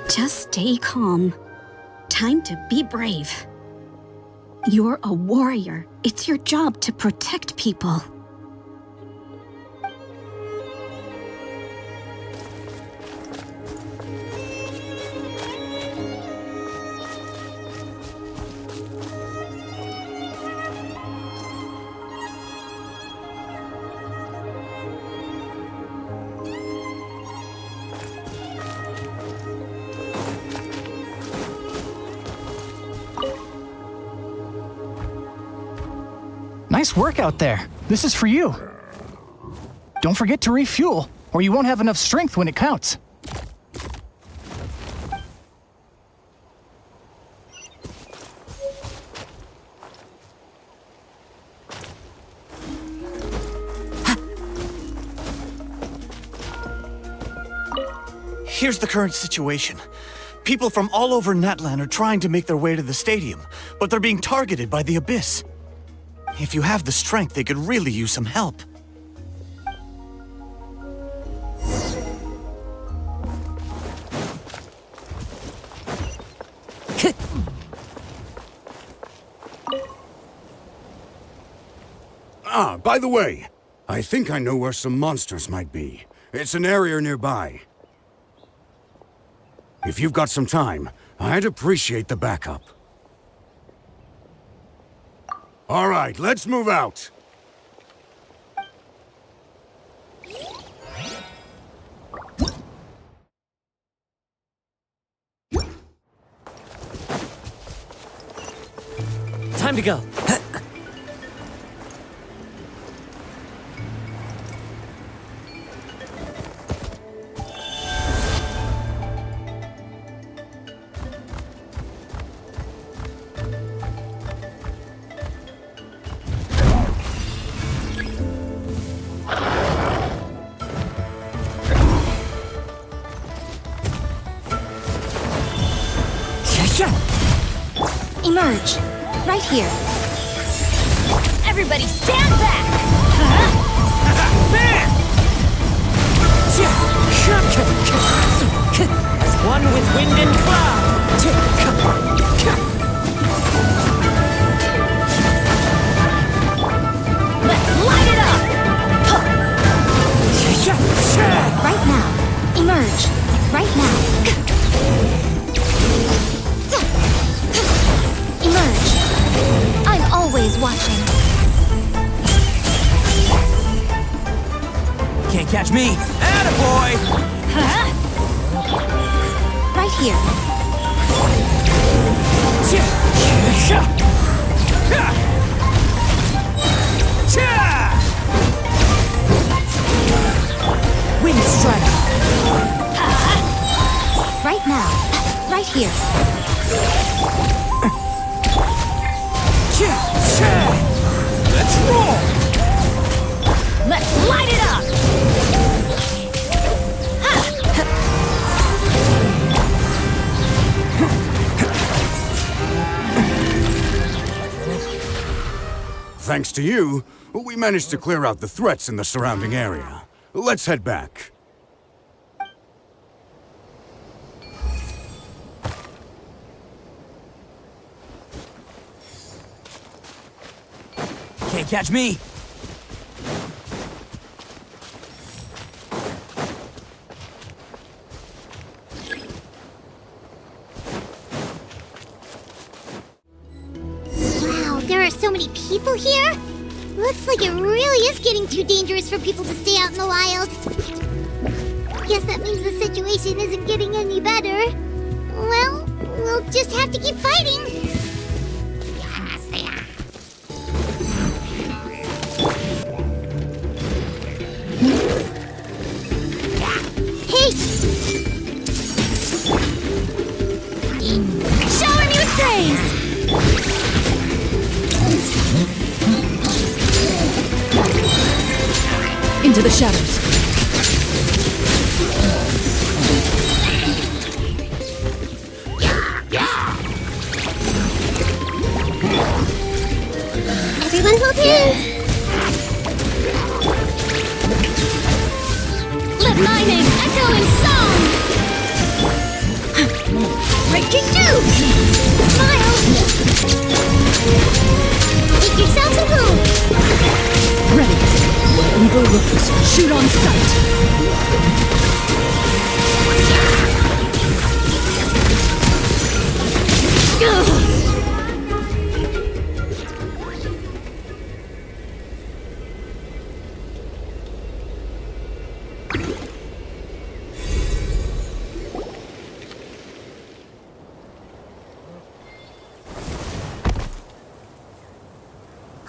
Just stay calm. Time to be brave. You're a warrior. It's your job to protect people. Nice work out there. This is for you. Don't forget to refuel, or you won't have enough strength when it counts. Here's the current situation. People from all over Natlan are trying to make their way to the stadium, but they're being targeted by the Abyss. If you have the strength, they could really use some help. By the way, I think I know where some monsters might be. It's an area nearby. If you've got some time, I'd appreciate the backup. All right, let's move out. time to go. Emerge. Right here. Everybody stand back! As one with wind and cloud! Let's light it up! Right now. Emerge. Right now. Emerge. I'm always watching. Can't catch me! Attaboy! Right here. Wind strike! Right now. Right here. Let's roll! Let's light it up! Thanks to you, we managed to clear out the threats in the surrounding area. Let's head back. Can't catch me! Wow, there are so many people here? Looks like it really is getting too dangerous for people to stay out in the wild. Guess that means the situation isn't getting any better. Well, we'll just have to keep fighting. Hey! Shower me with praise! Into the shadows. Everyone hold hands! Let my name echo in song! Breaking news! Smile! Make yourselves at home! Ready. Where evil looks, shoot on sight.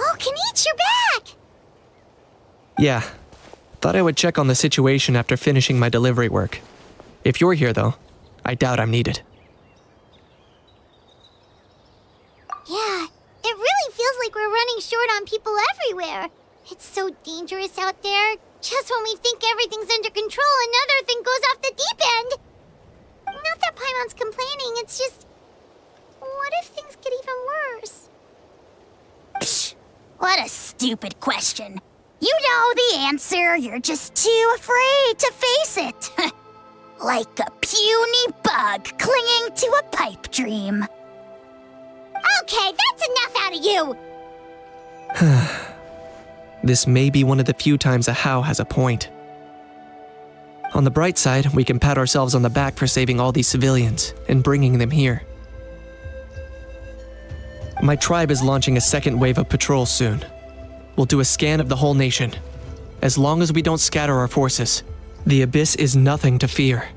Oh, Kinich, you're back! Yeah. Thought I would check on the situation after finishing my delivery work. If you're here, though, I doubt I'm needed. Yeah, it really feels like we're running short on people everywhere. It's so dangerous out there. Just when we think everything's under control, another thing goes off the deep end. Not that Paimon's complaining, it's just... What if things get even worse? Psh, what a stupid question. You know the answer, you're just too afraid to face it. Like a puny bug clinging to a pipe dream. Okay, that's enough out of you! This may be one of the few times a How has a point. On the bright side, we can pat ourselves on the back for saving all these civilians and bringing them here. My tribe is launching a second wave of patrols soon. We'll do a scan of the whole nation. As long as we don't scatter our forces, the Abyss is nothing to fear.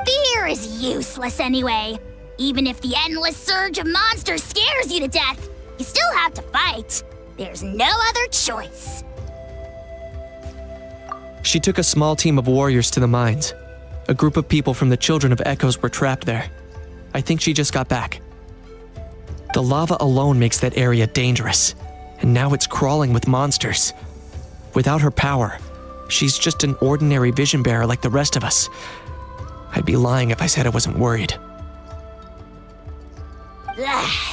Fear is useless anyway. Even if the endless surge of monsters scares you to death, you still have to fight. There's no other choice. She took a small team of warriors to the mines. A group of people from the Children of Echoes were trapped there. I think she just got back. The lava alone makes that area dangerous, and now it's crawling with monsters. Without her power, she's just an ordinary vision bearer like the rest of us. I'd be lying if I said I wasn't worried.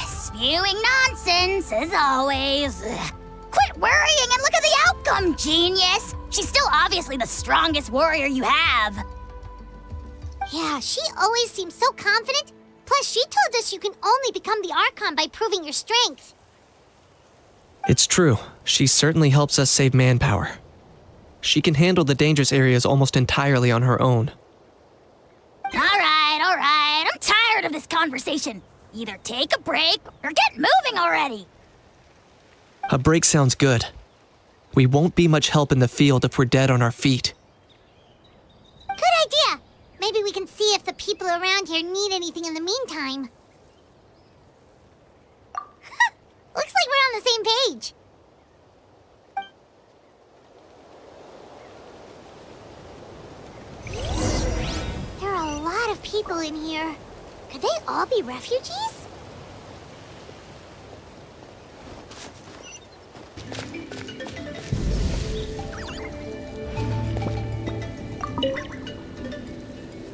Spewing nonsense, as always. Quit worrying and look at the outcome, genius! She's still obviously the strongest warrior you have. Yeah, she always seems so confident. Plus, she told us you can only become the Archon by proving your strength. It's true. She certainly helps us save manpower. She can handle the dangerous areas almost entirely on her own. All right. I'm tired of this conversation. Either take a break or get moving already. A break sounds good. We won't be much help in the field if we're dead on our feet. Good idea. Maybe we can see if the people around here need anything in the meantime. Looks like we're on the same page. There are a lot of people in here. Could they all be refugees?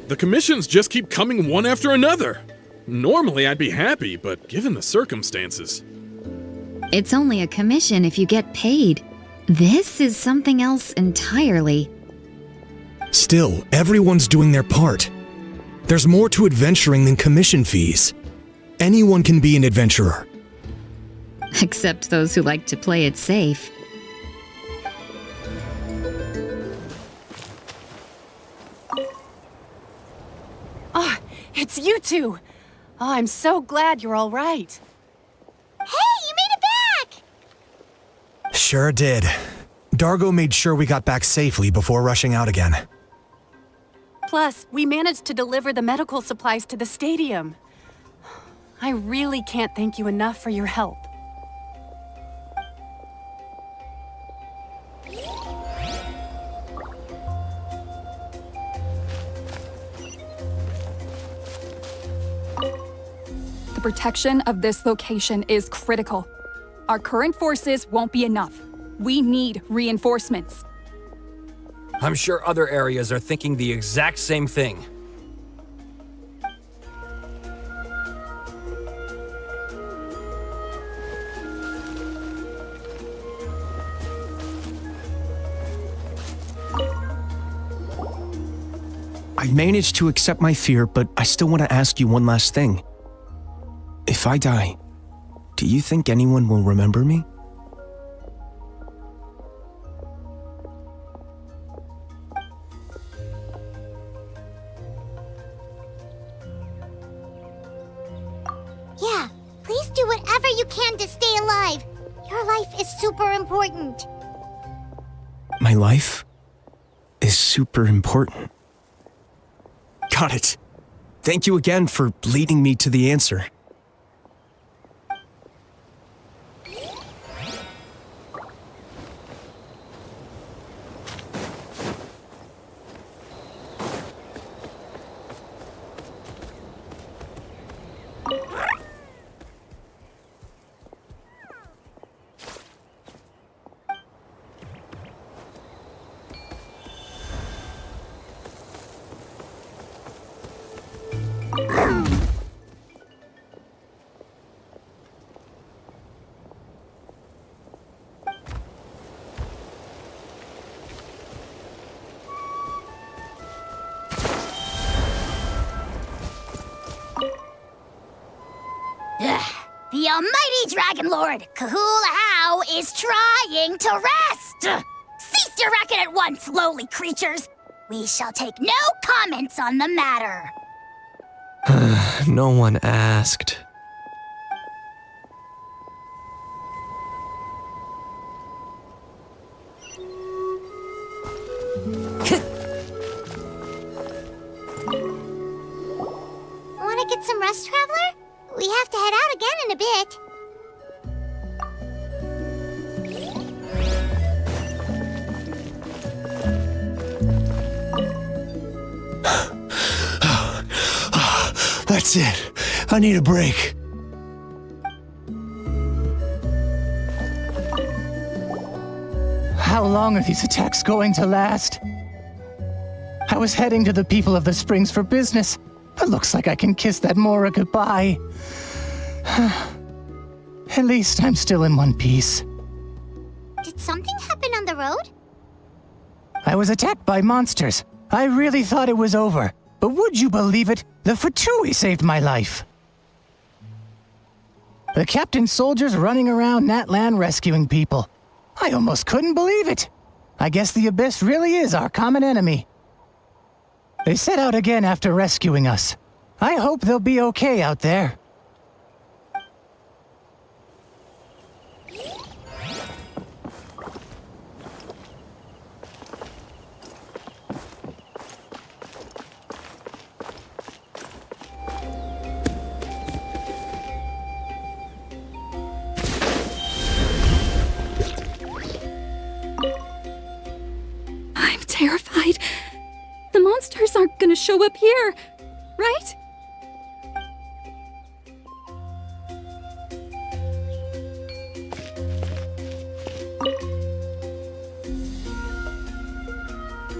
The commissions just keep coming one after another. Normally I'd be happy, but given the circumstances... It's only a commission if you get paid. This is something else entirely. Still, everyone's doing their part. There's more to adventuring than commission fees. Anyone can be an adventurer. Except those who like to play it safe. Oh, it's you two! Oh, I'm so glad you're all right. Hey, you made it back! Sure did. Dargo made sure we got back safely before rushing out again. Plus, we managed to deliver the medical supplies to the stadium. I really can't thank you enough for your help. The protection of this location is critical. Our current forces won't be enough. We need reinforcements. I'm sure other areas are thinking the exact same thing. I managed to accept my fear, but I still want to ask you one last thing. If I die, do you think anyone will remember me? Yeah, please do whatever you can to stay alive. Your life is super important. My life is super important. Got it. Thank you again for leading me to the answer. The almighty Dragon Lord, Kahula is trying to rest! Cease your racket at once, lowly creatures! We shall take no comments on the matter. No one asked. Wanna get some rest, Traveler? We have to head out again in a bit. That's it. I need a break. How long are these attacks going to last? I was heading to the people of the Springs for business. It looks like I can kiss that Mora goodbye. At least I'm still in one piece. Did something happen on the road? I was attacked by monsters. I really thought it was over. But would you believe it? The fatui saved my life. The captain's soldiers running around Natlan rescuing people. I almost couldn't believe it. I guess the Abyss really is our common enemy. They set out again after rescuing us. I hope they'll be okay out there. I'm terrified. The monsters aren't gonna show up here, right?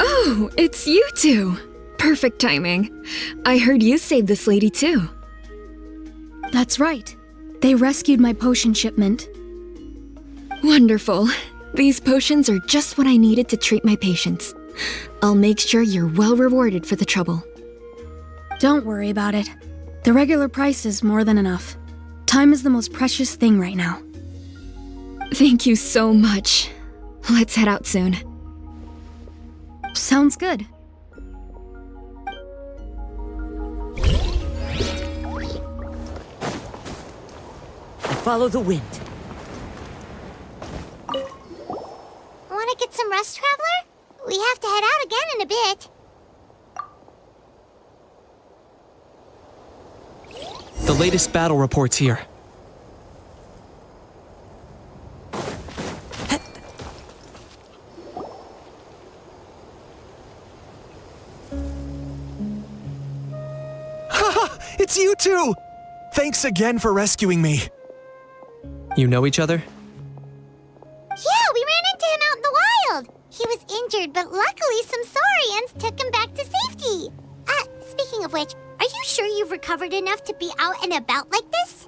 Oh, it's you two. Perfect timing. I heard you saved this lady too. That's right. They rescued my potion shipment. Wonderful. These potions are just what I needed to treat my patients. I'll make sure you're well rewarded for the trouble. Don't worry about it. The regular price is more than enough. Time is the most precious thing right now. Thank you so much. Let's head out soon. Sounds good. Follow the wind. Want to get some rest, Traveler? We have to head out again in a bit. The latest battle reports here. It's you two! Thanks again for rescuing me. You know each other? Yeah, we ran into him out in the wild. He was injured, but luckily some saurians took him back to safety. Speaking of which, are you sure you've recovered enough to be out and about like this?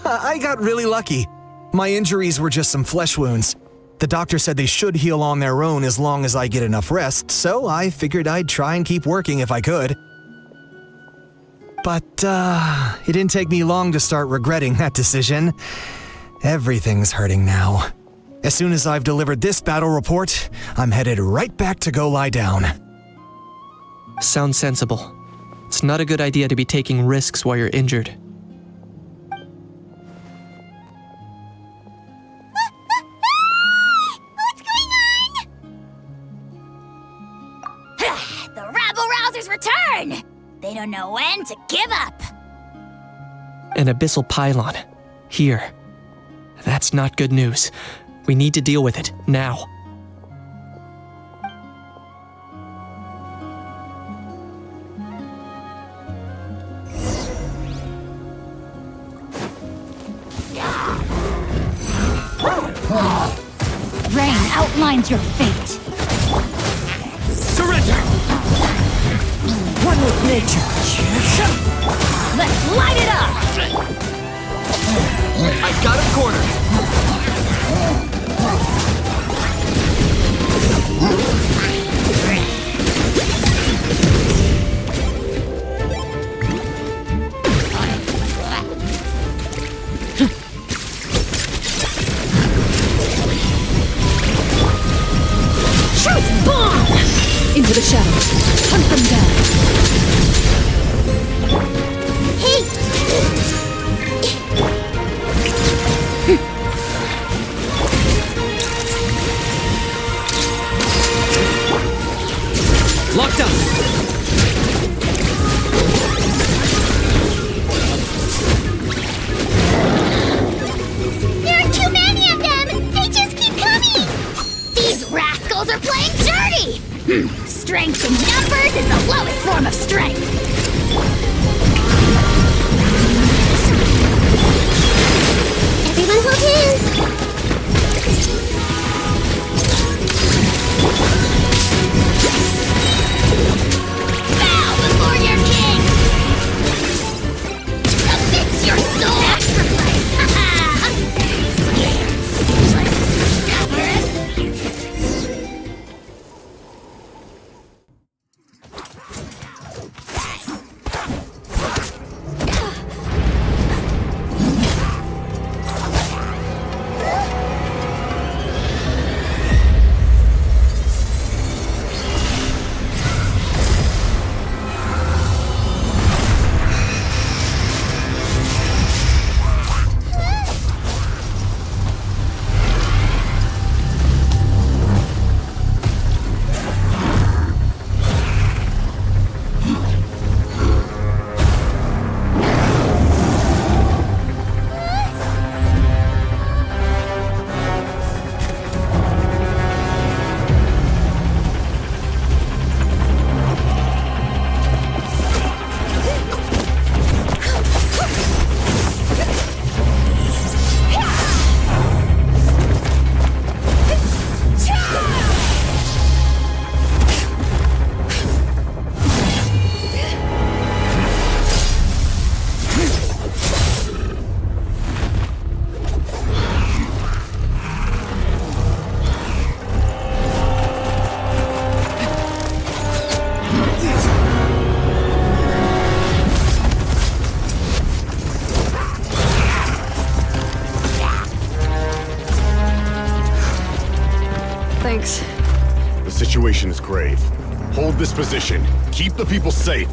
I got really lucky. My injuries were just some flesh wounds. The doctor said they should heal on their own as long as I get enough rest, so I figured I'd try and keep working if I could. But, it didn't take me long to start regretting that decision. Everything's hurting now. As soon as I've delivered this battle report, I'm headed right back to go lie down. Sounds sensible. It's not a good idea to be taking risks while you're injured. What's going on? The rabble-rousers return! They don't know when to give up. An abyssal pylon. Here. That's not good news. We need to deal with it, now. Rain outlines your fate. Surrender! One with nature. Let's light it up! I got him cornered. Shoot! Bomb! Into the shadows. Hunt them down. situation is grave. Hold this position. Keep the people safe.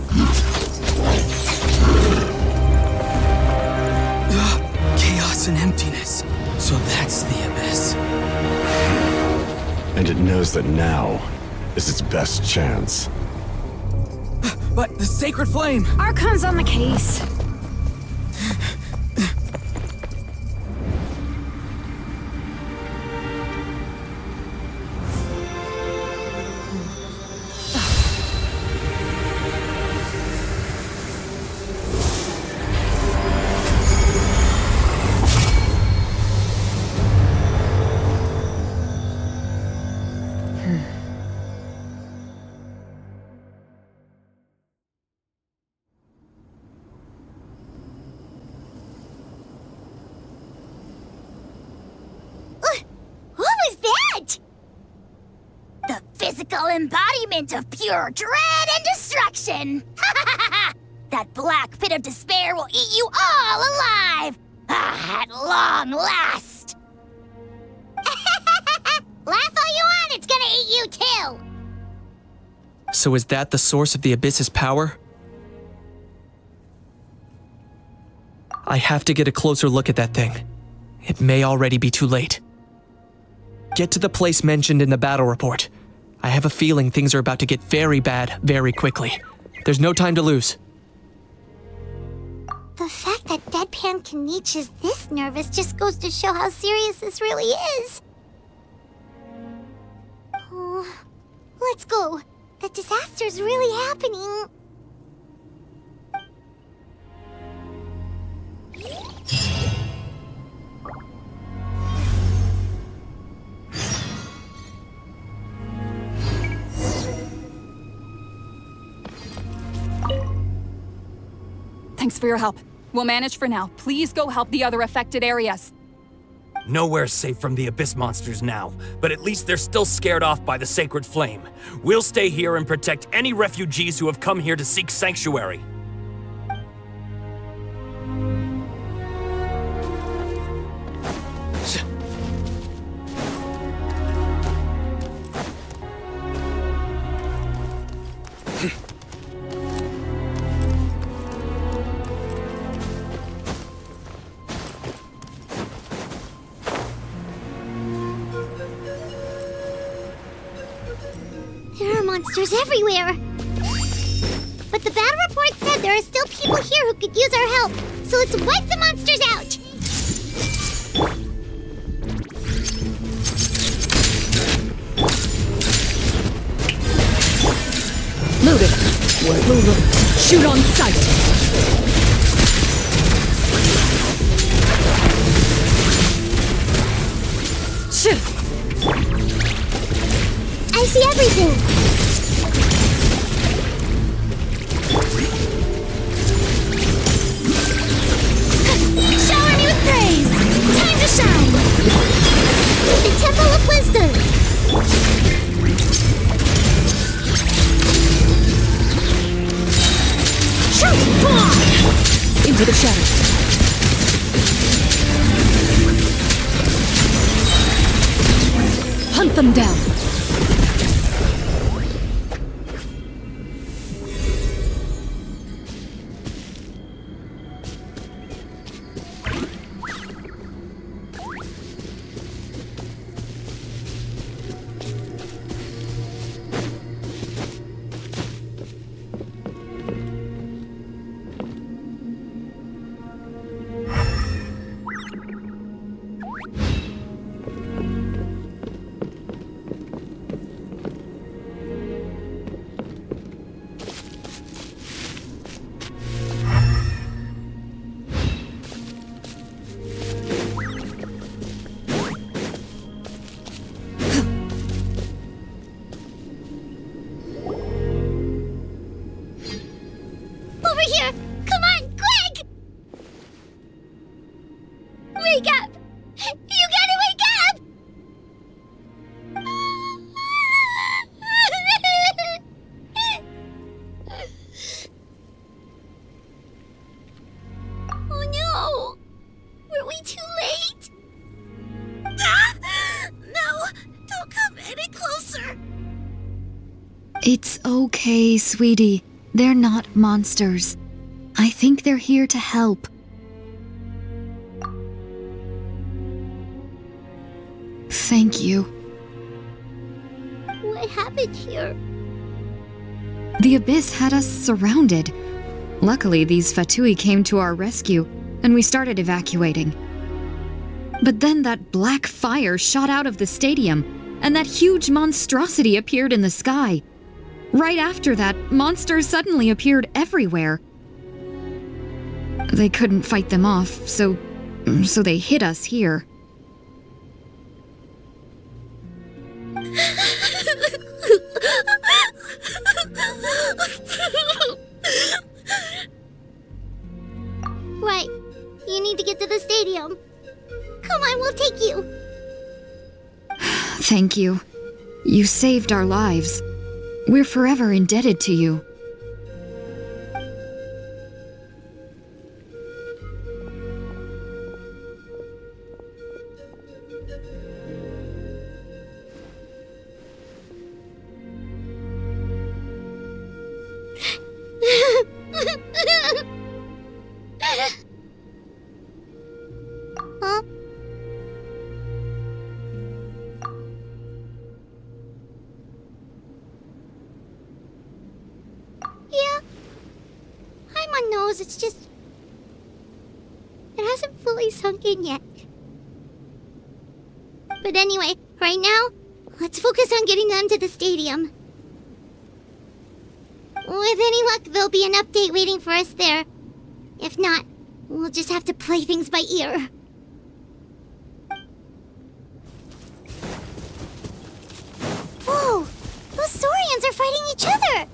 Chaos and emptiness. So that's the abyss. And it knows that now is its best chance. But the sacred flame! Archon's on the case. Embodiment of pure dread and destruction! That black pit of despair will eat you all alive! At long last! Laugh all you want, it's gonna eat you too! So is that the source of the Abyss's power? I have to get a closer look at that thing. It may already be too late. Get to the place mentioned in the battle report. I have a feeling things are about to get very bad very quickly. There's no time to lose. The fact that deadpan Kinich is this nervous just goes to show how serious this really is. Oh, let's go. The disaster's really happening. Thanks for your help. We'll manage for now. Please go help the other affected areas. Nowhere's safe from the Abyss monsters now, but at least they're still scared off by the sacred flame. We'll stay here and protect any refugees who have come here to seek sanctuary. There are monsters everywhere. But the battle report said there are still people here who could use our help. So let's wipe the monsters out. Loaded. We're loaded. Shoot on sight. I see everything. Shower me with praise. Time to shine. The Temple of Wisdom. Shoot! Into the shadows. Hunt them down. It's okay, sweetie. They're not monsters. I think they're here to help. Thank you. What happened here? The Abyss had us surrounded. Luckily, these fatui came to our rescue, and we started evacuating. But then that black fire shot out of the stadium, and that huge monstrosity appeared in the sky. Right after that, monsters suddenly appeared everywhere. They couldn't fight them off, so they hit us here. Right. You need to get to the stadium. Come on, we'll take you. Thank you. You saved our lives. We're forever indebted to you. Huh? Yeah. I'm on nose, it's just... It hasn't fully sunk in yet. But anyway, right now, let's focus on getting them to the stadium. With any luck, there'll be an update waiting for us there. If not, we'll just have to play things by ear. Whoa! Those Saurians are fighting each other!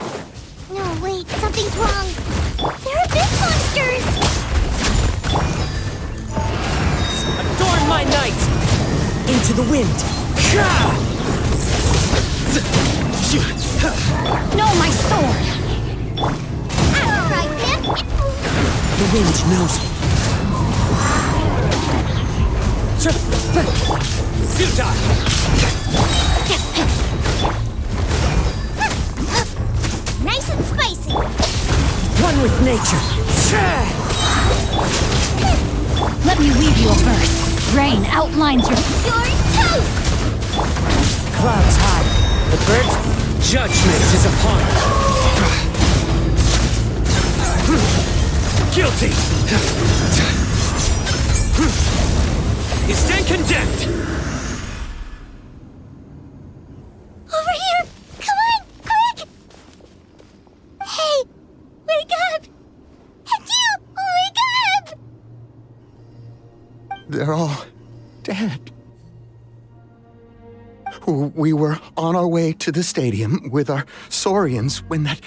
No, wait, something's wrong. They're abyss monsters! Adorn my night! Into the wind! No, my sword! Alright, then! The wind knows me. Futile! Nice and spicy! One with nature. Let me weave you a verse. Rain outlines your... You're toast! Clouds high. The birds' judgment is upon us. Guilty! You stand condemned! Over here! Come on, quick! Hey, wake up! And you, wake up! They're all dead. We were on our way to the stadium with our saurians when that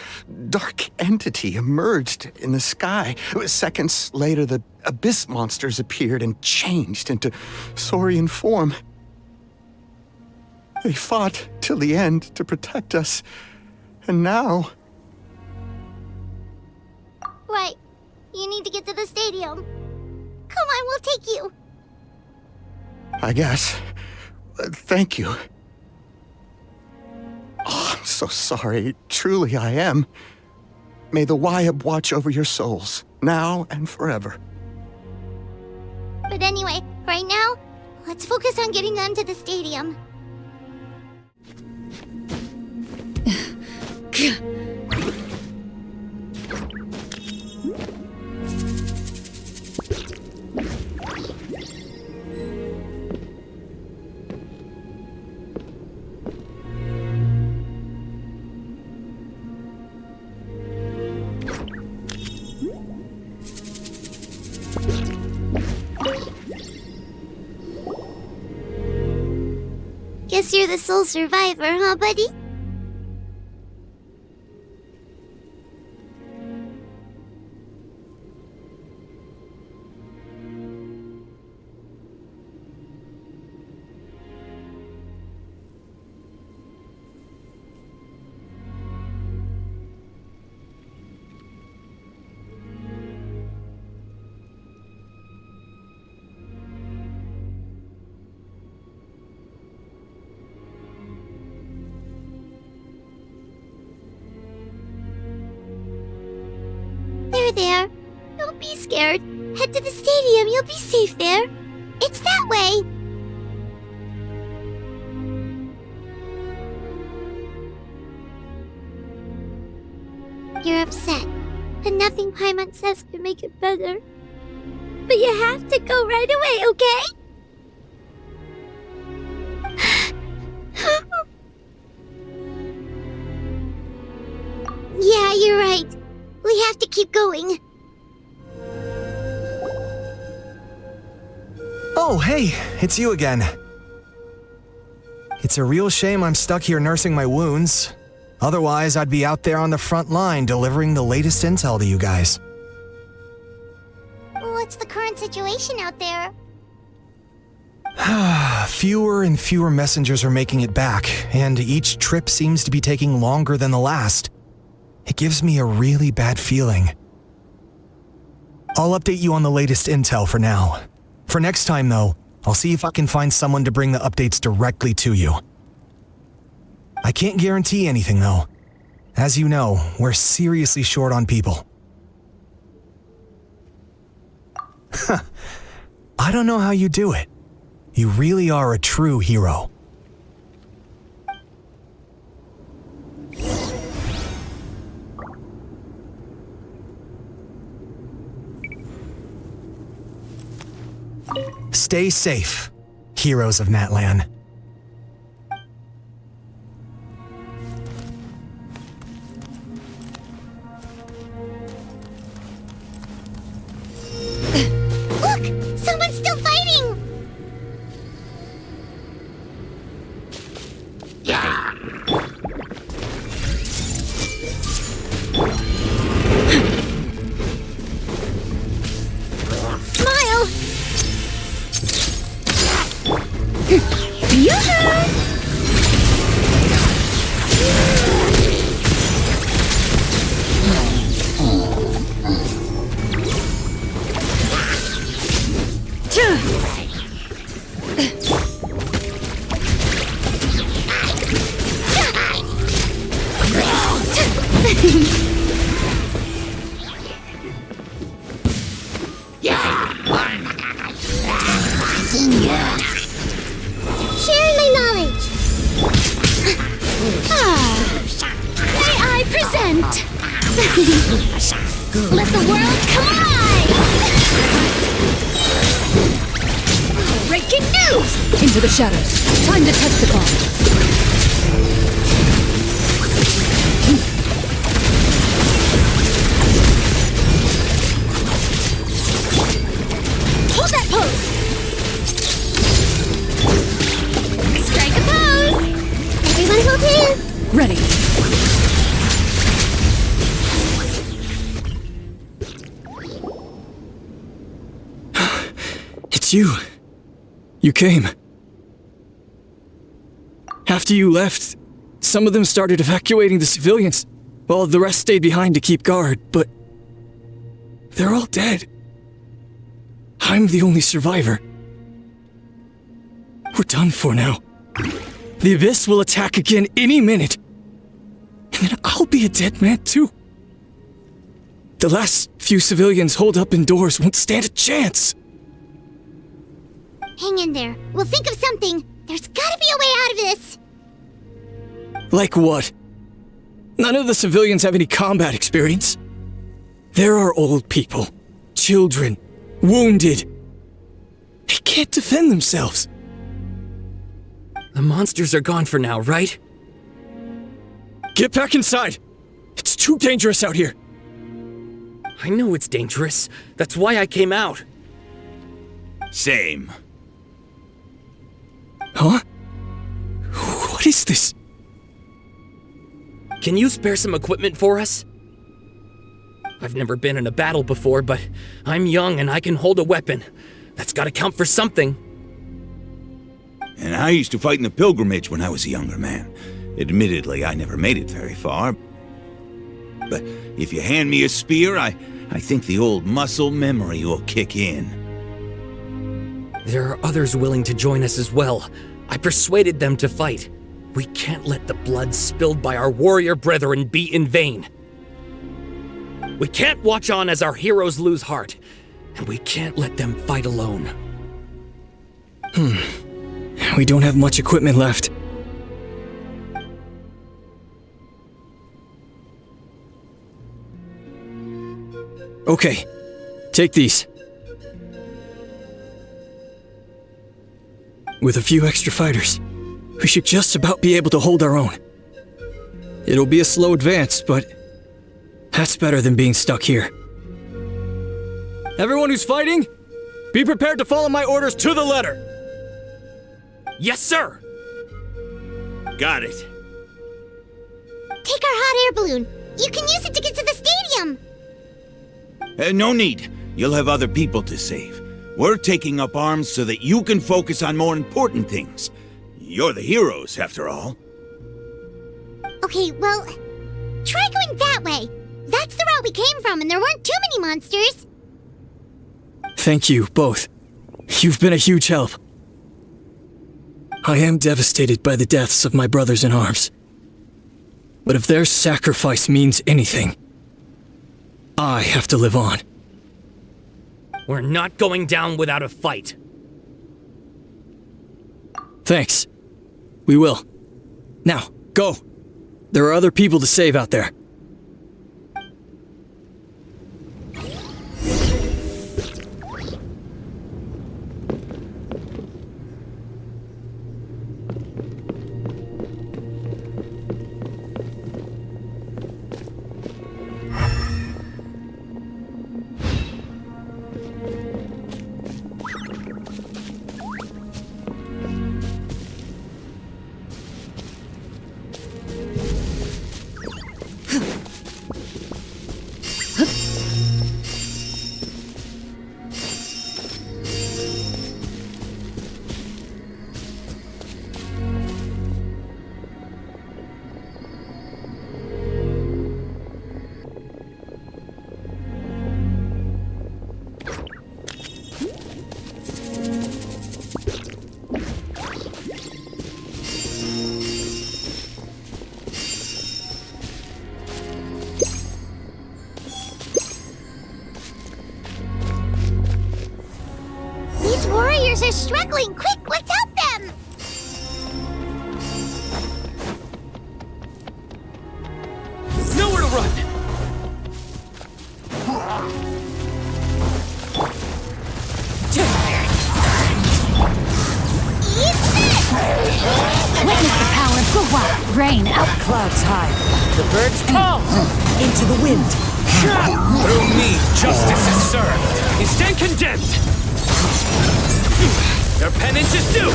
dark entity emerged in the sky. Seconds later, the abyss monsters appeared and changed into saurian form. They fought till the end to protect us, and now... Right. You need to get to the stadium. Come on, we'll take you. I guess. Thank you. Oh, I'm so sorry. Truly, I am. May the wayob watch over your souls, now and forever. But anyway, right now, let's focus on getting them to the stadium. Guess you're the sole survivor, huh, buddy? there. Don't be scared. Head to the stadium, you'll be safe there. It's that way. You're upset, and nothing Paimon says can make it better. But you have to go right away, okay? Yeah, you're right. We have to keep going. Oh, hey, it's you again. It's a real shame I'm stuck here nursing my wounds. Otherwise, I'd be out there on the front line delivering the latest intel to you guys. What's the current situation out there? Fewer and fewer messengers are making it back, and each trip seems to be taking longer than the last. It gives me a really bad feeling. I'll update you on the latest intel for now. For next time, though, I'll see if I can find someone to bring the updates directly to you. I can't guarantee anything, though. As you know, we're seriously short on people. I don't know how you do it. You really are a true hero. Stay safe, heroes of Natlan. Look! Someone's still fighting! Yeah. Smile! Yoo-hoo! Share my knowledge. May I present? Let the world come alive! Breaking news! Into the shadows. Time to test the bomb. Hold that pose! Strike a pose! Everyone hold hands! Ready. It's you. You came. After you left, some of them started evacuating the civilians, while the rest stayed behind to keep guard, but they're all dead. I'm the only survivor. We're done for now. The Abyss will attack again any minute. And then I'll be a dead man too. The last few civilians holed up indoors won't stand a chance. Hang in there. We'll think of something. There's gotta be a way out of this. Like what? None of the civilians have any combat experience. There are old people, children, wounded. They can't defend themselves. The monsters are gone for now, right? Get back inside! It's too dangerous out here! I know it's dangerous. That's why I came out. Same. Huh? What is this? Can you spare some equipment for us? I've never been in a battle before, but I'm young and I can hold a weapon. That's gotta count for something. And I used to fight in the pilgrimage when I was a younger man. Admittedly, I never made it very far. But if you hand me a spear, I think the old muscle memory will kick in. There are others willing to join us as well. I persuaded them to fight. We can't let the blood spilled by our warrior brethren be in vain. We can't watch on as our heroes lose heart, and we can't let them fight alone. We don't have much equipment left. Okay, take these. With a few extra fighters, we should just about be able to hold our own. It'll be a slow advance, but that's better than being stuck here. Everyone who's fighting, be prepared to follow my orders to the letter. Yes, sir! Got it. Take our hot air balloon. You can use it to get to the stadium. No need. You'll have other people to save. We're taking up arms so that you can focus on more important things. You're the heroes, after all. Okay, well, try going that way. That's the route we came from, and there weren't too many monsters. Thank you, both. You've been a huge help. I am devastated by the deaths of my brothers in arms. But if their sacrifice means anything, I have to live on. We're not going down without a fight. Thanks. We will. Now, go. There are other people to save out there. They're struggling! Quick, let's help them! Nowhere to run! Witness the power of Guwa! Rain out clouds high. The birds call! Into the wind! Through me, justice is served! You stand condemned! Your penance is due!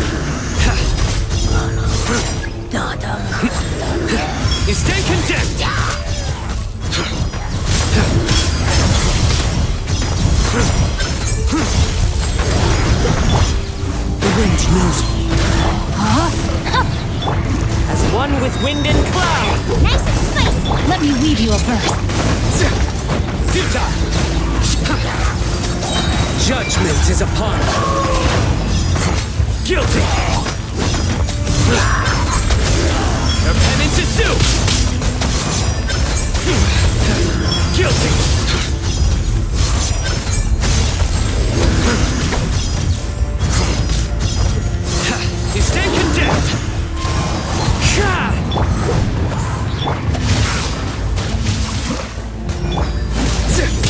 You stand condemned! The wind knows me. As one with wind and cloud! Nice and spicy! Let me weave you a verse. Judgment is upon me. Guilty! Your penance is due! Guilty! You stand condemned!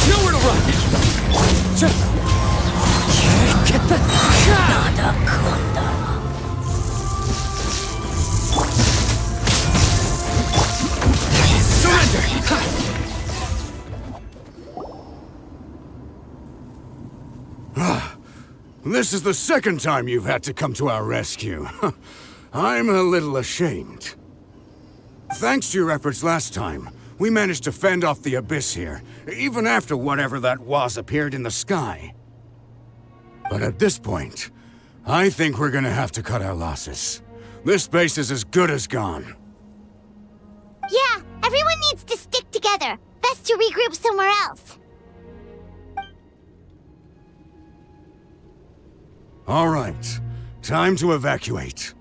Nowhere to run! Get the... Surrender! This is the second time you've had to come to our rescue. I'm a little ashamed. Thanks to your efforts last time, we managed to fend off the abyss here, even after whatever that was appeared in the sky. But at this point, I think we're gonna have to cut our losses. This base is as good as gone. Yeah, everyone needs to stick together. Best to regroup somewhere else. All right, time to evacuate.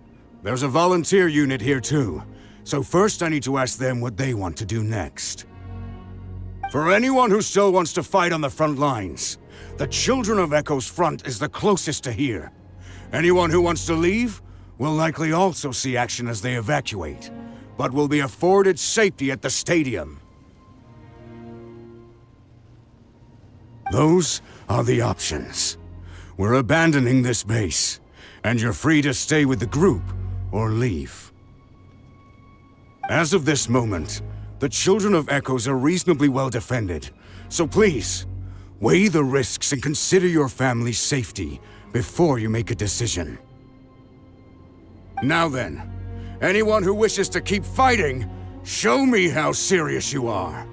There's a volunteer unit here too, so first I need to ask them what they want to do next. For anyone who still wants to fight on the front lines, the Children of Echo's front is the closest to here. Anyone who wants to leave will likely also see action as they evacuate, but will be afforded safety at the stadium. Those are the options. We're abandoning this base, and you're free to stay with the group or leave. As of this moment, the Children of Echoes are reasonably well defended, so please, weigh the risks and consider your family's safety before you make a decision. Now then, anyone who wishes to keep fighting, show me how serious you are.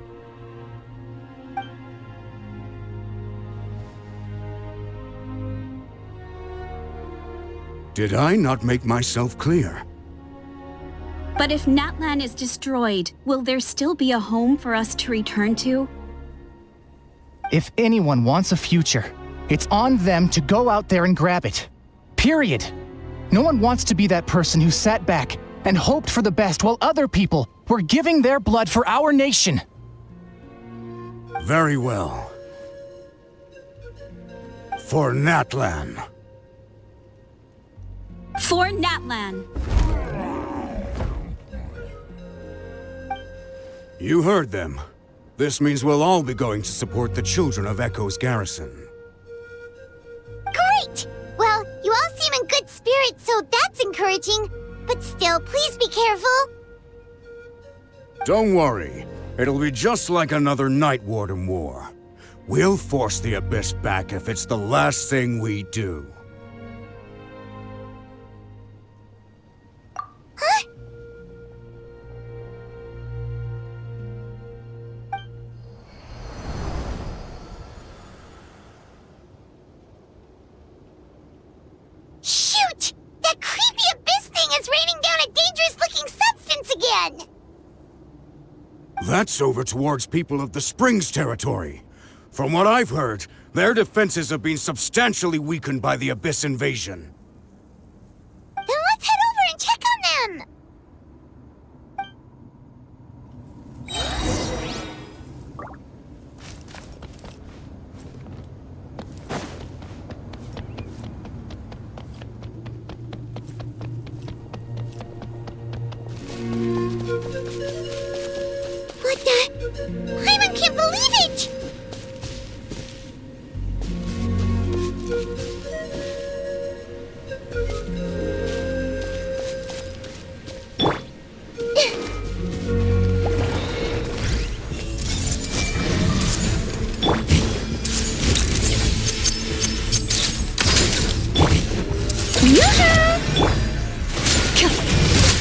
Did I not make myself clear? But if Natlan is destroyed, will there still be a home for us to return to? If anyone wants a future, it's on them to go out there and grab it. Period. No one wants to be that person who sat back and hoped for the best while other people were giving their blood for our nation. Very well. For Natlan. For Natlan. You heard them. This means we'll all be going to support the Children of Echo's garrison. Great! Well, you all seem in good spirits, so that's encouraging. But still, please be careful. Don't worry. It'll be just like another Night Warden war. We'll force the Abyss back if it's the last thing we do. Huh? Shoot! That creepy Abyss thing is raining down a dangerous-looking substance again! That's over towards people of the Springs territory. From what I've heard, their defenses have been substantially weakened by the Abyss invasion. Then let's head over and check on them! What the? Hyman can't believe it!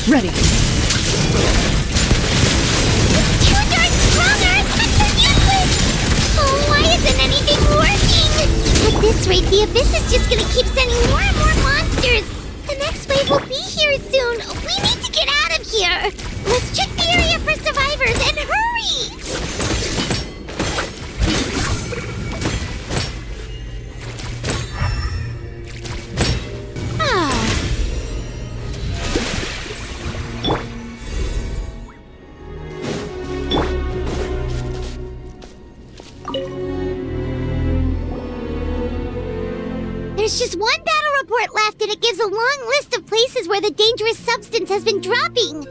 Ready. Too darn strong or it's useless! Oh, why isn't anything working? At this rate, the Abyss is just gonna keep sending more and more monsters. The next wave will be here soon. We need to get out of here. Let's check the area for survivors and hurry! There's just one battle report left, and it gives a long list of places where the dangerous substance has been dropping.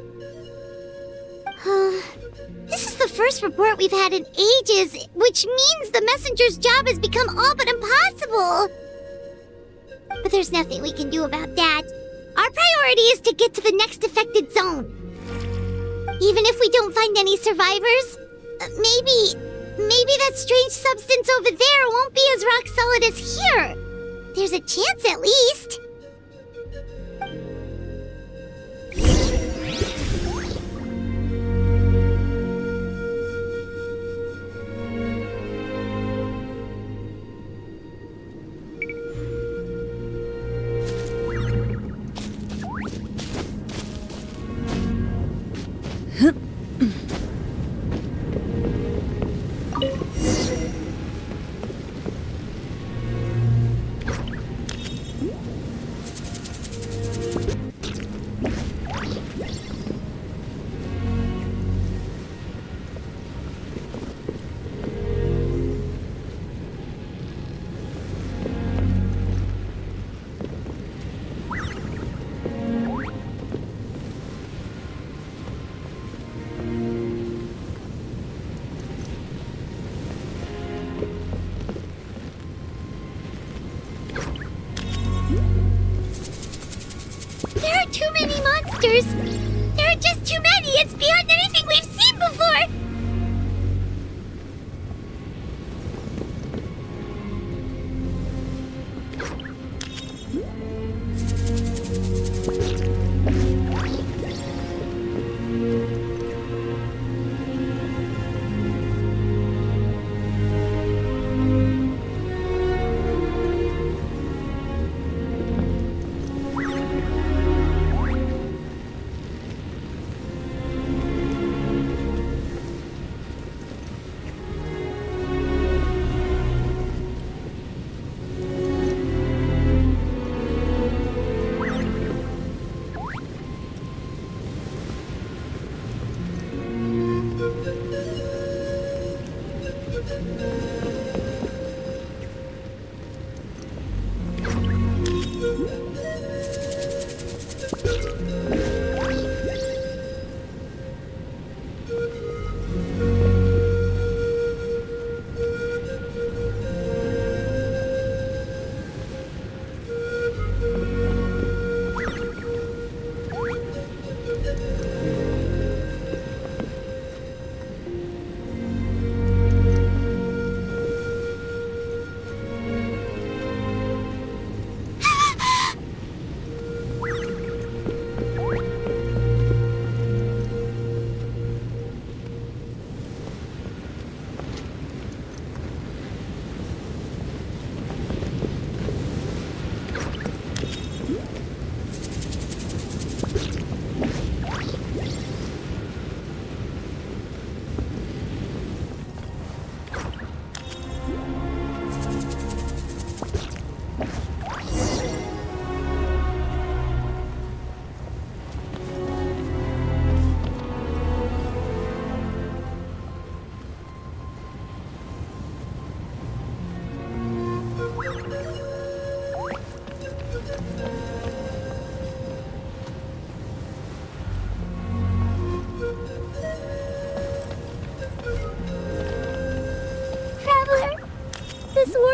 This is the first report we've had in ages, which means the messenger's job has become all but impossible. But there's nothing we can do about that. Our priority is to get to the next affected zone. Even if we don't find any survivors, maybe that strange substance over there won't be as rock solid as here. There's a chance, at least. monsters! There are just too many! It's beyond anything we've seen before!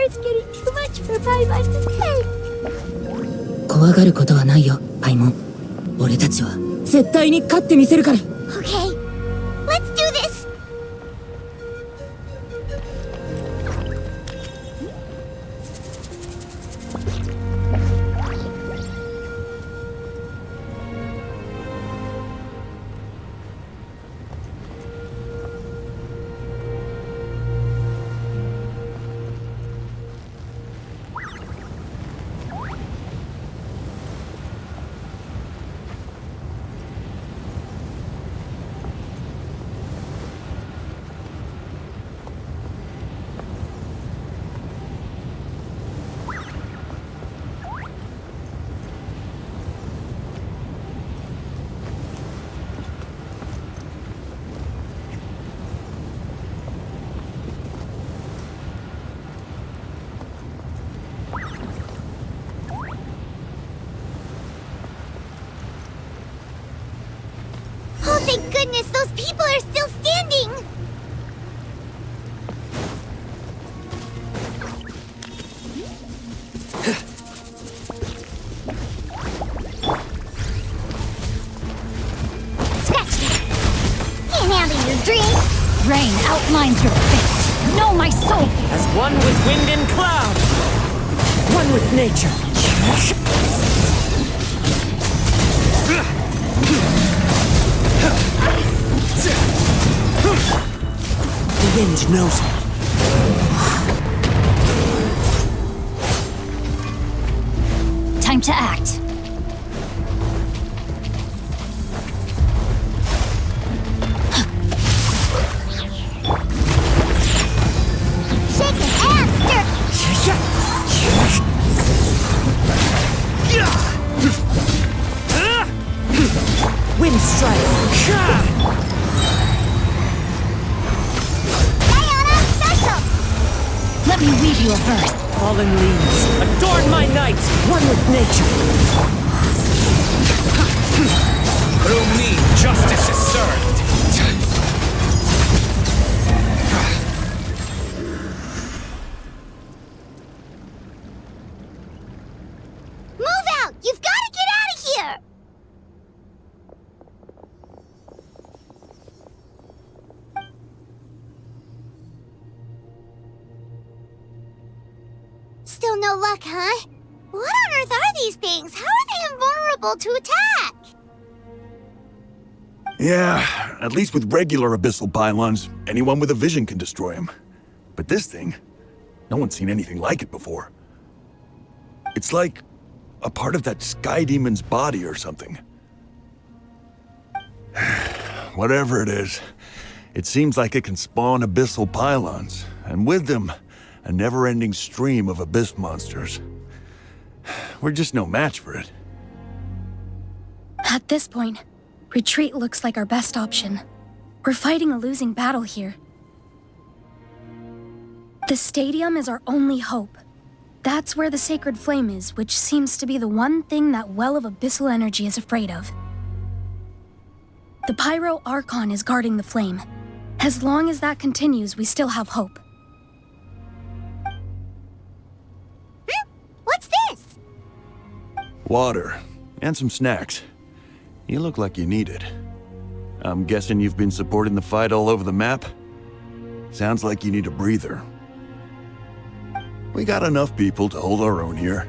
It's getting too much for my mind to take. 怖がることはないよ、パイモン。俺たちは絶対に勝ってみせるから。Okay, let's do this. Oh, thank goodness, those people are still standing! Scratch that! Can't handle your drink! Rain outlines your fate. Know my soul! As one with wind and cloud! One with nature! The wind knows me. Time to act. Shake it and stir! Wind strike! Let me weave you a verse. Fallen leaves, adorn my night, one with nature. Through me, justice is served. Move out! You've got to get out of here! no luck, huh? What on earth are these things? How are they invulnerable to attack? Yeah, at least with regular abyssal pylons, anyone with a vision can destroy them. But this thing, no one's seen anything like it before. It's like a part of that sky demon's body or something. Whatever it is, it seems like it can spawn abyssal pylons, and with them, a never-ending stream of abyss monsters. We're just no match for it. At this point, retreat looks like our best option. We're fighting a losing battle here. The stadium is our only hope. That's where the sacred flame is, which seems to be the one thing that well of abyssal energy is afraid of. The Pyro Archon is guarding the flame. As long as that continues, we still have hope. What's this? Water, and some snacks. You look like you need it. I'm guessing you've been supporting the fight all over the map? Sounds like you need a breather. We got enough people to hold our own here,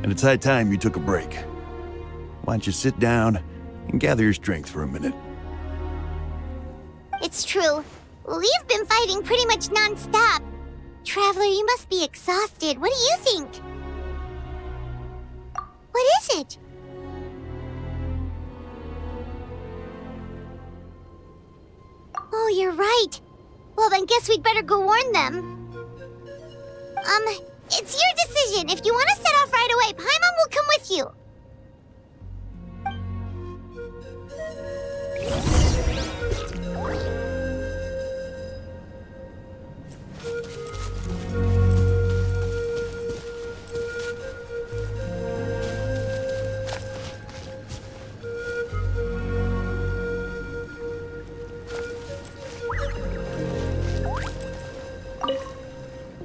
and it's high time you took a break. Why don't you sit down and gather your strength for a minute? It's true. We've been fighting pretty much non-stop. Traveler, you must be exhausted. What do you think? What is it? Oh, you're right. Well, then guess we'd better go warn them. It's your decision. If you want to set off right away, Paimon will come with you.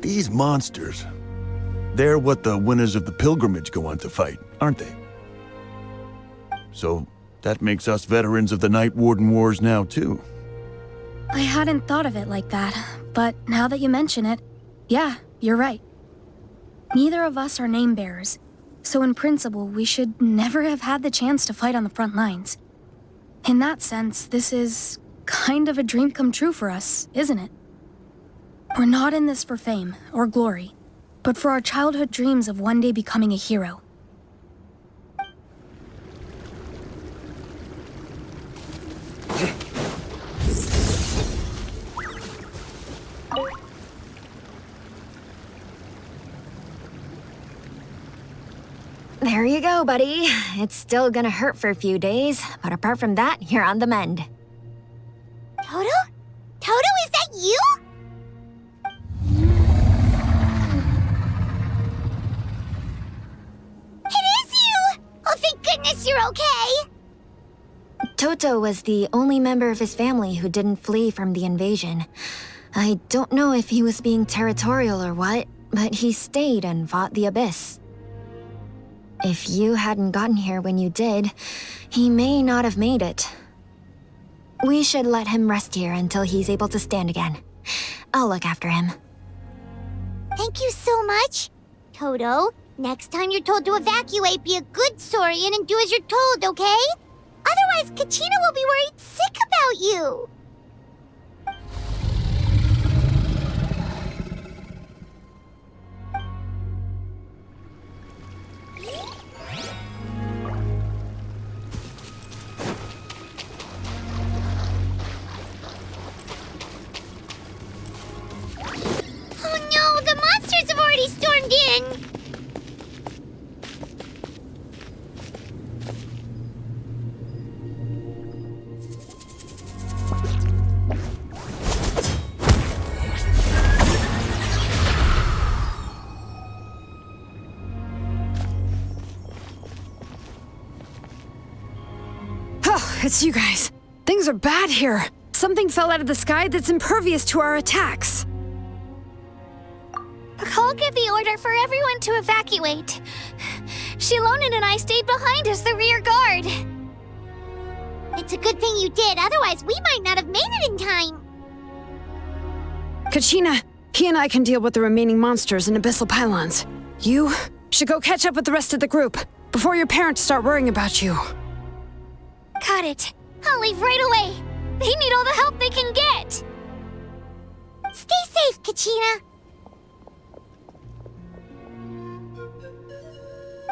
These monsters, they're what the winners of the pilgrimage go on to fight, aren't they? So that makes us veterans of the Night Warden Wars now, too. I hadn't thought of it like that, but now that you mention it, yeah, you're right. Neither of us are name bearers, so in principle, we should never have had the chance to fight on the front lines. In that sense, this is kind of a dream come true for us, isn't it? We're not in this for fame or glory, but for our childhood dreams of one day becoming a hero. There you go, buddy. It's still gonna hurt for a few days, but apart from that, you're on the mend. Toto? Toto, is that you? Goodness, you're okay! Toto was the only member of his family who didn't flee from the invasion. I don't know if he was being territorial or what, but he stayed and fought the Abyss. If you hadn't gotten here when you did, he may not have made it. We should let him rest here until he's able to stand again. I'll look after him. Thank you so much, Toto. Next time you're told to evacuate, be a good Saurian and do as you're told, okay? Otherwise, Kachina will be worried sick about you. Oh no, the monsters have already stormed in! It's you guys. Things are bad here. Something fell out of the sky that's impervious to our attacks. I'll give the order for everyone to evacuate. Xilonen and I stayed behind as the rear guard. It's a good thing you did, otherwise we might not have made it in time. Kachina, he and I can deal with the remaining monsters and abyssal pylons. You should go catch up with the rest of the group before your parents start worrying about you. Got it. I'll leave right away. They need all the help they can get. Stay safe, Kachina.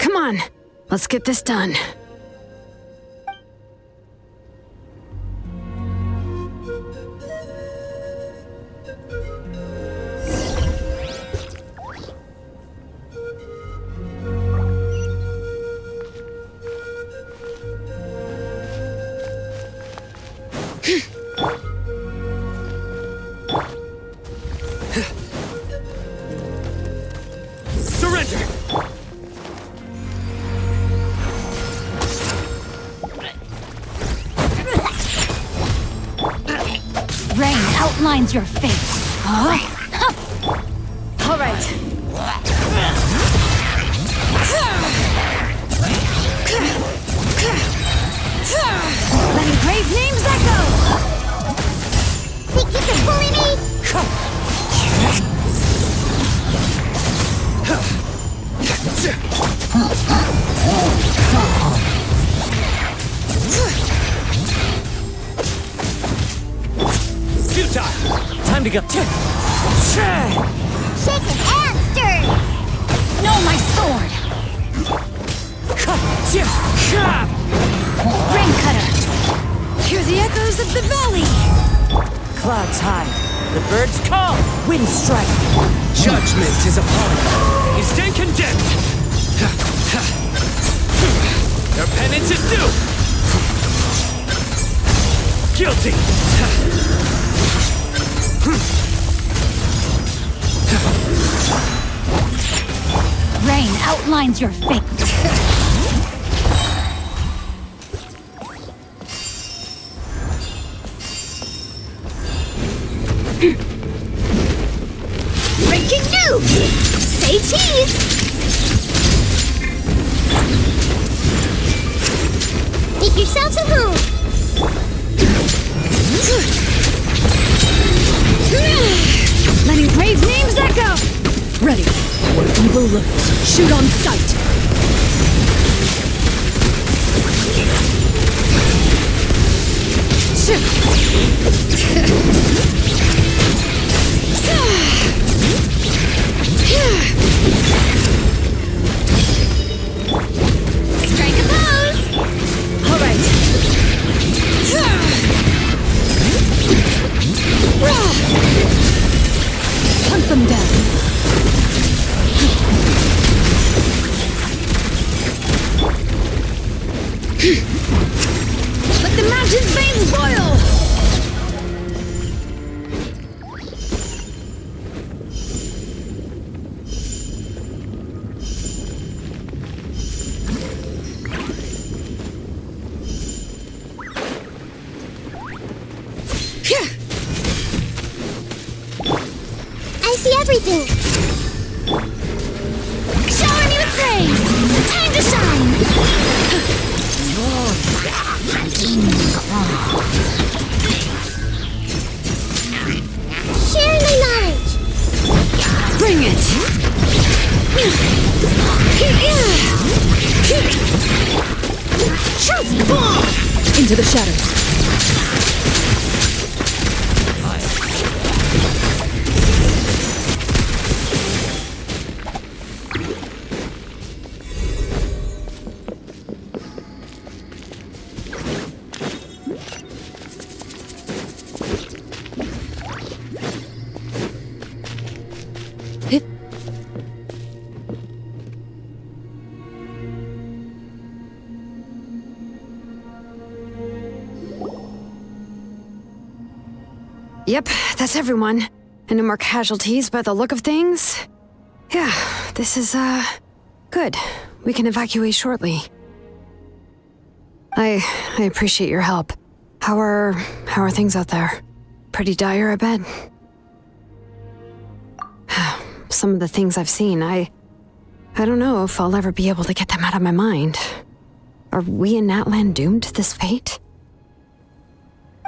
Come on, let's get this done. Surrender! Rain outlines your fate. Huh? All right. Let engraved names echo! Think you can bully me? Futile! Time to go. Shaken and stirred. No, my sword! Rain cutter! Hear the echoes of the valley! Clouds high. The birds call. Wind strike. Judgment is upon you. You stand condemned! Your penance is due! Guilty! Rain outlines your fate. Breaking news! Say cheese! Make yourselves at home! Let engraved names echo! Ready. Where evil lurks, shoot on sight. Strike a pose! All right. Hunt them down. Let the mountain's veins boil! I see everything! Shower me with praise! Time to shine! Share my knowledge! Bring it! Into the shadows. Yep, that's everyone. And no more casualties by the look of things. Yeah, this is, good. We can evacuate shortly. I appreciate your help. How are things out there? Pretty dire, I bet. Some of the things I've seen, I don't know if I'll ever be able to get them out of my mind. Are we in Natlan doomed to this fate?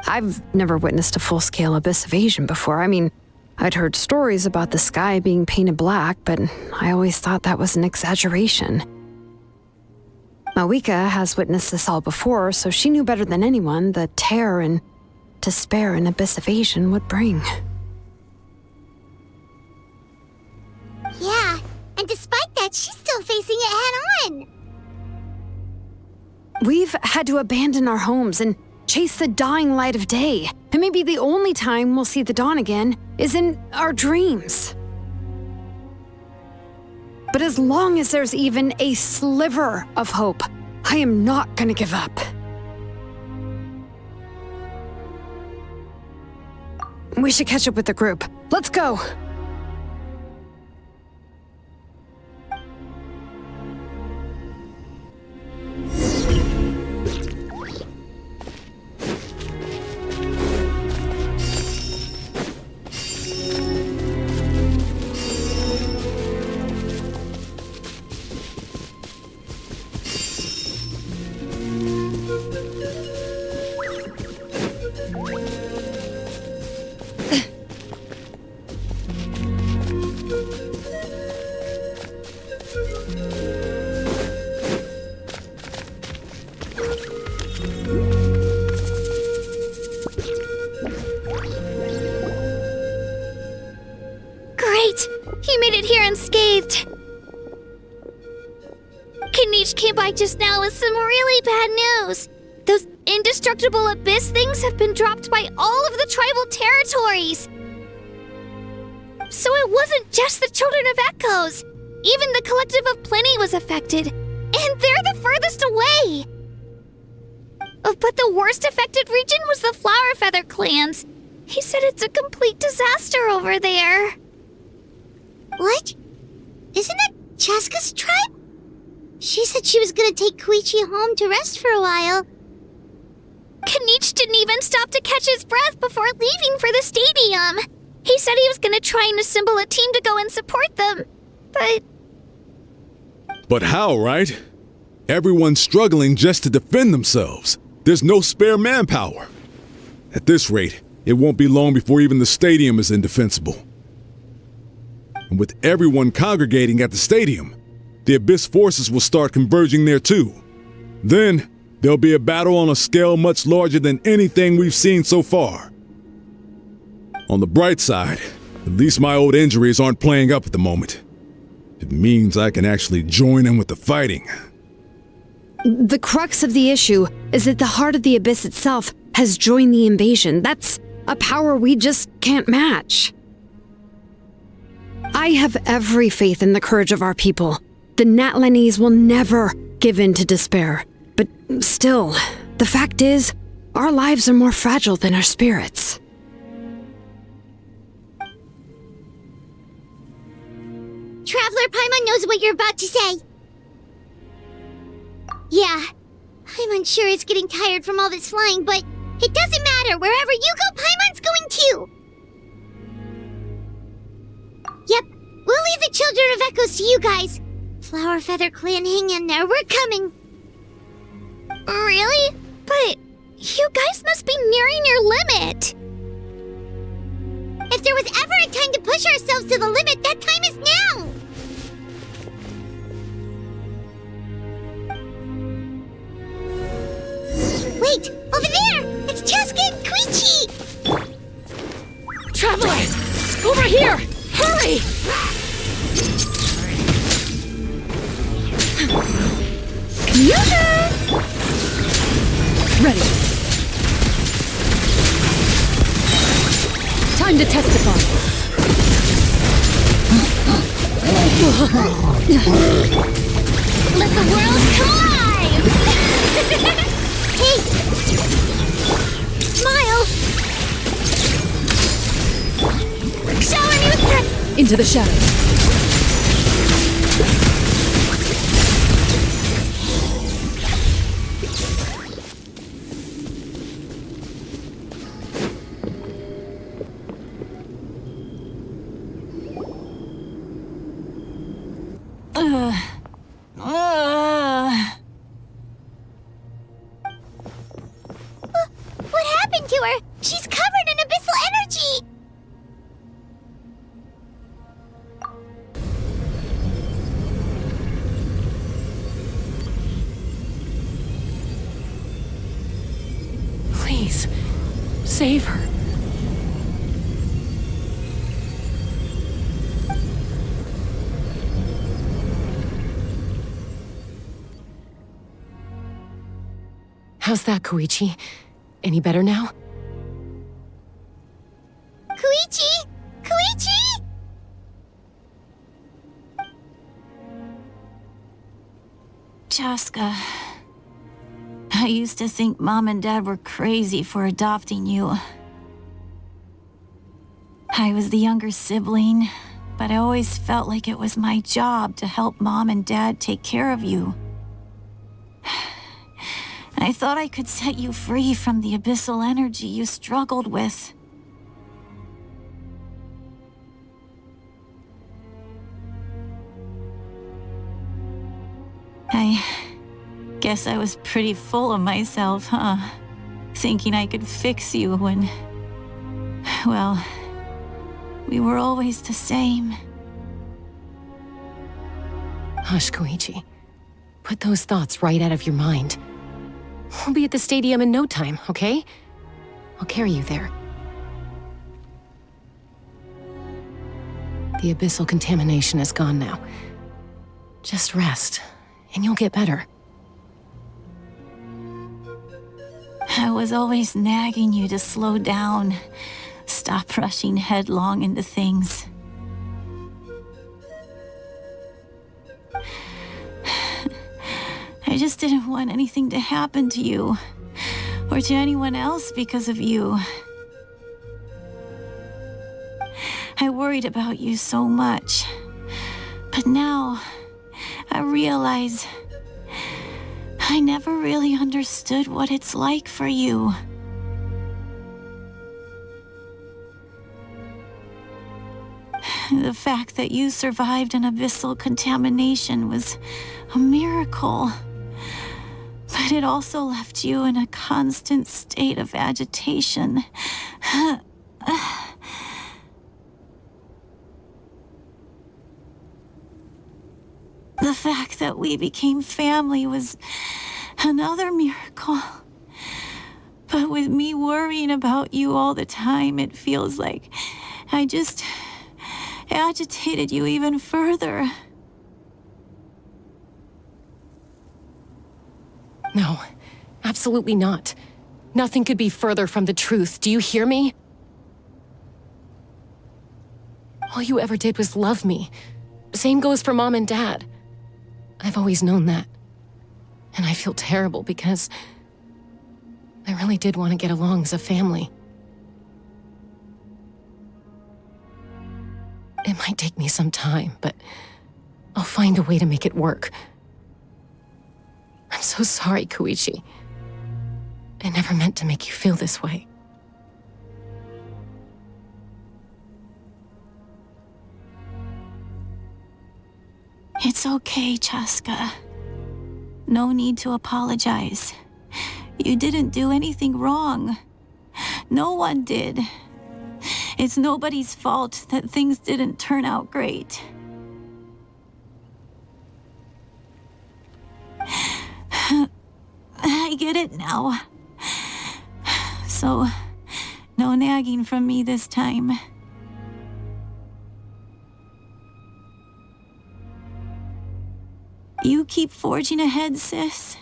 I've never witnessed a full-scale abyss invasion before. I mean, I'd heard stories about the sky being painted black, but I always thought that was an exaggeration. Mavuika has witnessed this all before, so she knew better than anyone the terror and despair an abyss evasion would bring. Yeah, and despite that, she's still facing it head-on. We've had to abandon our homes and chase the dying light of day, and maybe the only time we'll see the dawn again is in our dreams. But as long as there's even a sliver of hope, I am not gonna give up. We should catch up with the group. Let's go! Unscathed. Kinich came by just now with some really bad news. Those indestructible abyss things have been dropped by all of the tribal territories. So it wasn't just the Children of Echoes. Even the Collective of Plenty was affected. And they're the furthest away. But the worst affected region was the Flower Feather clans. He said it's a complete disaster over there. What? Isn't that Chasca's tribe? She said she was gonna take Koichi home to rest for a while. Kinich didn't even stop to catch his breath before leaving for the stadium. He said he was gonna try and assemble a team to go and support them, but... But how, right? Everyone's struggling just to defend themselves. There's no spare manpower. At this rate, it won't be long before even the stadium is indefensible. And with everyone congregating at the stadium, the Abyss forces will start converging there too. Then, there'll be a battle on a scale much larger than anything we've seen so far. On the bright side, at least my old injuries aren't playing up at the moment. It means I can actually join in with the fighting. The crux of the issue is that the heart of the Abyss itself has joined the invasion. That's a power we just can't match. I have every faith in the courage of our people. The Natlanese will never give in to despair. But still, the fact is, our lives are more fragile than our spirits. Traveler Paimon knows what you're about to say. Yeah, I'm unsure it's getting tired from all this flying, but it doesn't matter. Wherever you go, Paimon's going too. Yep, we'll leave the Children of Echoes to you guys. Flower Feather Clan, hang in there. We're coming. Really? But you guys must be nearing your limit. If there was ever a time to push ourselves to the limit, that time is now. Wait, over there! It's Chasca and Koichi! Traveler! Over here! Hurry! Commuter! Ready. Time to testify. Let the world collide! Hey! Smile! Shower me with breath! Into the shadows. What happened to her? She's covered in abyssal energy! Please, save her. How's that, Koichi? Any better now? Koichi! Koichi! Chasca, I used to think Mom and Dad were crazy for adopting you. I was the younger sibling, but I always felt like it was my job to help Mom and Dad take care of you. I thought I could set you free from the abyssal energy you struggled with. I guess I was pretty full of myself, huh? Thinking I could fix you when, well, we were always the same. Hush, Koichi. Put those thoughts right out of your mind. We'll be at the stadium in no time, okay? I'll carry you there. The abyssal contamination is gone now. Just rest, and you'll get better. I was always nagging you to slow down, stop rushing headlong into things. I just didn't want anything to happen to you, or to anyone else because of you. I worried about you so much, but now I realize I never really understood what it's like for you. The fact that you survived an abyssal contamination was a miracle. But it also left you in a constant state of agitation. The fact that we became family was another miracle. But with me worrying about you all the time, it feels like I just agitated you even further. No, absolutely not. Nothing could be further from the truth. Do you hear me? All you ever did was love me. Same goes for Mom and Dad. I've always known that. And I feel terrible because I really did want to get along as a family. It might take me some time, but I'll find a way to make it work. I'm so sorry, Koichi. I never meant to make you feel this way. It's okay, Chasca. No need to apologize. You didn't do anything wrong. No one did. It's nobody's fault that things didn't turn out great. I get it now. So, no nagging from me this time. You keep forging ahead, sis.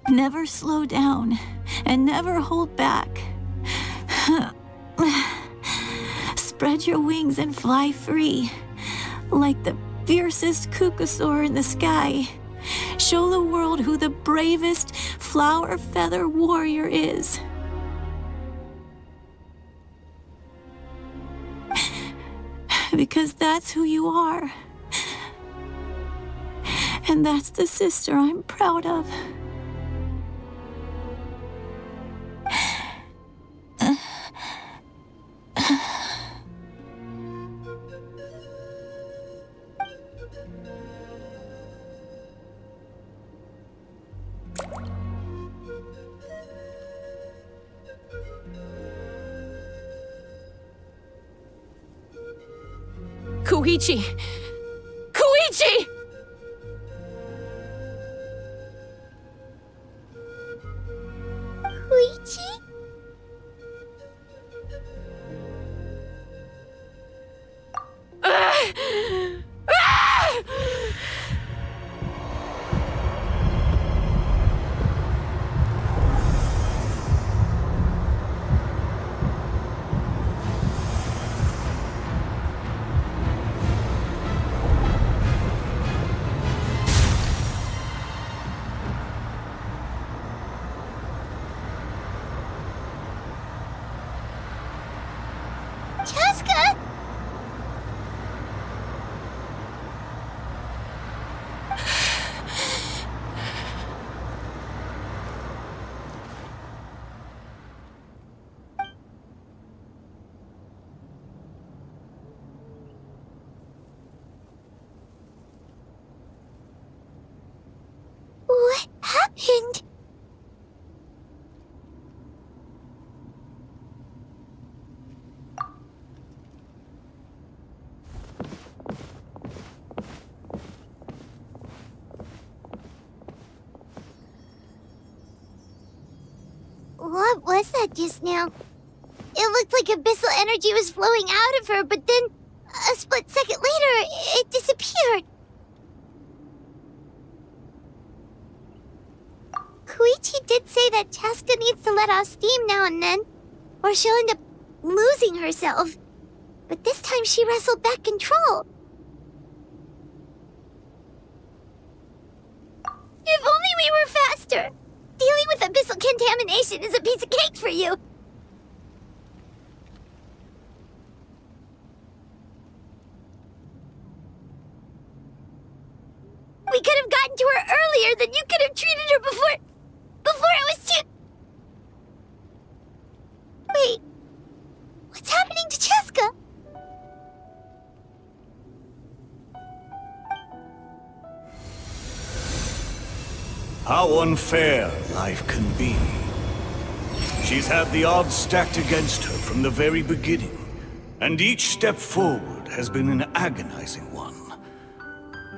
Never slow down, and never hold back. Spread your wings and fly free, like the fiercest kukasaur in the sky. Show the world who the bravest flower feather warrior is. Because that's who you are. And that's the sister I'm proud of. Koichi! Koichi! was that just now? It looked like abyssal energy was flowing out of her, but then, a split second later, it disappeared. Koichi did say that Chasca needs to let off steam now and then, or she'll end up losing herself. But this time she wrestled back control. If only we were faster! Dealing with abyssal contamination is a piece of cake for you! We could have gotten to her earlier, then you could have treated her before it was too... Wait, what's happening to Chasca? How unfair life can be. She's had the odds stacked against her from the very beginning, and each step forward has been an agonizing one.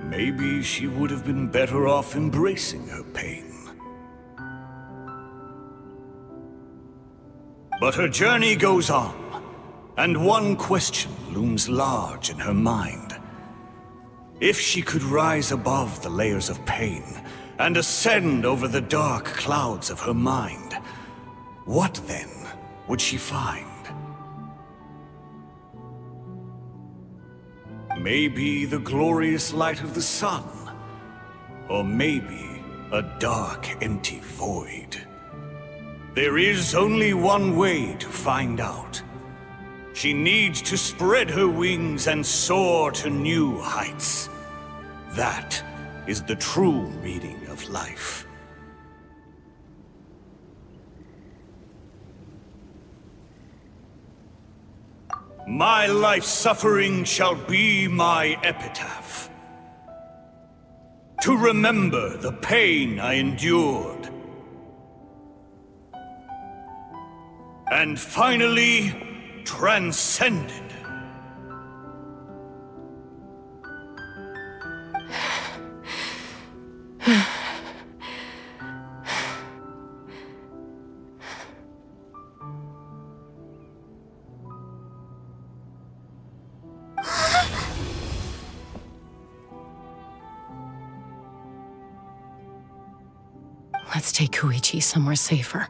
Maybe she would have been better off embracing her pain. But her journey goes on, and one question looms large in her mind. If she could rise above the layers of pain and ascend over the dark clouds of her mind, what then would she find? Maybe the glorious light of the sun, or maybe a dark, empty void. There is only one way to find out. She needs to spread her wings and soar to new heights. That is the true meaning of life. My life's suffering shall be my epitaph. To remember the pain I endured. And finally, transcended. Let's take Koichi somewhere safer.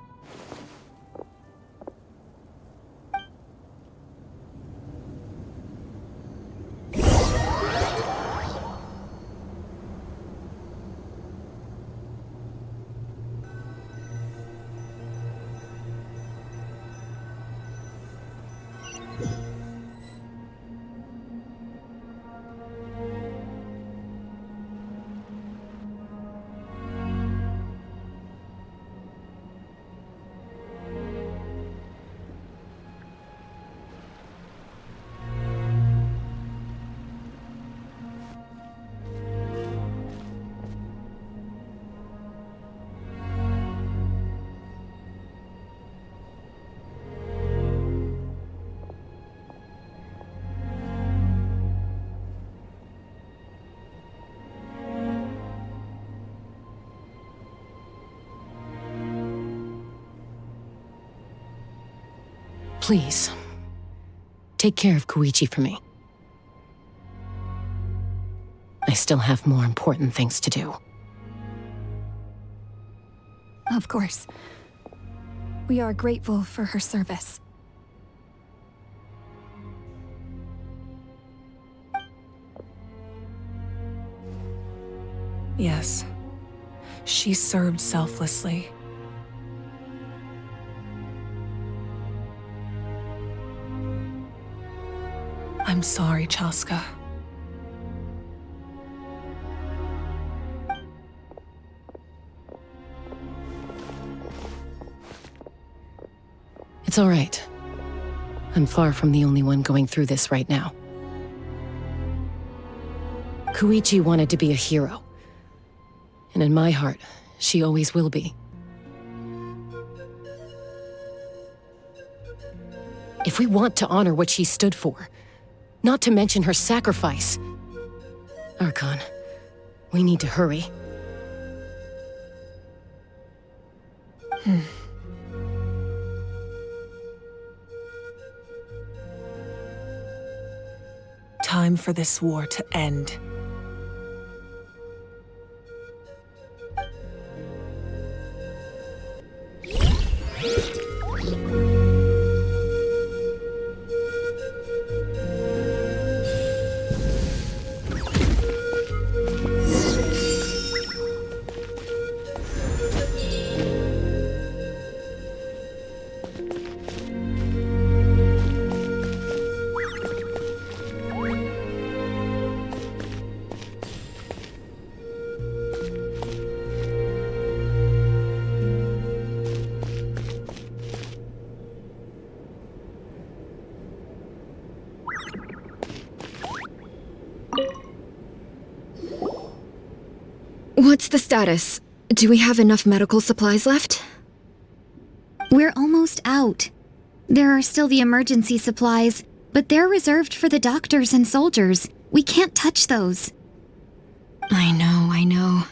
Please, take care of Koichi for me. I still have more important things to do. Of course. We are grateful for her service. Yes. She served selflessly. I'm sorry, Chasca. It's all right. I'm far from the only one going through this right now. Koichi wanted to be a hero. And in my heart, she always will be. If we want to honor what she stood for, not to mention her sacrifice, Archon, we need to hurry. time for this war to end. What's the status? Do we have enough medical supplies left? We're almost out. There are still the emergency supplies, but they're reserved for the doctors and soldiers. We can't touch those. I know.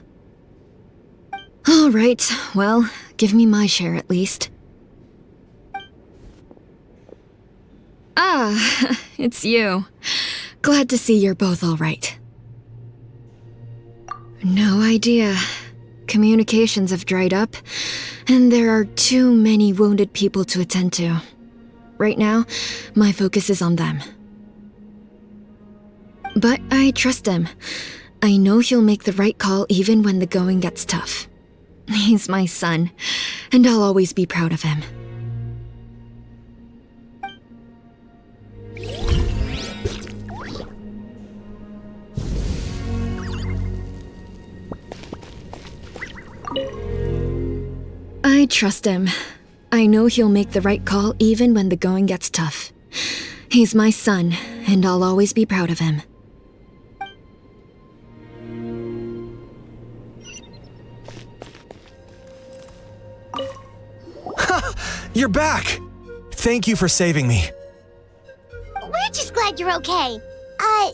All right, well, give me my share at least. Ah, it's you. Glad to see you're both all right. No idea. Communications have dried up, and there are too many wounded people to attend to. Right now, my focus is on them. But I trust him. I know he'll make the right call even when the going gets tough. He's my son, and I'll always be proud of him. I trust him. I know he'll make the right call even when the going gets tough. He's my son, and I'll always be proud of him. You're back! Thank you for saving me. We're just glad you're okay. Hey,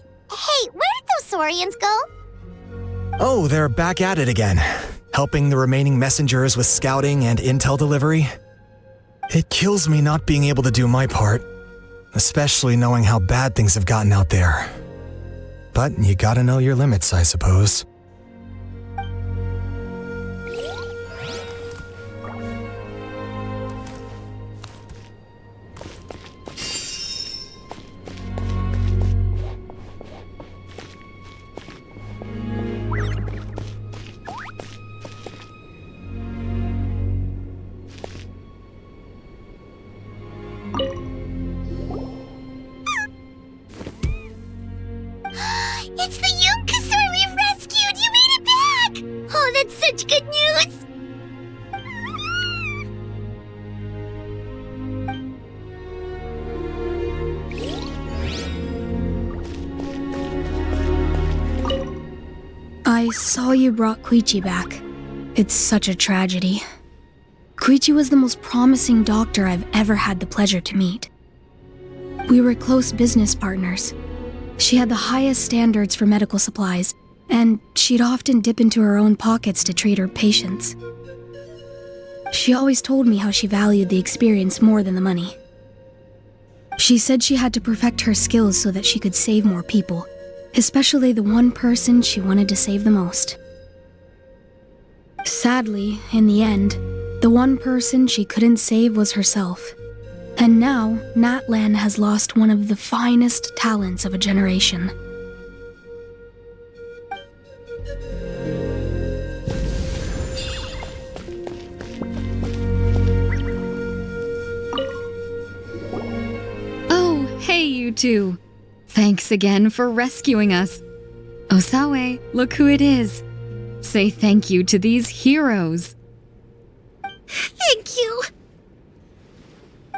where did those Saurians go? Oh, they're back at it again, helping the remaining messengers with scouting and intel delivery. It kills me not being able to do my part, especially knowing how bad things have gotten out there. But you gotta know your limits, I suppose. It's the Yunkasaur we've rescued! You made it back! Oh, that's such good news! I saw you brought Koichi back. It's such a tragedy. Koichi was the most promising doctor I've ever had the pleasure to meet. We were close business partners. She had the highest standards for medical supplies, and she'd often dip into her own pockets to treat her patients. She always told me how she valued the experience more than the money. She said she had to perfect her skills so that she could save more people, especially the one person she wanted to save the most. Sadly, in the end, the one person she couldn't save was herself. And now, Natlan has lost one of the finest talents of a generation. Oh, hey you two. Thanks again for rescuing us. Osawe, look who it is. Say thank you to these heroes. Thank you!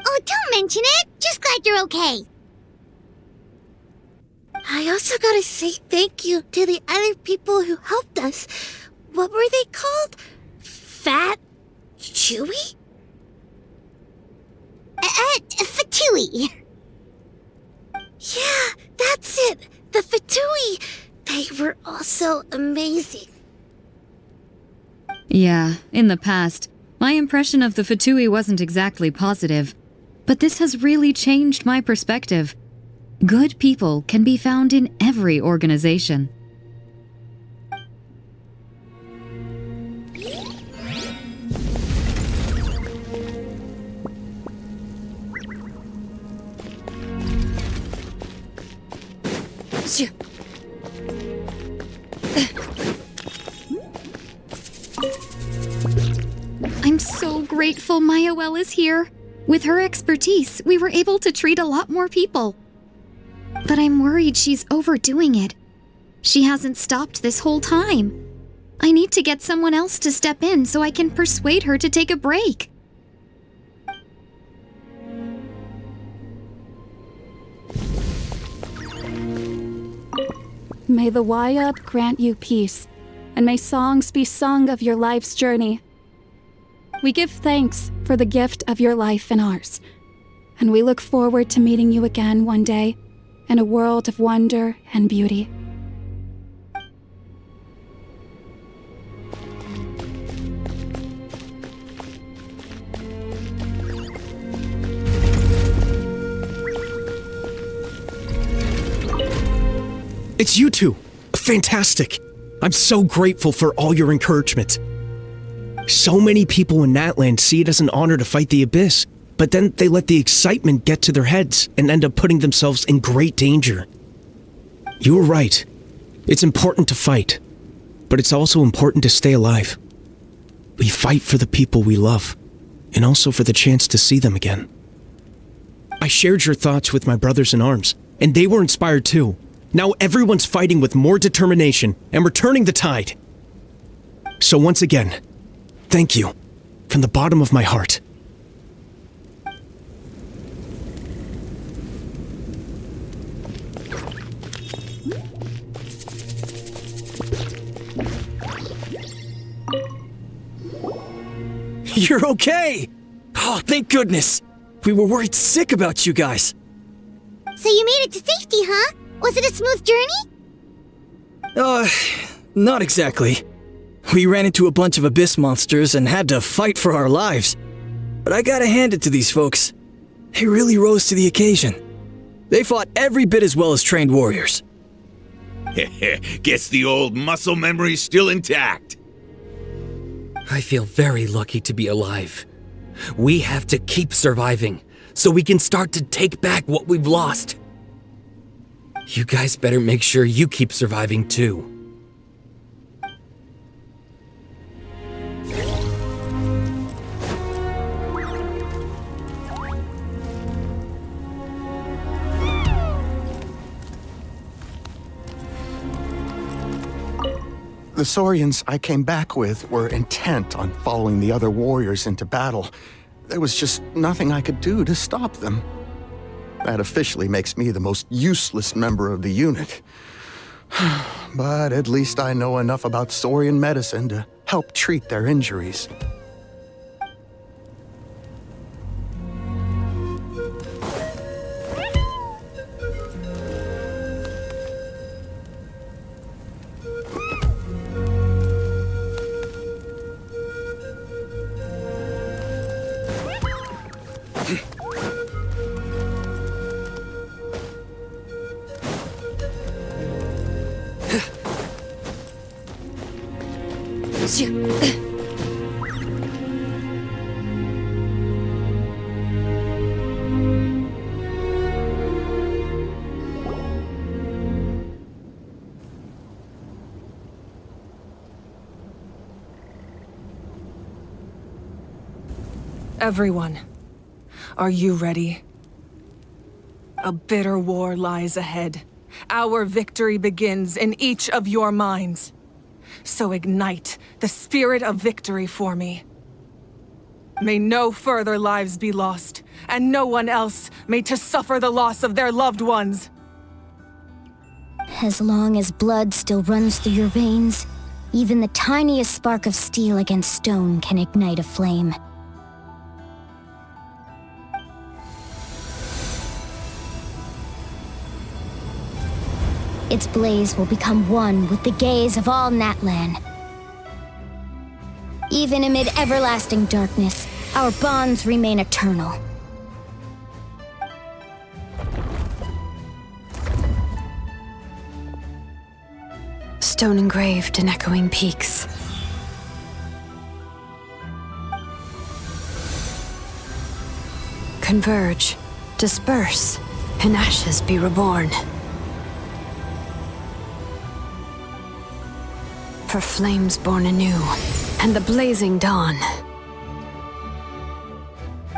Oh, don't mention it! Just glad you're okay. I also gotta say thank you to the other people who helped us. What were they called? Fat? Chewy? Fatui. Yeah, that's it! The Fatui! They were also amazing. Yeah, in the past, my impression of the Fatui wasn't exactly positive, but this has really changed my perspective. Good people can be found in every organization. I'm so grateful Mayoel is here. With her expertise, we were able to treat a lot more people. But I'm worried she's overdoing it. She hasn't stopped this whole time. I need to get someone else to step in so I can persuade her to take a break. May the wayob grant you peace, and may songs be sung of your life's journey. We give thanks for the gift of your life and ours, and we look forward to meeting you again one day in a world of wonder and beauty. It's you two! Fantastic! I'm so grateful for all your encouragement. So many people in Natlan see it as an honor to fight the Abyss, but then they let the excitement get to their heads and end up putting themselves in great danger. You were right. It's important to fight, but it's also important to stay alive. We fight for the people we love, and also for the chance to see them again. I shared your thoughts with my brothers in arms, and they were inspired too. Now everyone's fighting with more determination, and we're turning the tide. So once again, thank you, from the bottom of my heart. You're okay! Oh, thank goodness! We were worried sick about you guys. So you made it to safety, huh? Was it a smooth journey? Not exactly. We ran into a bunch of abyss monsters and had to fight for our lives. But I gotta hand it to these folks. They really rose to the occasion. They fought every bit as well as trained warriors. Guess the old muscle memory's still intact. I feel very lucky to be alive. We have to keep surviving, so we can start to take back what we've lost. You guys better make sure you keep surviving too. The Saurians I came back with were intent on following the other warriors into battle. There was just nothing I could do to stop them. That officially makes me the most useless member of the unit. But at least I know enough about Saurian medicine to help treat their injuries. Everyone, are you ready? A bitter war lies ahead. Our victory begins in each of your minds. So ignite the spirit of victory for me. May no further lives be lost, and no one else made to suffer the loss of their loved ones. As long as blood still runs through your veins, even the tiniest spark of steel against stone can ignite a flame. Its blaze will become one with the gaze of all Natlan. Even amid everlasting darkness, our bonds remain eternal. stone engraved in echoing peaks. Converge, disperse, and ashes be reborn. For flames born anew, and the blazing dawn.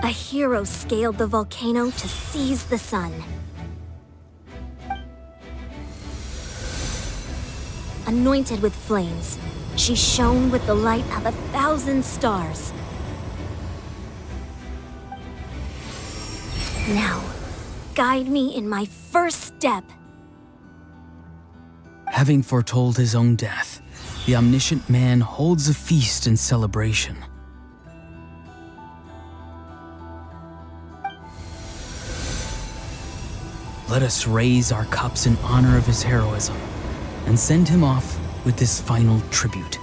A hero scaled the volcano to seize the sun. Anointed with flames, she shone with the light of 1,000 stars. Now, guide me in my first step. Having foretold his own death, the omniscient man holds a feast in celebration. Let us raise our cups in honor of his heroism and send him off with this final tribute.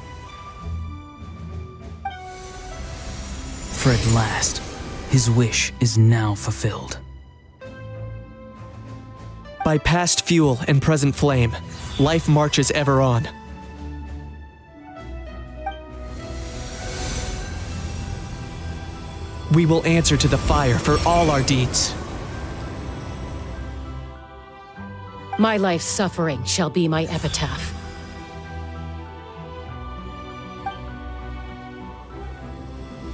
For at last, his wish is now fulfilled. By past fuel and present flame, life marches ever on. We will answer to the fire for all our deeds. My life's suffering shall be my epitaph.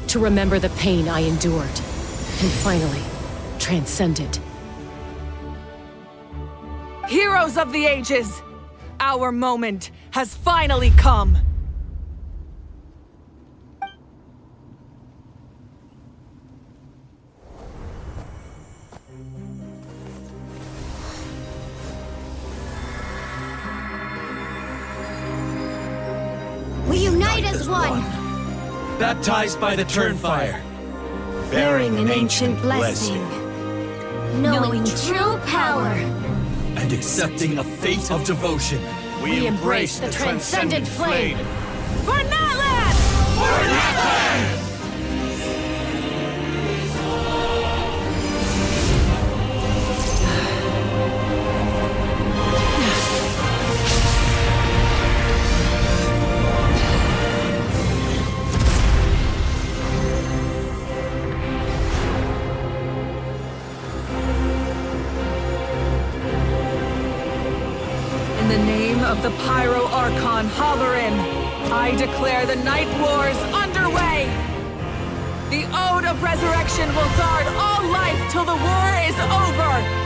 To remember the pain I endured, and finally, transcended. Heroes of the ages! Our moment has finally come! We unite as one! Baptized by the Turnfire, bearing an ancient blessing, knowing true power, and accepting a fate of devotion. We embrace the transcendent flame! For Natlan! For Natlan! In the name of the Pyro Archon Hoverin, I declare the Night Wars underway! The Ode of Resurrection will guard all life till the war is over!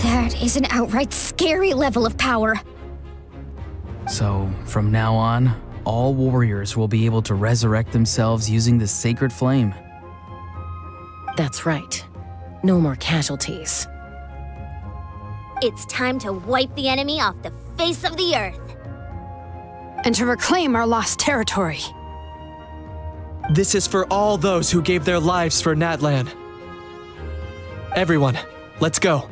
That is an outright scary level of power. So, from now on, all warriors will be able to resurrect themselves using the sacred flame. That's right. No more casualties. It's time to wipe the enemy off the face of the earth. And to reclaim our lost territory. this is for all those who gave their lives for Natlan. Everyone, let's go.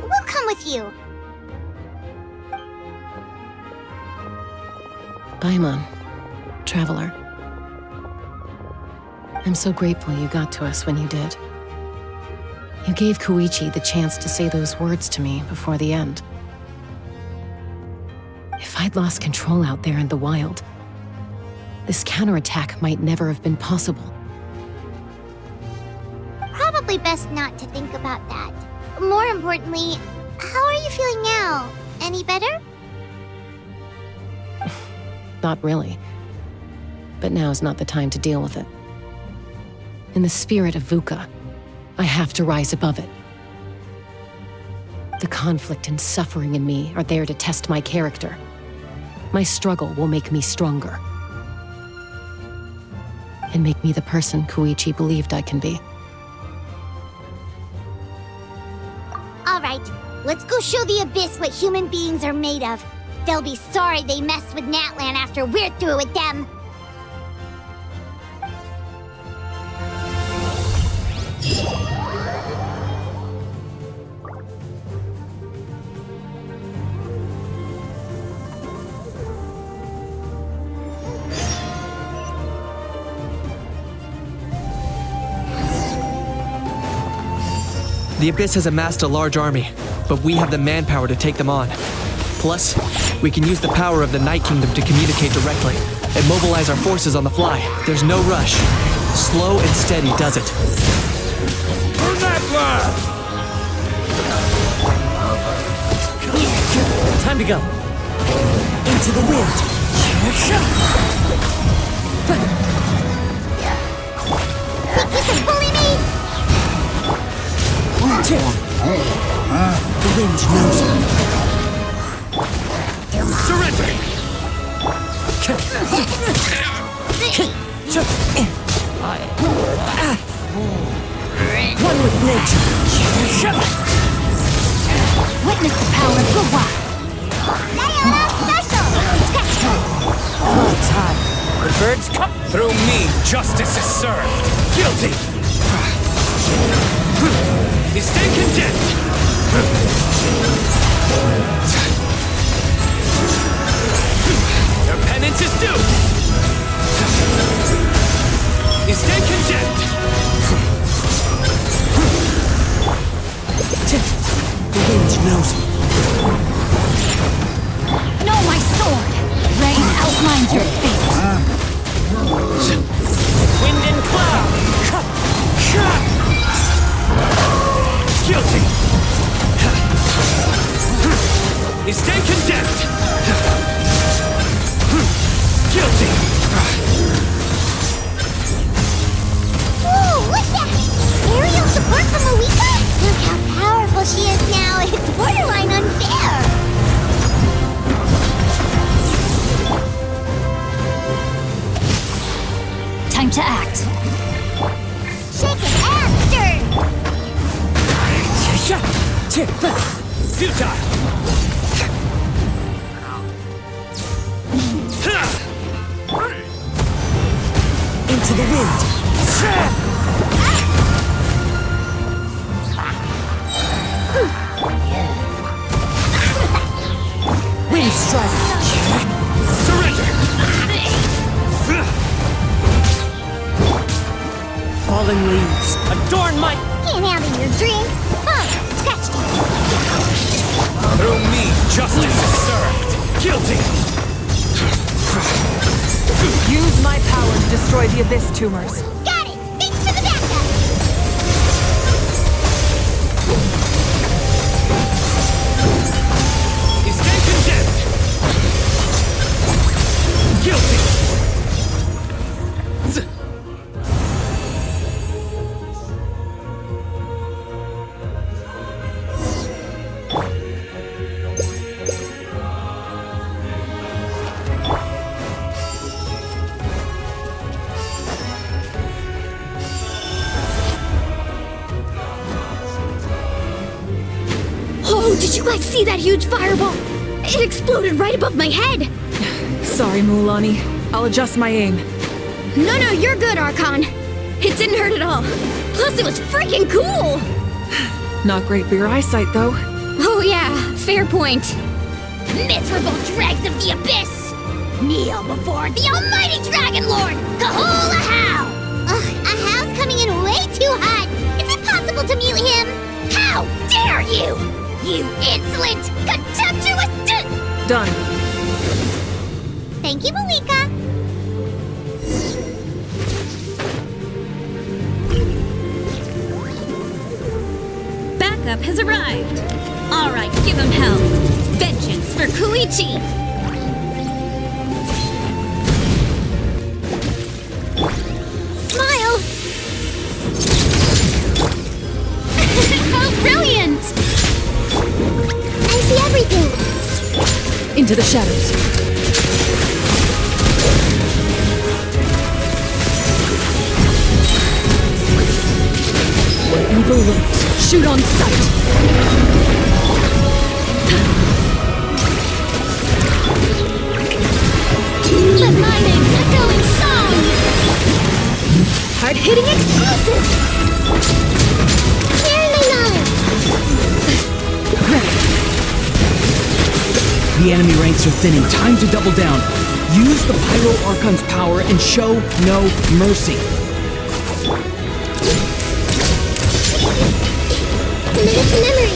We'll come with you. Paimon, traveler. I'm so grateful you got to us when you did. You gave Koichi the chance to say those words to me before the end. If I'd lost control out there in the wild, this counterattack might never have been possible. Probably best not to think about that. More importantly, how are you feeling now? Any better? Not really. But now's not the time to deal with it. In the spirit of VUCA, I have to rise above it. The conflict and suffering in me are there to test my character. My struggle will make me stronger. And make me the person Koichi believed I can be. All right, let's go show the Abyss what human beings are made of. They'll be sorry they messed with Natlan after we're through with them. The Abyss has amassed a large army, but we have the manpower to take them on. Plus, we can use the power of the Night Kingdom to communicate directly and mobilize our forces on the fly. There's no rush. Slow and steady does it. For Natlan! Time to go. Into the wind. Keep pulling me! The wind knows me. Surrender! One with nature. Witness the power of Gua. Fly high. The birds come. Through me, justice is served. Guilty! You stay condemned! Your penance is due! You stay condemned! The wind knows me. Know my sword. Rain outlines your fate. Wind and cloud! Guilty! You stay condemned! Guilty! Whoa, what's that? Aerial support from Mavuika? Look how powerful she is now. It's borderline unfair. Time to act. Shaken and stirred. Futile! Into the wind. Wind strike. Surrender! Fallen leaves adorn my. Can't handle your drink. Huh, scratch it. Through me, justice is served. Guilty! Use my power to destroy the Abyss tumors. Got it! Thanks for the backup! You stay condemned! Guilty! Oh, did you guys see that huge fireball? It exploded right above my head! Sorry, Mualani. I'll adjust my aim. No, you're good, Archon. It didn't hurt at all. Plus, it was freaking cool! Not great for your eyesight, though. Oh yeah, fair point. Miserable dregs of the Abyss! Kneel before the almighty Dragon Lord, Kahul Ahau! Ugh, Ahau's coming in way too hot! Is it possible to mute him? How dare you! You insolent, contemptuous Done. Thank you, Mavuika. Backup has arrived. All right, give him hell. Vengeance for Koichi. Smile! How brilliant! I see everything. Into the shadows. Where evil lurks, shoot on sight. Let my name echoing song! Hard-hitting exclusive! Here they know! The enemy ranks are thinning. Time to double down. Use the Pyro Archon's power and show no mercy. Diminish memory.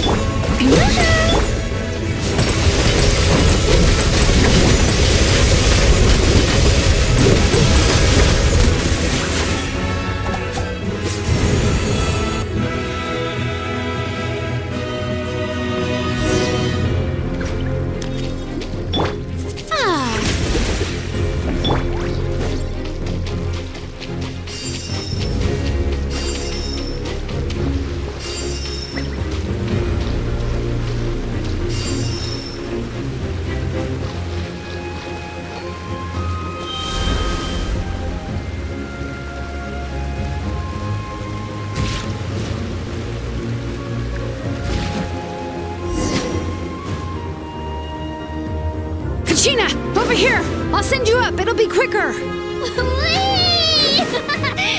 Kachina, over here! I'll send you up, it'll be quicker! Whee!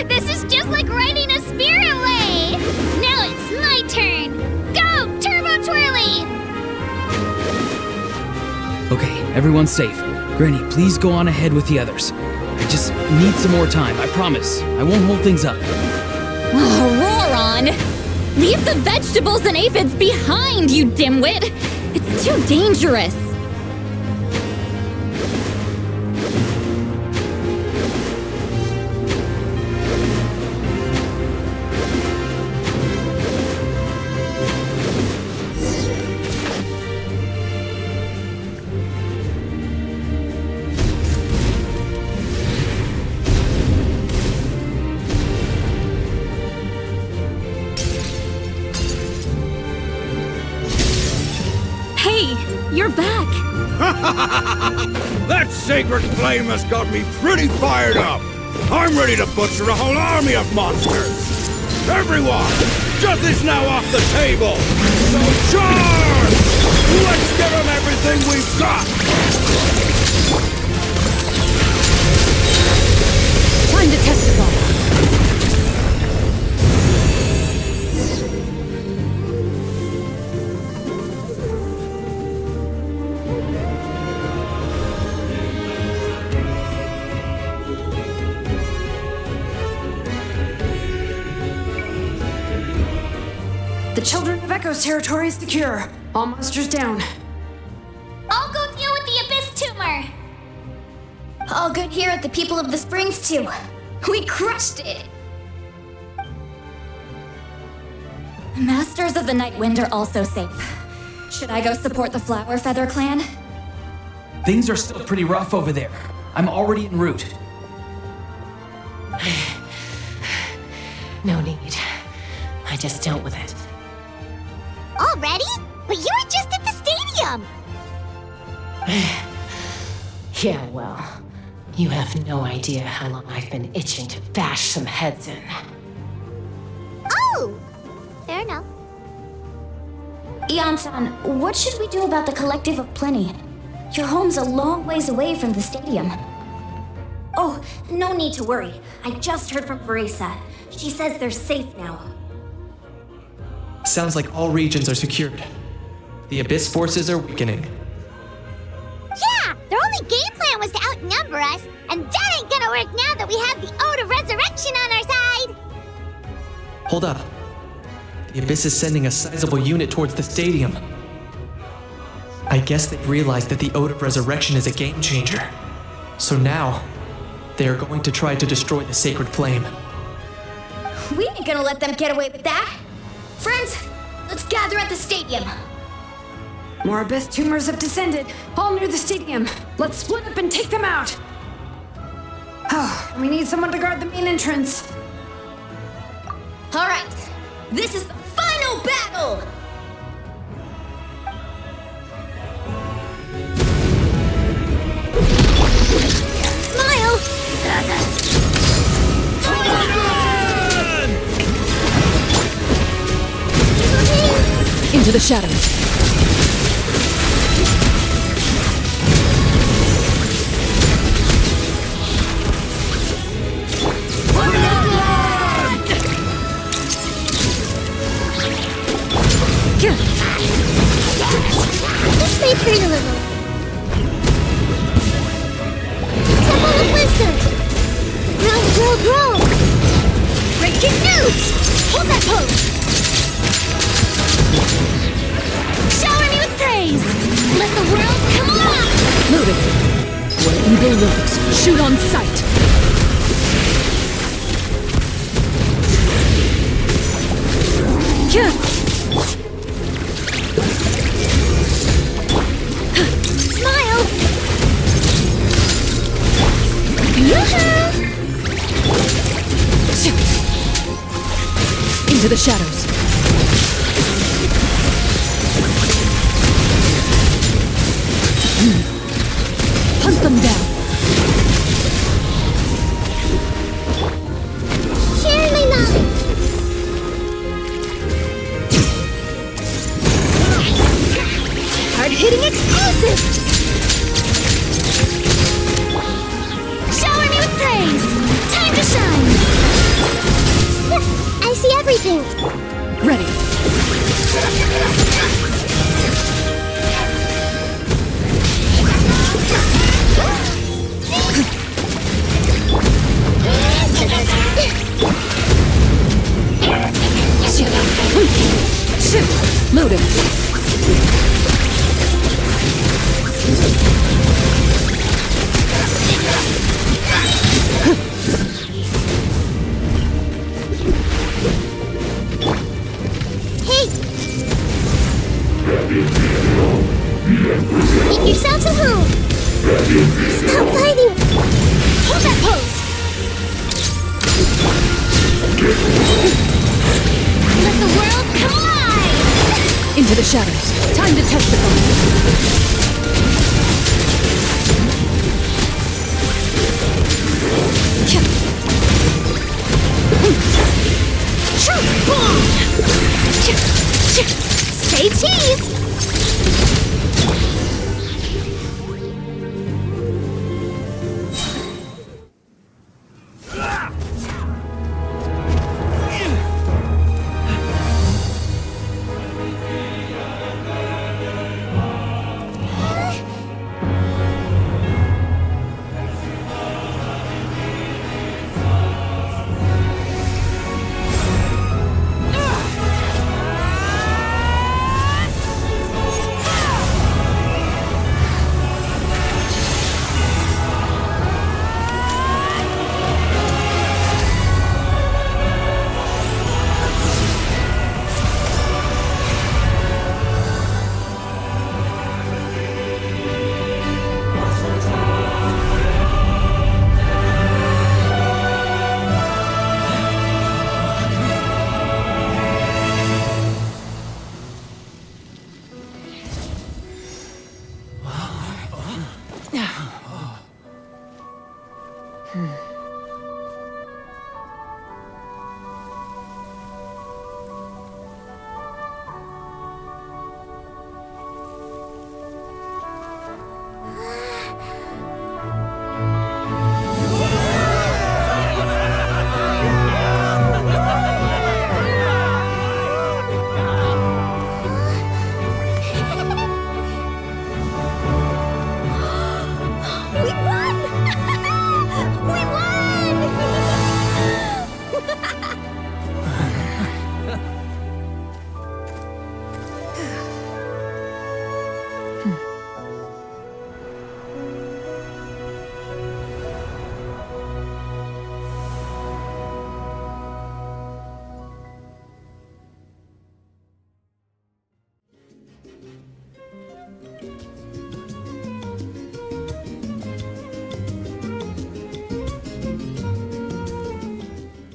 This is just like riding a spirit way! Now it's my turn! Go, Turbo Twirly! Okay, everyone's safe. Granny, please go on ahead with the others. I just need some more time, I promise. I won't hold things up. Ororon! Leave the vegetables and aphids behind, you dimwit! It's too dangerous! You're back! That sacred flame has got me pretty fired up! I'm ready to butcher a whole army of monsters! Everyone! Death is now off the table! So charge! Let's give them everything we've got! Time to testify! The Children of Echo's territory is secure. All monsters down. I'll go deal with the Abyss Tumor! All good here at the People of the Springs, too. We crushed it! The Masters of the Night Wind are also safe. Should I go support the Flower Feather clan? Things are still pretty rough over there. I'm already en route. No need. I just dealt with it. Already? But you were just at the stadium! Yeah, well, you have no idea how long I've been itching to bash some heads in. Oh! Fair enough. Iansan, what should we do about the Collective of Plenty? Your home's a long ways away from the stadium. Oh, no need to worry. I just heard from Verisa. She says they're safe now. Sounds like all regions are secured. The Abyss forces are weakening. Yeah! Their only game plan was to outnumber us, and that ain't gonna work now that we have the Ode of Resurrection on our side! Hold up. The Abyss is sending a sizable unit towards the stadium. I guess they've realized that the Ode of Resurrection is a game changer. So now, they are going to try to destroy the Sacred Flame. We ain't gonna let them get away with that! Friends, let's gather at the stadium. More Abyss tumors have descended, all near the stadium. Let's split up and take them out. Oh, we need someone to guard the main entrance. All right, this is the final battle! Smile! Into the shadows. This may hurt a little. Temple of Wisdom! Grow! Break your nose! Hold that pose! Shower me with praise! Let the world come alive! Loaded. Where evil lurks, shoot on sight. Smile! Yoo-hoo! Into the shadows. Hunt them down. Share my knowledge! Hard-hitting exclusive! Shower me with praise! Time to shine! I see everything! Ready. Loaded. Hey! Make yourselves at home! Stop fighting! Hold that pose! Let the world come alive! Into the shadows. Time to testify. Say cheese!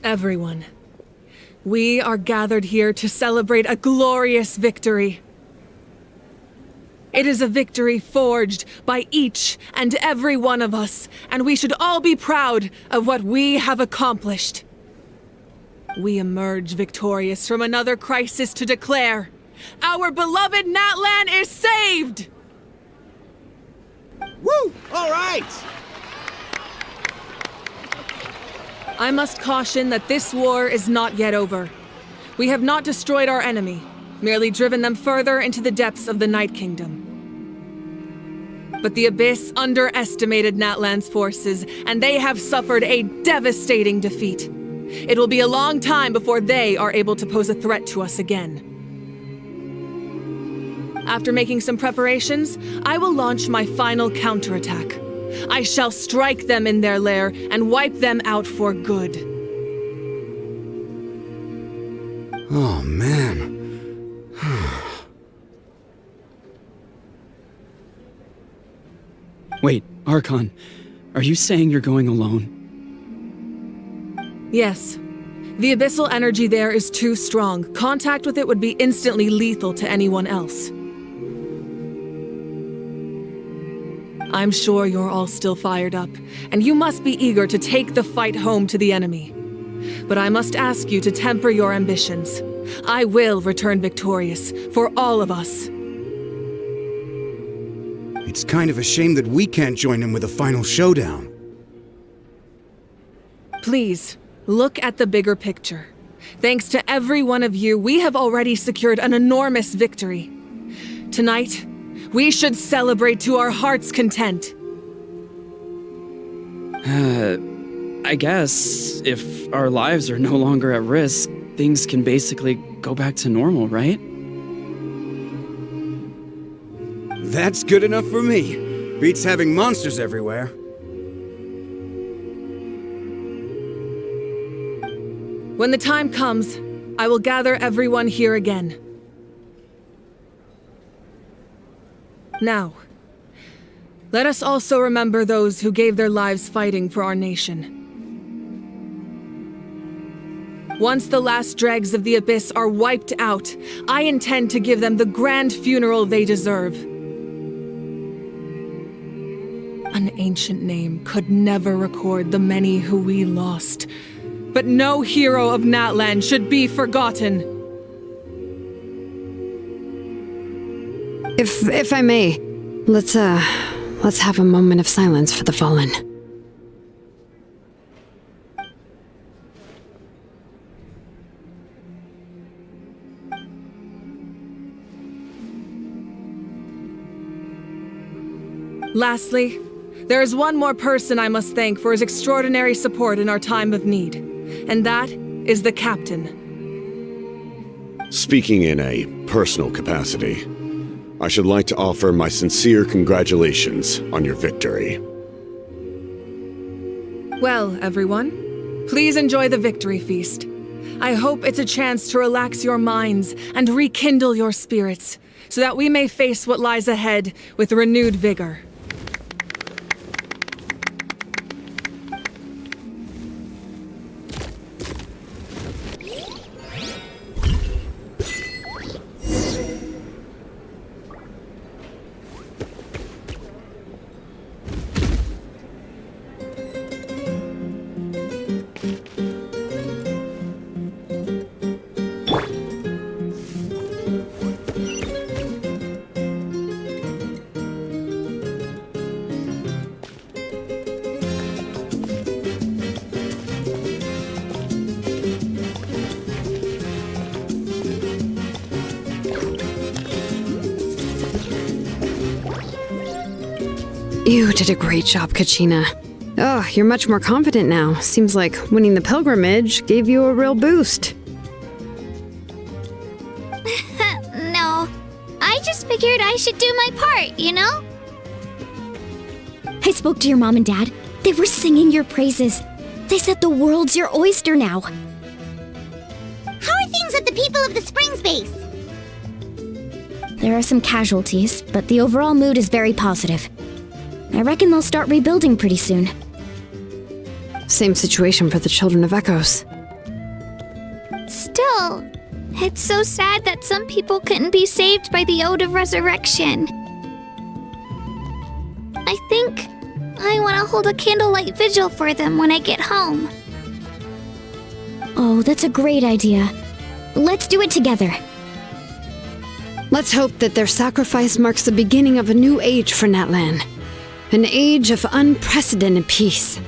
Everyone, we are gathered here to celebrate a glorious victory. It is a victory forged by each and every one of us, and we should all be proud of what we have accomplished. We emerge victorious from another crisis to declare, our beloved Natlan is saved! Woo! All right! I must caution that this war is not yet over. We have not destroyed our enemy, merely driven them further into the depths of the Night Kingdom. But the Abyss underestimated Natlan's forces, and they have suffered a devastating defeat. It will be a long time before they are able to pose a threat to us again. After making some preparations, I will launch my final counterattack. I shall strike them in their lair and wipe them out for good. Oh, man. Wait, Archon, are you saying you're going alone? Yes. The abyssal energy there is too strong. Contact with it would be instantly lethal to anyone else. I'm sure you're all still fired up, and you must be eager to take the fight home to the enemy. But I must ask you to temper your ambitions. I will return victorious, for all of us. It's kind of a shame that we can't join him with a final showdown. Please, look at the bigger picture. Thanks to every one of you, we have already secured an enormous victory. Tonight, we should celebrate to our heart's content. I guess if our lives are no longer at risk, things can basically go back to normal, right? That's good enough for me. Beats having monsters everywhere. When the time comes, I will gather everyone here again. Now, let us also remember those who gave their lives fighting for our nation. Once the last dregs of the Abyss are wiped out, I intend to give them the grand funeral they deserve. An ancient name could never record the many who we lost, but no hero of Natlan should be forgotten. If I may, let's have a moment of silence for the fallen. Lastly, there is one more person I must thank for his extraordinary support in our time of need, and that is the Captain. Speaking in a personal capacity, I should like to offer my sincere congratulations on your victory. Well, everyone, please enjoy the victory feast. I hope it's a chance to relax your minds and rekindle your spirits, so that we may face what lies ahead with renewed vigor. You did a great job, Kachina. Oh, you're much more confident now. Seems like winning the pilgrimage gave you a real boost. No, I just figured I should do my part, you know? I spoke to your mom and dad. They were singing your praises. They said the world's your oyster now. How are things at the People of the Springs base? There are some casualties, but the overall mood is very positive. I reckon they'll start rebuilding pretty soon. Same situation for the Children of Echoes. Still, it's so sad that some people couldn't be saved by the Ode of Resurrection. I think I want to hold a candlelight vigil for them when I get home. Oh, that's a great idea. Let's do it together. Let's hope that their sacrifice marks the beginning of a new age for Natlan. An age of unprecedented peace.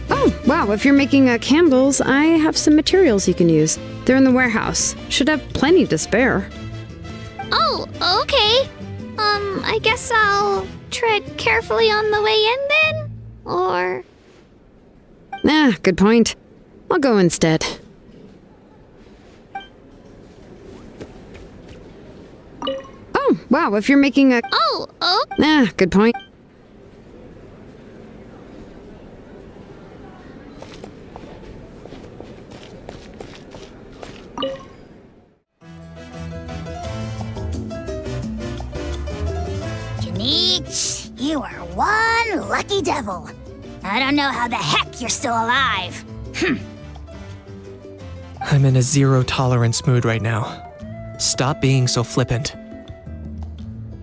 Oh, wow, if you're making candles, I have some materials you can use. They're in the warehouse. Should have plenty to spare. Oh, okay. I guess I'll tread carefully on the way in then? Or... Good point. I'll go instead. Oh, wow, if you're making a... Oh. Good point. Kinich, you are one lucky devil. I don't know how the heck you're still alive. I'm in a zero-tolerance mood right now. Stop being so flippant.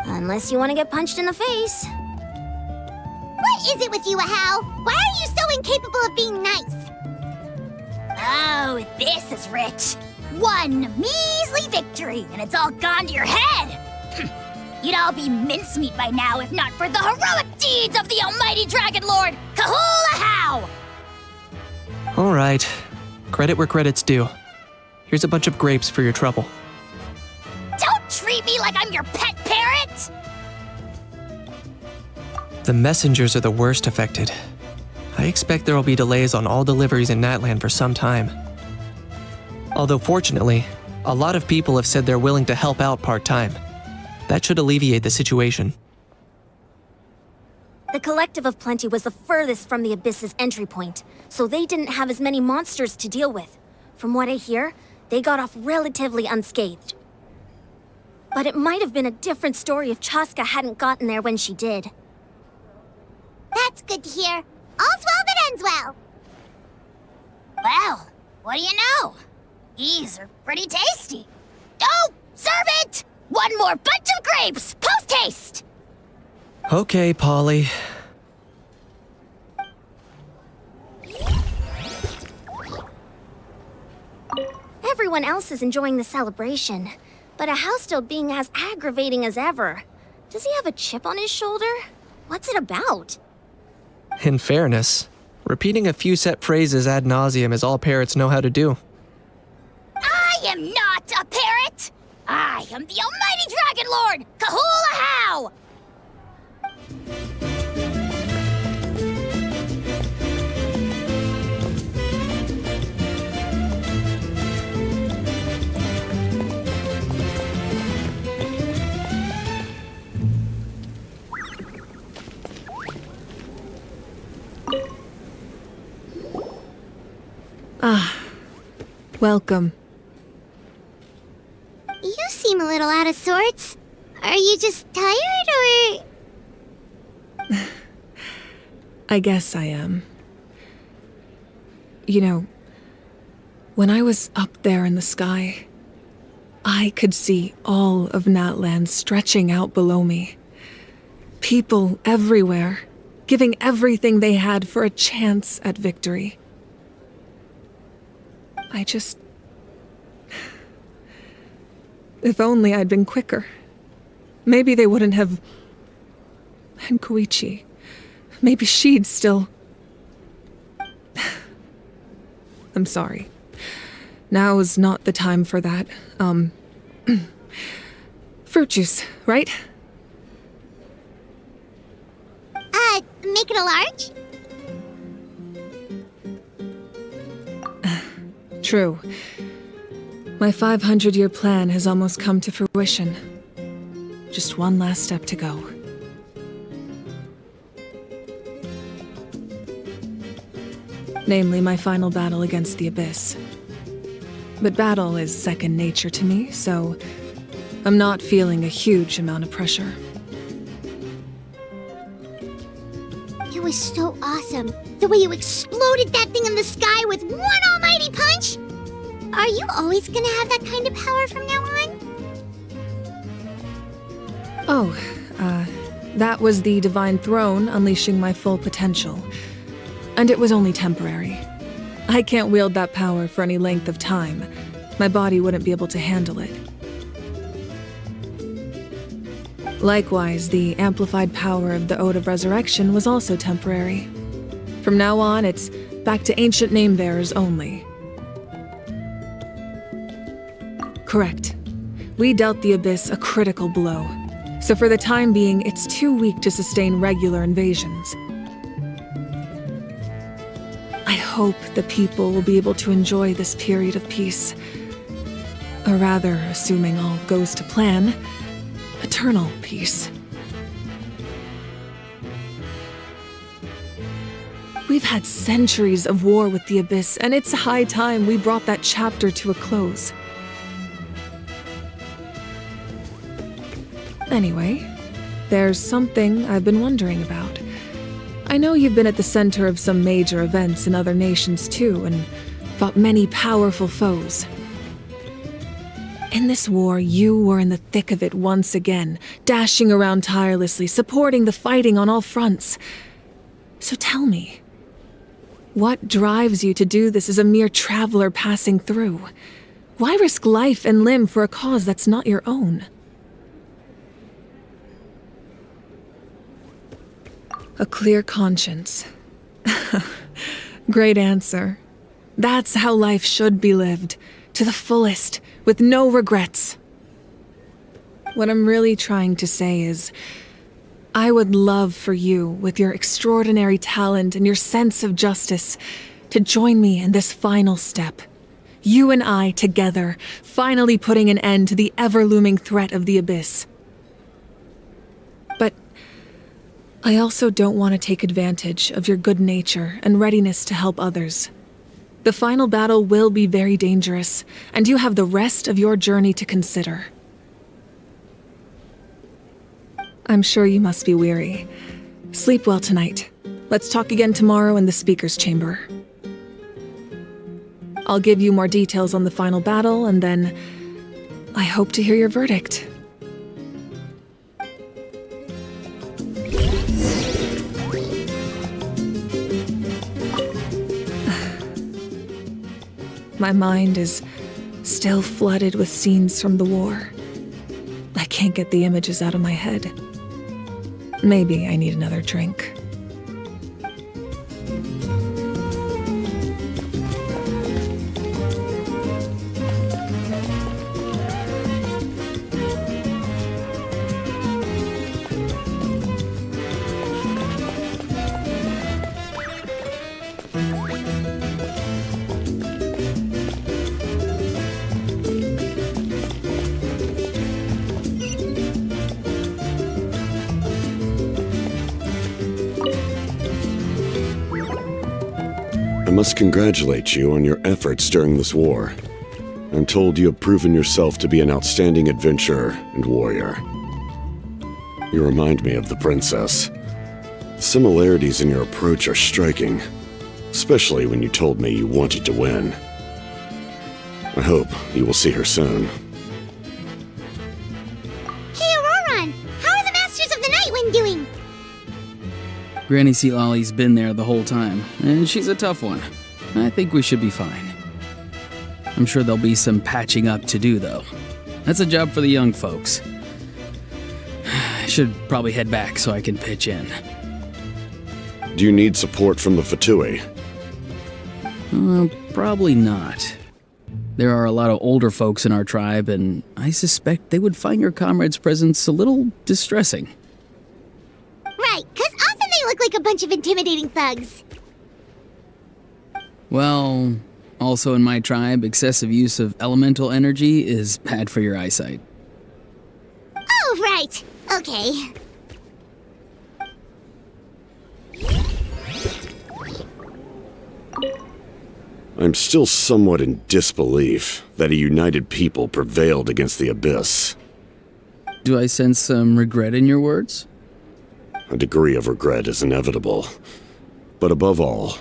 Unless you want to get punched in the face. What is it with you, Ajaw? Why are you so incapable of being nice? Oh, this is rich. One measly victory, and it's all gone to your head. You'd all be mincemeat by now if not for the heroic deeds of the almighty Dragon Lord, Ajaw! All right. Credit where credit's due. Here's a bunch of grapes for your trouble. Don't treat me like I'm your pet parrot! The messengers are the worst affected. I expect there will be delays on all deliveries in Natlan for some time. Although fortunately, a lot of people have said they're willing to help out part-time. That should alleviate the situation. The Collective of Plenty was the furthest from the Abyss's entry point, so they didn't have as many monsters to deal with. From what I hear, they got off relatively unscathed. But it might have been a different story if Chasca hadn't gotten there when she did. That's good to hear. All's well that ends well. Well, what do you know? These are pretty tasty. Oh, serve it! One more bunch of grapes, post-haste! Okay, Polly. Everyone else is enjoying the celebration, but Ahaw's still being as aggravating as ever. Does he have a chip on his shoulder? What's it about? In fairness, repeating a few set phrases ad nauseum is all parrots know how to do. I am not a parrot! I am the almighty Dragon Lord, Ajaw! Welcome. You seem a little out of sorts. Are you just tired, or...? I guess I am. You know, when I was up there in the sky, I could see all of Natlan stretching out below me. People everywhere, giving everything they had for a chance at victory. If only I'd been quicker. Maybe they wouldn't have... And Koichi. Maybe she'd still... I'm sorry. Now's not the time for that. Fruit juice, right? Make it a large? True. My 500-year plan has almost come to fruition. Just one last step to go. Namely, my final battle against the Abyss. But battle is second nature to me, so I'm not feeling a huge amount of pressure. It was so awesome. The way you exploded that thing in the sky with one almighty punch! Are you always gonna have that kind of power from now on? That was the Divine Throne unleashing my full potential. And it was only temporary. I can't wield that power for any length of time. My body wouldn't be able to handle it. Likewise, the amplified power of the Ode of Resurrection was also temporary. From now on, it's back to ancient name-bearers only. Correct. We dealt the Abyss a critical blow. So for the time being, it's too weak to sustain regular invasions. I hope the people will be able to enjoy this period of peace. Or rather, assuming all goes to plan, eternal peace. We've had centuries of war with the Abyss, and it's high time we brought that chapter to a close. Anyway, there's something I've been wondering about. I know you've been at the center of some major events in other nations too, and fought many powerful foes. In this war, you were in the thick of it once again, dashing around tirelessly, supporting the fighting on all fronts. So tell me, what drives you to do this as a mere traveler passing through? Why risk life and limb for a cause that's not your own? A clear conscience. Great answer. That's how life should be lived, to the fullest, with no regrets. What I'm really trying to say is, I would love for you, with your extraordinary talent and your sense of justice, to join me in this final step. You and I together, finally putting an end to the ever-looming threat of the Abyss. But I also don't want to take advantage of your good nature and readiness to help others. The final battle will be very dangerous, and you have the rest of your journey to consider. I'm sure you must be weary. Sleep well tonight. Let's talk again tomorrow in the speaker's chamber. I'll give you more details on the final battle, and then I hope to hear your verdict. My mind is still flooded with scenes from the war. I can't get the images out of my head. Maybe I need another drink. I must congratulate you on your efforts during this war. I'm told you have proven yourself to be an outstanding adventurer and warrior. You remind me of the princess. The similarities in your approach are striking, especially when you told me you wanted to win. I hope you will see her soon. Hey, Ororon! How are the Masters of the Night Wind doing? Granny Citlali's been there the whole time, and she's a tough one. I think we should be fine. I'm sure there'll be some patching up to do, though. That's a job for the young folks. I should probably head back so I can pitch in. Do you need support from the fatui? Probably not. There are a lot of older folks in our tribe, and I suspect they would find your comrade's presence a little distressing. Right, 'cause often they look like a bunch of intimidating thugs. Well, also in my tribe, excessive use of elemental energy is bad for your eyesight. Oh, right. Okay. I'm still somewhat in disbelief that a united people prevailed against the Abyss. Do I sense some regret in your words? A degree of regret is inevitable. But above all,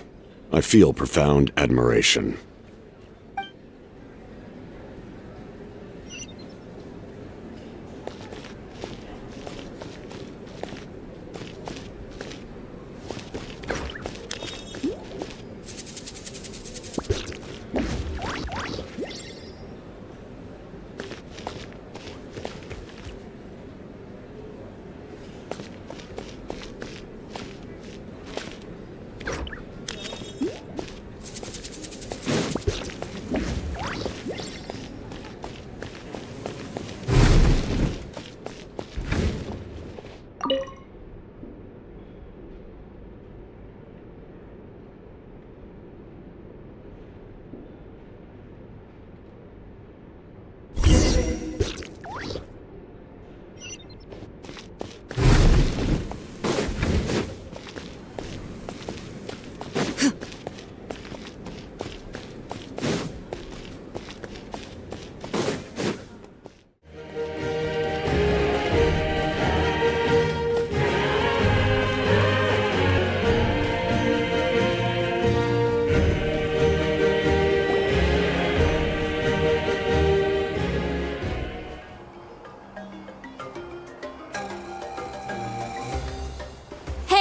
I feel profound admiration.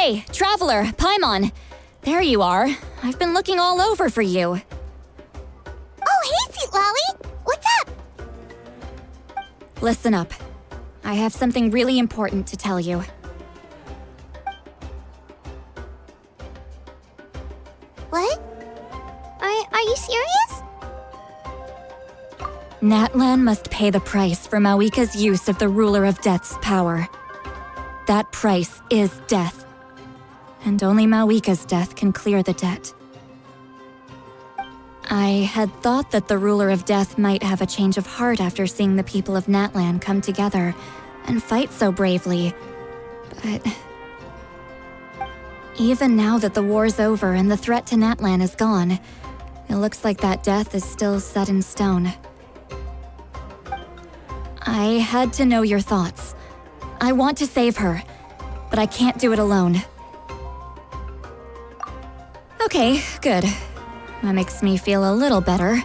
Hey, Traveler, Paimon. There you are. I've been looking all over for you. Oh, hey, Citlali! What's up? Listen up. I have something really important to tell you. What? Are you serious? Natlan must pay the price for Mawika's use of the Ruler of Death's power. That price is death. And only Mawika's death can clear the debt. I had thought that the Ruler of Death might have a change of heart after seeing the people of Natlan come together and fight so bravely, but even now that the war's over and the threat to Natlan is gone, it looks like that death is still set in stone. I had to know your thoughts. I want to save her, but I can't do it alone. Okay, good. That makes me feel a little better.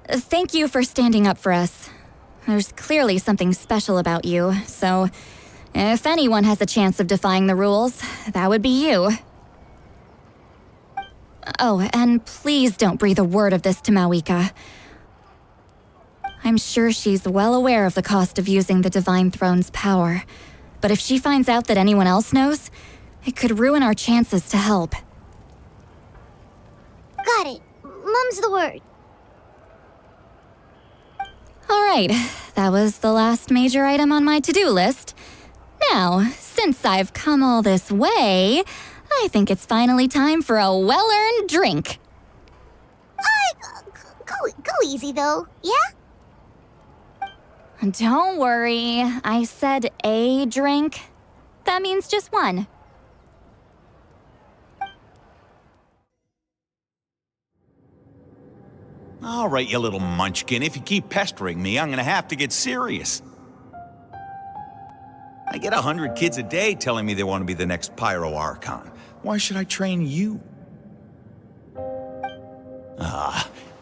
Thank you for standing up for us. There's clearly something special about you, so if anyone has a chance of defying the rules, that would be you. Oh, and please don't breathe a word of this to Mawika. I'm sure she's well aware of the cost of using the Divine Throne's power, but if she finds out that anyone else knows, it could ruin our chances to help. Got it. Mum's the word. All right, that was the last major item on my to-do list. Now, since I've come all this way, I think it's finally time for a well-earned drink. Go easy, though, yeah? Don't worry, I said a drink. That means just one. All right, you little munchkin. If you keep pestering me, I'm gonna have to get serious. I get 100 kids a day telling me they want to be the next Pyro Archon. Why should I train you?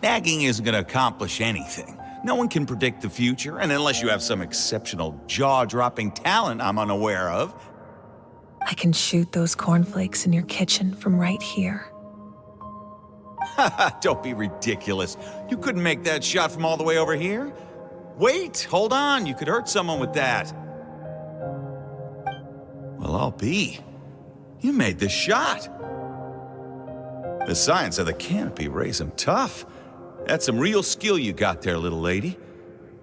Nagging isn't gonna accomplish anything. No one can predict the future, and unless you have some exceptional jaw-dropping talent I'm unaware of. I can shoot those cornflakes in your kitchen from right here. Don't be ridiculous. You couldn't make that shot from all the way over here? Wait, hold on. You could hurt someone with that. Well, I'll be. You made the shot. The science of the canopy raised him tough. That's some real skill you got there, little lady.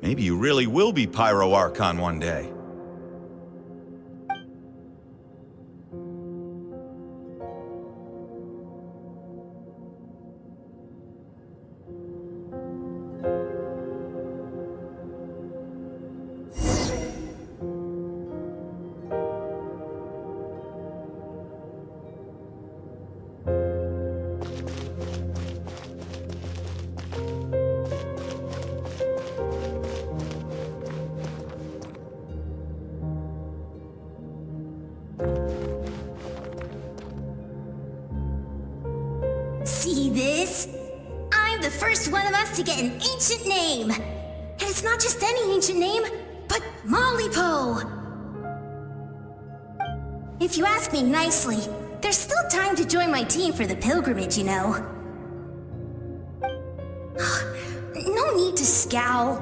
Maybe you really will be Pyro Archon one day. See this? I'm the first one of us to get an ancient name. And it's not just any ancient name, but Malipo. If you ask me nicely, there's still time to join my team for the pilgrimage, you know. No need to scowl.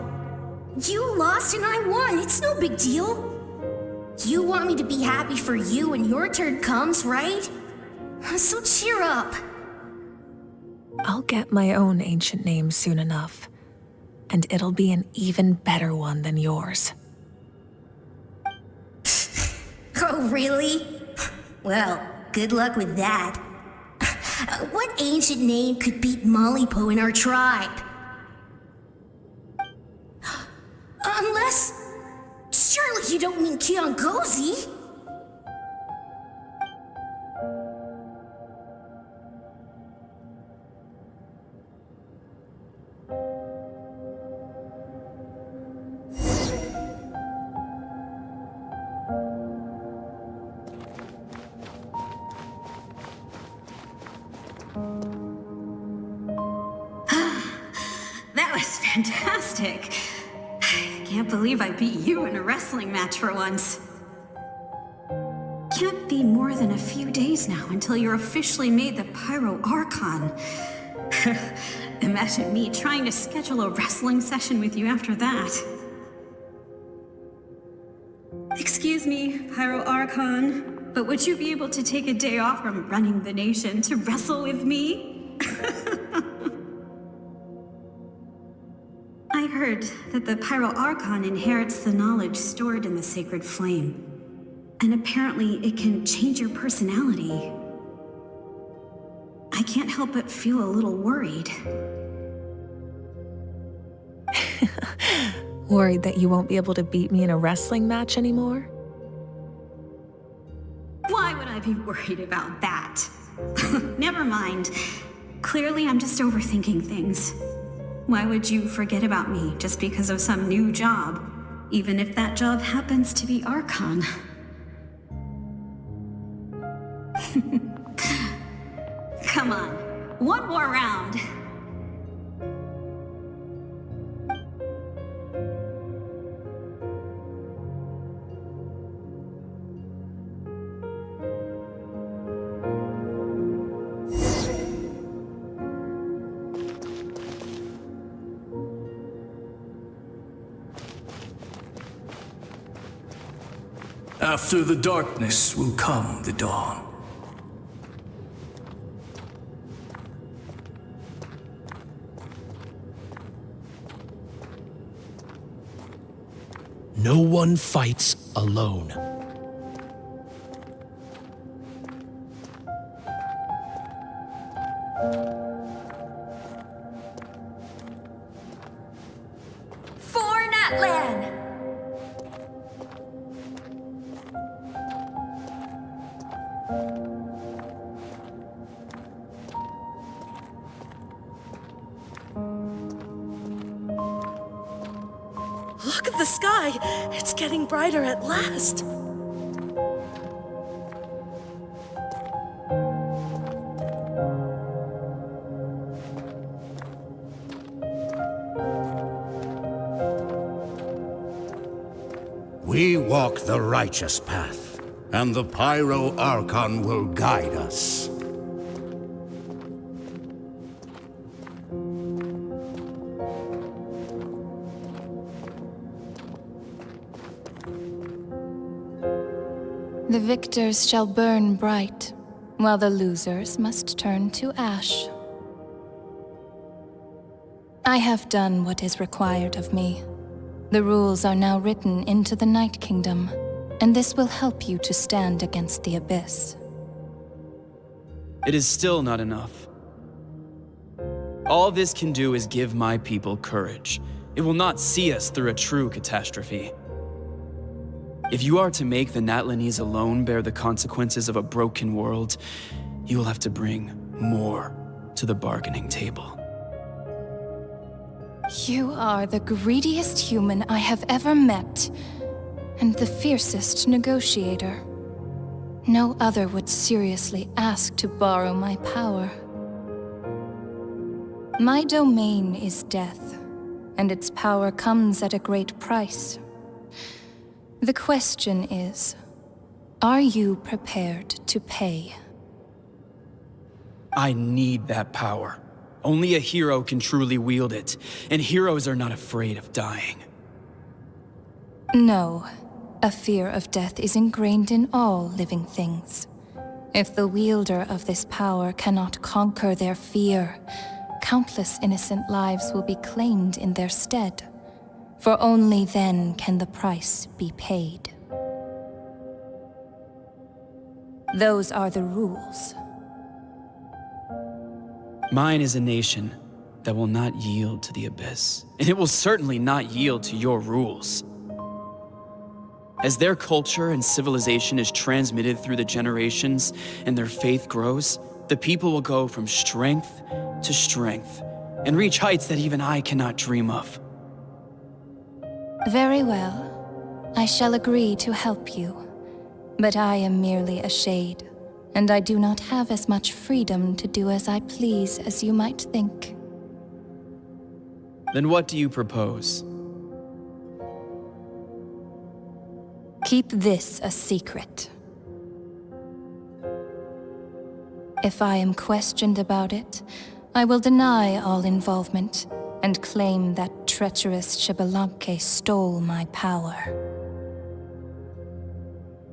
You lost and I won, it's no big deal. You want me to be happy for you when your turn comes, right? So cheer up. I'll get my own ancient name soon enough, and it'll be an even better one than yours. Oh, really? Well, good luck with that. What ancient name could beat Malipo in our tribe? Unless... surely you don't mean Kiangozi? That was fantastic. I can't believe I beat you in a wrestling match for once. can't be more than a few days now until you're officially made the Pyro Archon. Imagine me trying to schedule a wrestling session with you after that. Excuse me, Pyro Archon, but would you be able to take a day off from running the nation to wrestle with me? I heard that the Pyro Archon inherits the knowledge stored in the sacred flame. And apparently it can change your personality. I can't help but feel a little worried. Worried that you won't be able to beat me in a wrestling match anymore? Why would I be worried about that? Never mind. Clearly I'm just overthinking things. Why would you forget about me just because of some new job? Even if that job happens to be Archon. Come on, one more round. After the darkness will come the dawn. No one fights alone. For Natlan! Look at the sky! It's getting brighter at last! We walk the righteous path, and the Pyro Archon will guide us. The victors shall burn bright, while the losers must turn to ash. I have done what is required of me. The rules are now written into the Night Kingdom, and this will help you to stand against the Abyss. It is still not enough. All this can do is give my people courage. It will not see us through a true catastrophe. If you are to make the Natlanese alone bear the consequences of a broken world, you will have to bring more to the bargaining table. You are the greediest human I have ever met, and the fiercest negotiator. No other would seriously ask to borrow my power. My domain is death, and its power comes at a great price. The question is, are you prepared to pay? I need that power. Only a hero can truly wield it, and heroes are not afraid of dying. No, a fear of death is ingrained in all living things. If the wielder of this power cannot conquer their fear, countless innocent lives will be claimed in their stead. For only then can the price be paid. Those are the rules. Mine is a nation that will not yield to the Abyss, and it will certainly not yield to your rules. As their culture and civilization is transmitted through the generations and their faith grows, the people will go from strength to strength and reach heights that even I cannot dream of. Very well. I shall agree to help you. But I am merely a shade, and I do not have as much freedom to do as I please as you might think. Then what do you propose? Keep this a secret. If I am questioned about it, I will deny all involvement and claim that treacherous Xbalanque stole my power.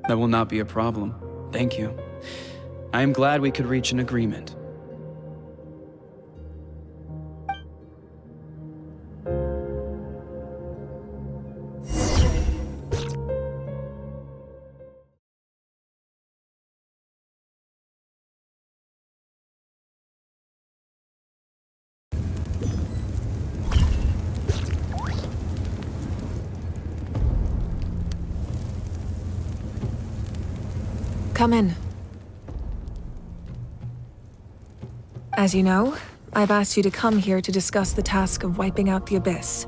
That will not be a problem. Thank you. I am glad we could reach an agreement. Come in. As you know, I've asked you to come here to discuss the task of wiping out the Abyss.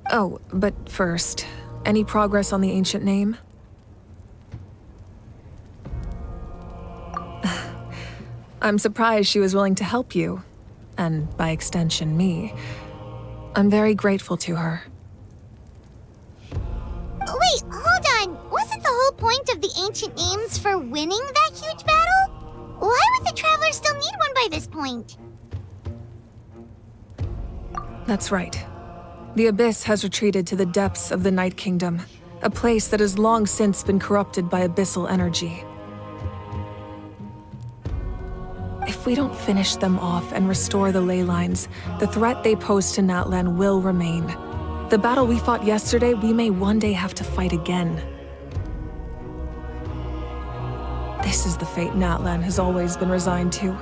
Oh, but first, any progress on the ancient name? I'm surprised she was willing to help you, and by extension, me. I'm very grateful to her. Wait, hold on. Wasn't the whole point of the ancient names for winning that huge battle? Why would the Traveler still need one by this point? That's right. The Abyss has retreated to the depths of the Night Kingdom, a place that has long since been corrupted by abyssal energy. If we don't finish them off and restore the ley lines, the threat they pose to Natlan will remain. The battle we fought yesterday, we may one day have to fight again. This is the fate Natlan has always been resigned to.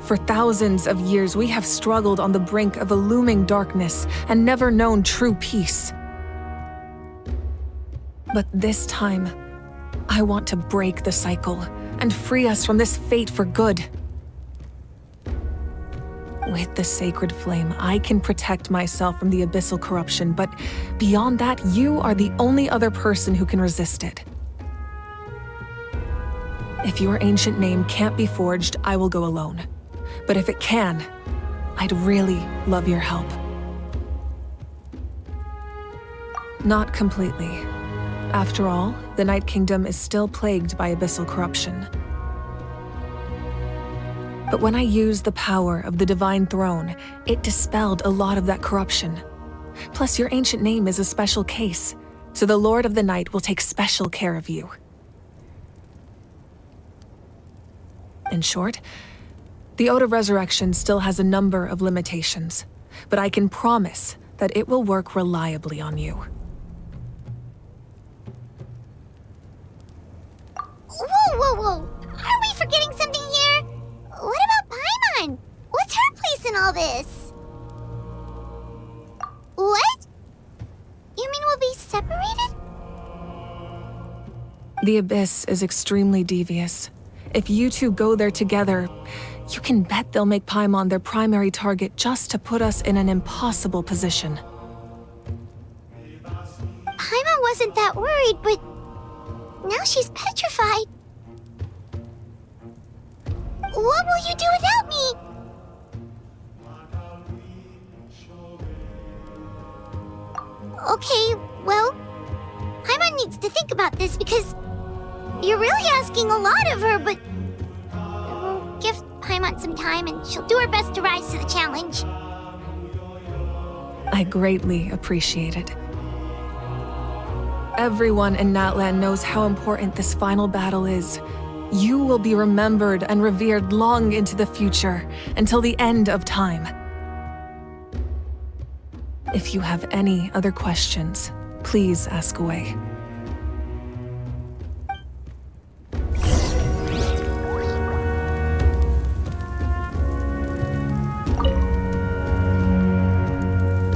For thousands of years, we have struggled on the brink of a looming darkness and never known true peace. But this time, I want to break the cycle and free us from this fate for good. With the sacred flame, I can protect myself from the abyssal corruption, but beyond that, you are the only other person who can resist it. If your ancient name can't be forged, I will go alone. But if it can, I'd really love your help. Not completely. After all, the Night Kingdom is still plagued by abyssal corruption. But when I used the power of the Divine Throne, it dispelled a lot of that corruption. Plus, your ancient name is a special case, so the Lord of the Night will take special care of you. In short, the Ode of Resurrection still has a number of limitations, but I can promise that it will work reliably on you. Whoa, whoa, whoa! Are we forgetting something here? What about Paimon? What's her place in all this? What? You mean we'll be separated? The Abyss is extremely devious. If you two go there together, you can bet they'll make Paimon their primary target just to put us in an impossible position. Paimon wasn't that worried, but now she's petrified. What will you do without me? Okay, well, Paimon needs to think about this because you're really asking a lot of her, but we'll give Paimon some time and she'll do her best to rise to the challenge. I greatly appreciate it. Everyone in Natlan knows how important this final battle is. You will be remembered and revered long into the future, until the end of time. If you have any other questions, please ask away.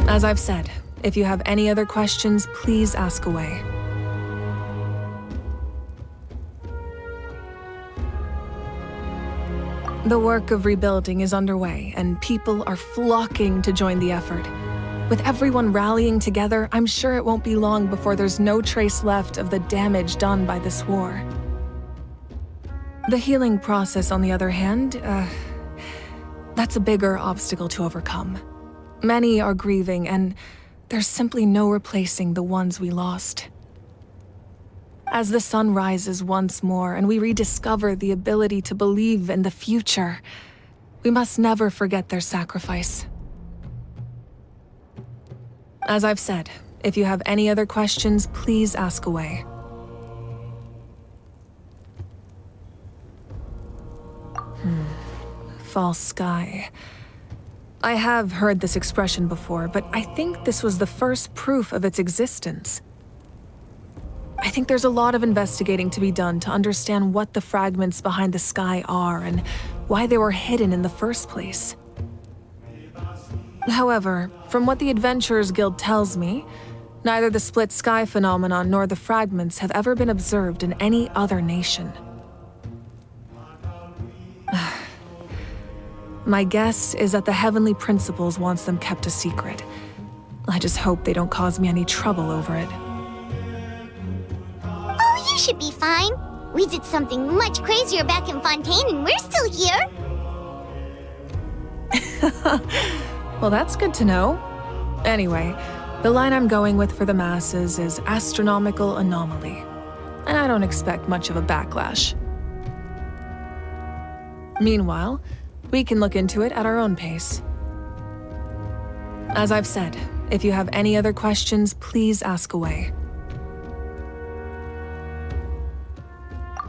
As I've said, if you have any other questions, please ask away. The work of rebuilding is underway, and people are flocking to join the effort. With everyone rallying together, I'm sure it won't be long before there's no trace left of the damage done by this war. The healing process, on the other hand, that's a bigger obstacle to overcome. Many are grieving, and there's simply no replacing the ones we lost. As the sun rises once more and we rediscover the ability to believe in the future, we must never forget their sacrifice. As I've said, if you have any other questions, please ask away. False sky. I have heard this expression before, but I think this was the first proof of its existence. I think there's a lot of investigating to be done to understand what the fragments behind the sky are and why they were hidden in the first place. However, from what the Adventurers Guild tells me, neither the split sky phenomenon nor the fragments have ever been observed in any other nation. My guess is that the Heavenly Principles wants them kept a secret. I just hope they don't cause me any trouble over it. Oh, you should be fine. We did something much crazier back in Fontaine and we're still here. Well, that's good to know. Anyway, the line I'm going with for the masses is astronomical anomaly. And I don't expect much of a backlash. Meanwhile, we can look into it at our own pace. As I've said, if you have any other questions, please ask away.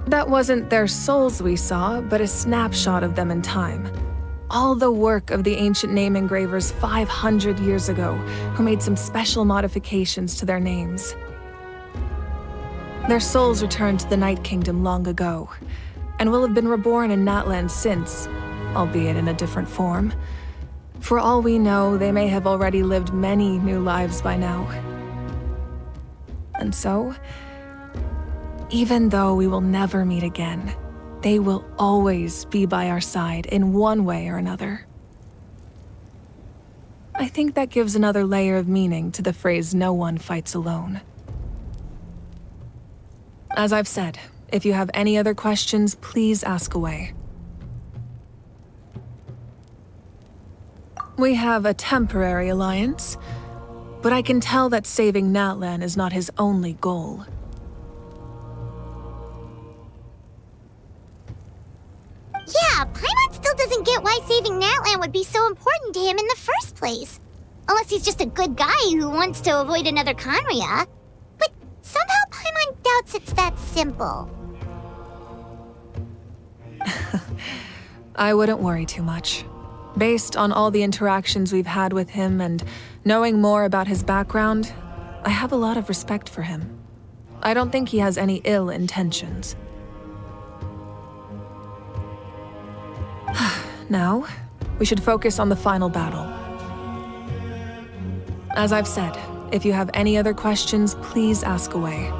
That wasn't their souls we saw, but a snapshot of them in time. All the work of the ancient name engravers 500 years ago, who made some special modifications to their names. Their souls returned to the Night Kingdom long ago, and will have been reborn in Natlan since, albeit in a different form. For all we know, they may have already lived many new lives by now. And so, even though we will never meet again, they will always be by our side in one way or another. I think that gives another layer of meaning to the phrase, "No one fights alone." As I've said, if you have any other questions, please ask away. We have a temporary alliance, but I can tell that saving Natlan is not his only goal. Yeah, Paimon still doesn't get why saving Natlan would be so important to him in the first place. Unless he's just a good guy who wants to avoid another Conria. But somehow Paimon doubts it's that simple. I wouldn't worry too much. Based on all the interactions we've had with him and knowing more about his background, I have a lot of respect for him. I don't think he has any ill intentions. Now, we should focus on the final battle. As I've said, if you have any other questions, please ask away.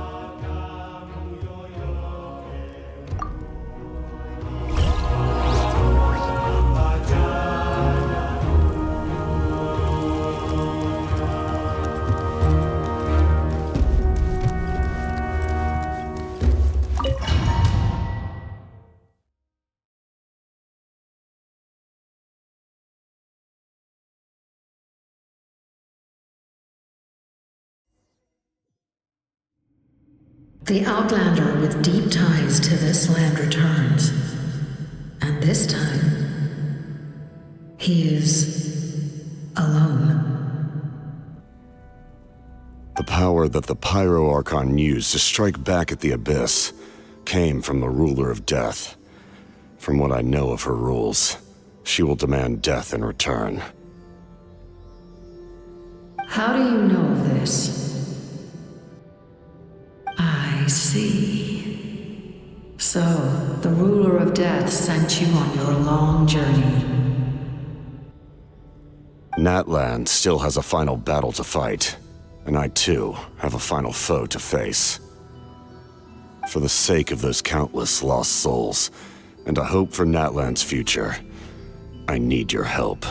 The Outlander with deep ties to this land returns. And this time, he is alone. The power that the Pyro Archon used to strike back at the Abyss came from the Ruler of Death. From what I know of her rules, she will demand death in return. How do you know this? I see. So, the Ruler of Death sent you on your long journey. Natlan still has a final battle to fight, and I too have a final foe to face. For the sake of those countless lost souls, and a hope for Natlan's future, I need your help.